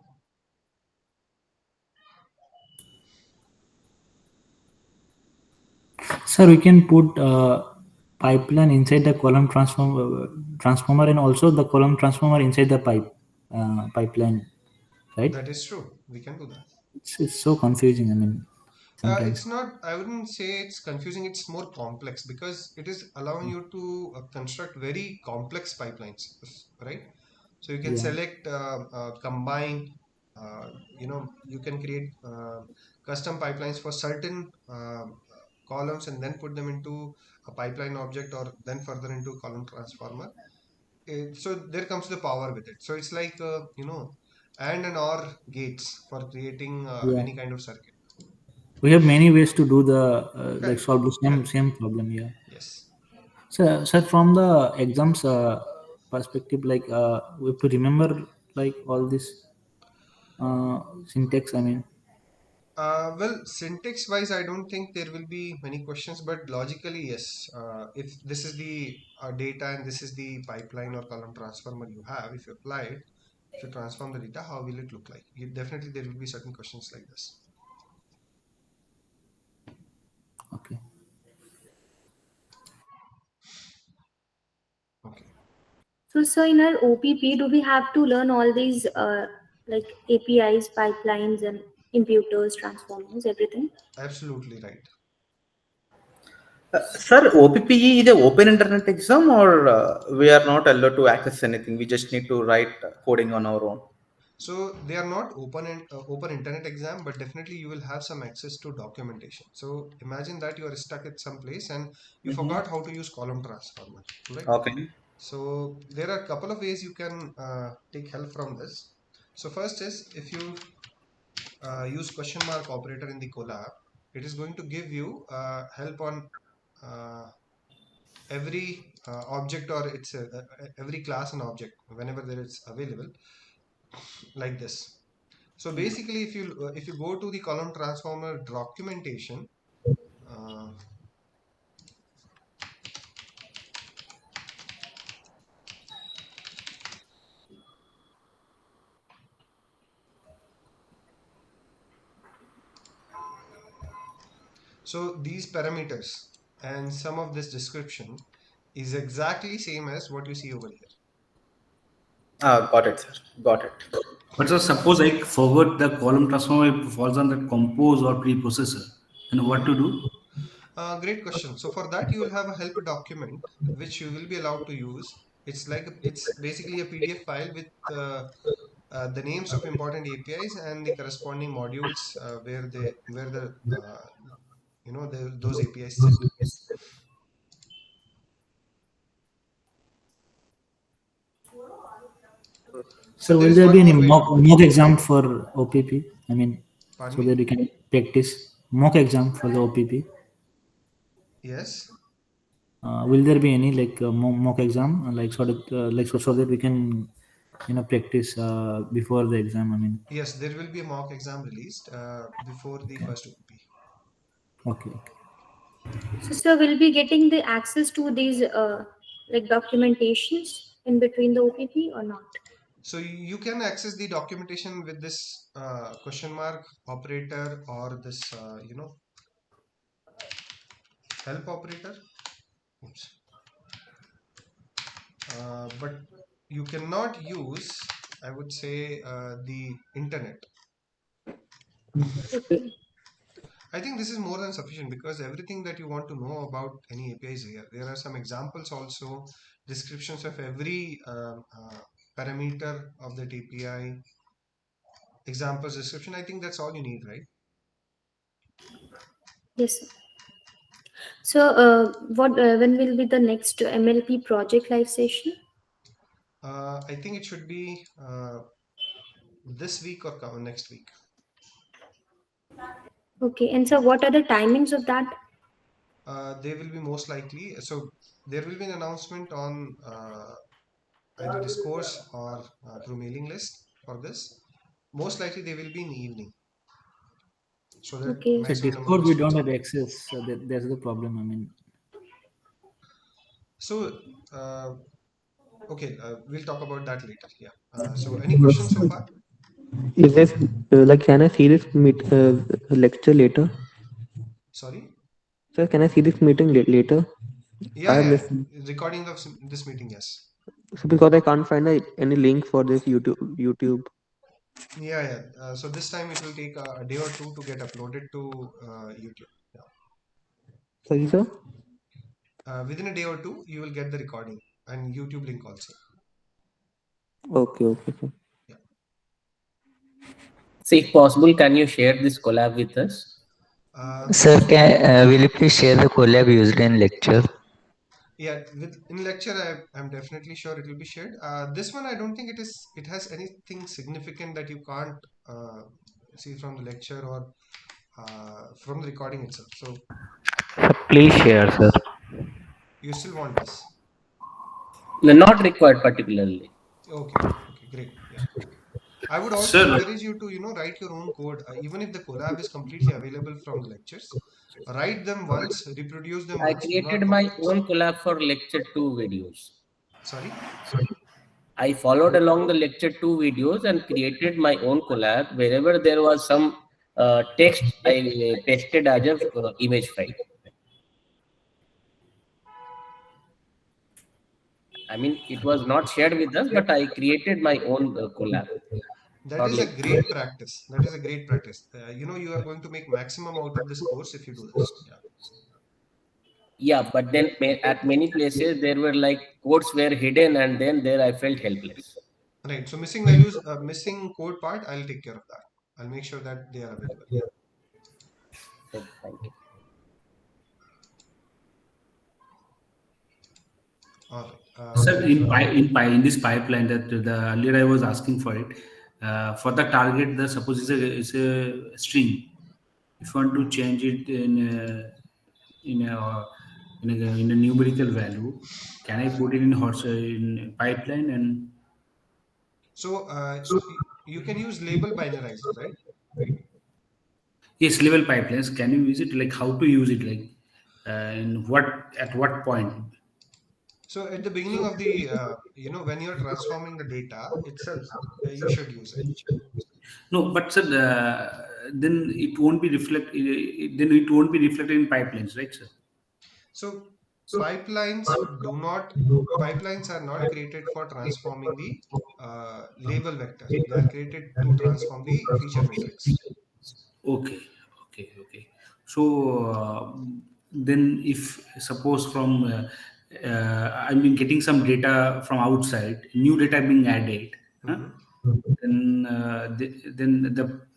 sir, we can put pipeline inside the column transformer and also the column transformer inside the pipeline, right? That is true. We can do that. It's so confusing. I mean, sometimes. It's not, I wouldn't say it's confusing, it's more complex because it is allowing you to construct very complex pipelines, right? So you can Yeah. select, combine, you can create custom pipelines for certain columns and then put them into a pipeline object or then further into column transformer. So there comes the power with it. So it's like, and or gates for creating Yeah. any kind of circuit. We have many ways to do the like Correct. solve the same Correct. same problem. Yeah. Yes. So from the exams perspective, like we have to remember like all this syntax. I mean, Well, syntax wise, I don't think there will be many questions, but logically, yes. If this is the data and this is the pipeline or column transformer you have, if you apply it, if you transform the data, how will it look like? Definitely, there will be certain questions like this. Okay. Okay. So in our OPP, do we have to learn all these like APIs, pipelines, and imputers, transformers, everything? Absolutely right. Sir, OPPE is an open internet exam, or we are not allowed to access anything? We just need to write coding on our own. So they are not open and open internet exam, but definitely you will have some access to documentation. So imagine that you are stuck at some place and you Mhm. forgot how to use column transformer, right? Okay. So there are a couple of ways you can take help from this. So first is if you use question mark operator in the collab, it is going to give you help on uh, every object or it's every class and object whenever there is available like this. So basically, if you go to the column transformer documentation, uh, so these parameters and some of this description is exactly same as what you see over here. Got it, sir. Got it. But so suppose I forgot the column transformer falls on the compose or preprocessor, then what to do? Great question. So for that, you will have a help document which you will be allowed to use. It's basically a PDF file with the names of important APIs and the corresponding modules where the those APIs sit. So So there will is there one be any more way to do it. mock exam for OPP? I mean, Pardon so me? that we can practice mock exam for the OPP. Yes. Will there be any like mock exam, like so that we can practice before the exam? I mean, Yes, there will be a mock exam released before the first OPP. okay, okay. So we'll be getting the access to these like documentations in between the OPP or not? So you can access the documentation with this question mark operator or this help operator. Oops. But you cannot use, I would say, the internet. Okay. I think this is more than sufficient because everything that you want to know about any API is here. There are some examples also, descriptions of every parameter of that API, examples, description. I think that's all you need, right? Yes, sir. So what when will be the next MLP project live session? I think it should be this week or next week. Okay, and so what are the timings of that? They will be most likely. So there will be an announcement on either discourse or through mailing list for this. Most likely they will be in the evening, so that Okay. So maximum number Discord of we students don't can have join. access. So that's the problem. I mean, So okay, we'll talk about that later. Yeah. So any questions so far? Is this like, can I see this lecture later? Sorry. Sir, can I see this meeting later? Yeah, I yeah. missed. Recording of this meeting. Yes. So because I can't find any link for this YouTube. Yeah, yeah. So this time it will take a day or two to get uploaded to YouTube. Yeah. Sorry, sir. Within a day or two, you will get the recording and YouTube link also. Okay, okay, sir. Yeah. So if possible, can you share this collab with us? Sir, will you please share the collab used in lecture? Yeah, in lecture, I'm definitely sure it will be shared. This one, I don't think it has anything significant that you can't see from the lecture or from the recording itself. So Sir, please share, sir. you still want this? No, not required particularly. Okay, okay, great. Yeah, okay. I would also Sir, encourage you to, write your own code. Even if the collab is completely available from the lectures, write them once, reproduce them I once. Do created not my copy paste. own collab for lecture 2 videos. Sorry. I followed along the lecture 2 videos and created my own collab. Wherever there was some text, I pasted as a image file. I mean, it was not shared with us, but I created my own collab That for is a lecture. great practice. That is a great practice. You are going to make maximum out of this course if you do this. Yeah. Yeah, but then at many places there were like codes were hidden, and then there I felt helpless. Right. So missing values, missing code part, I'll take care of that. I'll make sure that they are available. So, thank you. All right. sir, in this pipeline that the earlier I was asking for it, for the target, the suppose is a string. If you want to change it in a in a numerical value, can I put it in horse in pipeline? And So you can use label binarizer, right? yes, level pipelines, can you use it? Like how to use it? Like in what at what point? So at the beginning of the, when you're transforming the data itself, you should use it. No, but sir, then it won't be then it won't be reflected in pipelines, right, sir? So pipelines do not, pipelines are not created for transforming the label vector. They are created to transform the feature matrix. Okay, okay. So then, if suppose from I mean getting some data from outside, new data being added, huh? Hmm. Then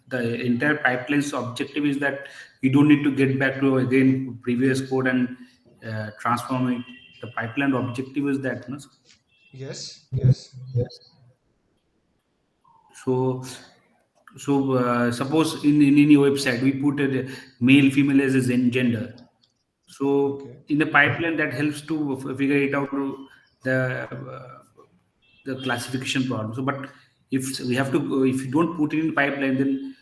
the entire pipeline's objective is that you don't need to get back to again previous code and transform it. The pipeline objective is that, no? Yes, yes. So, suppose in any website we put a male, female as a gender. So Okay. in the pipeline that helps to figure it out the the classification problem. So, but if we have to, if you don't put it in pipeline, then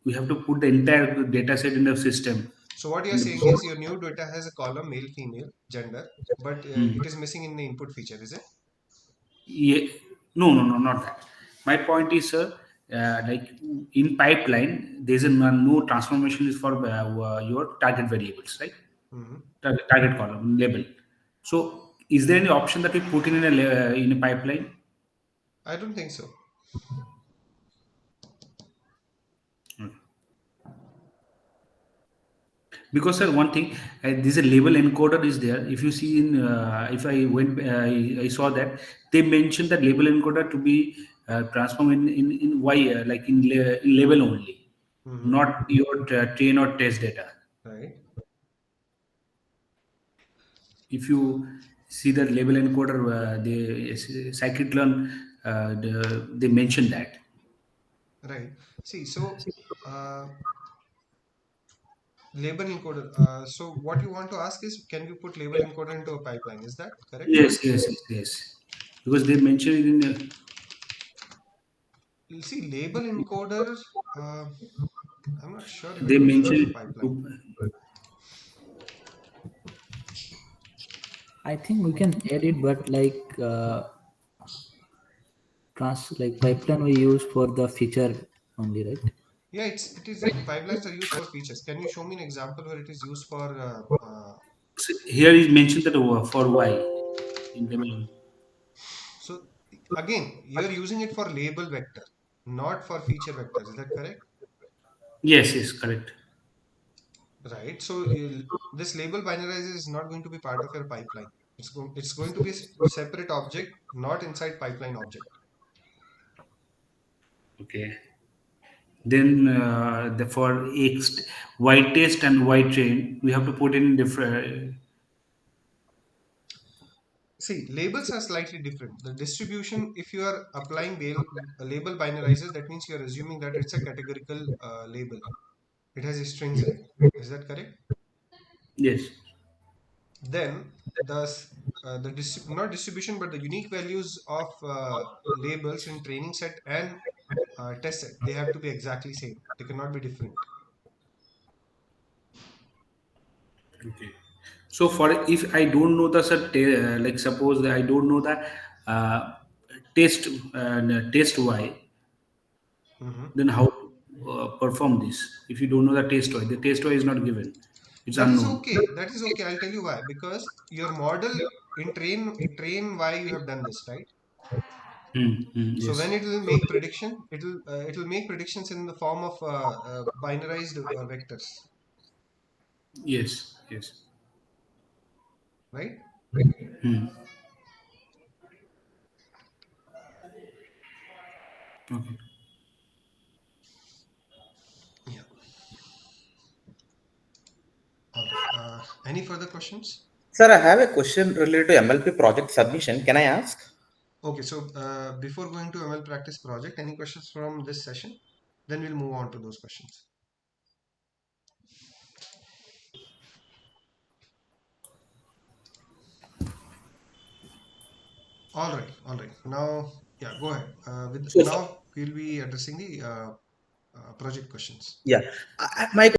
we have to put the entire data set in the system. So what you're In the, saying is your new data has a column male, female, gender, but Hmm. it is missing in the input feature, is it? Yeah, no, not that. My point is, sir, like in pipeline, there's a no transformation is for your target variables, right? Hmm. Target column label. So, is there any option that we put in a pipeline? I don't think so. Because sir, one thing, this a label encoder is there. If you see in, if I went, I saw that they mentioned that label encoder to be transformed in Y, like in label only, Hmm. not your train or test data. Right. If you see the label encoder, the scikit-learn, they mentioned that. Right. See, so label encoder. So what you want to ask is, can you put label encoder into a pipeline? Is that correct? Yes. Because they mentioned it in. You see, label encoder. Uh, I'm not sure if it They will fit mentioned into it pipeline. to, I think we can add it, but like like pipeline we use for the feature only, right? Yeah, it is. Pipelines are used for features. Can you show me an example where it is used for? here is mentioned that for Y in label. So again, you're using it for label vector, not for feature vectors. Is that correct? Yes, correct. Right. So this label binarizer is not going to be part of your pipeline. It's going to be a separate object, not inside pipeline object. Okay. Then the for X, Y test and Y train, we have to put in different. See, labels are slightly different. The distribution, if you are applying label binarizers, that means you are assuming that it's a categorical label. It has strings in it. Is that correct? Yes. Then not distribution, but the unique values of labels in training set and test set. They have to be exactly same. They cannot be different. Okay. So for if I don't know the like suppose that I don't know the uh, test test Y, Mhm. then how to perform this? If you don't know the test Y, the test Y is not given. It's That is unknown. okay. That is okay. I'll tell you why. Because your model in train why you have done this, right? So when Yes. it will make prediction, it will make predictions in the form of binarized vectors, Yes. Yes. right? Hmm. Okay. Yeah. All right. Any further questions? Sir, I have a question related to MLP project submission. Can I ask? Okay. So before going to ML practice project, any questions from this session? Then we'll move on to those questions. All right. All right. Now, yeah, go ahead. With So, now we'll be addressing the project questions. yeah, my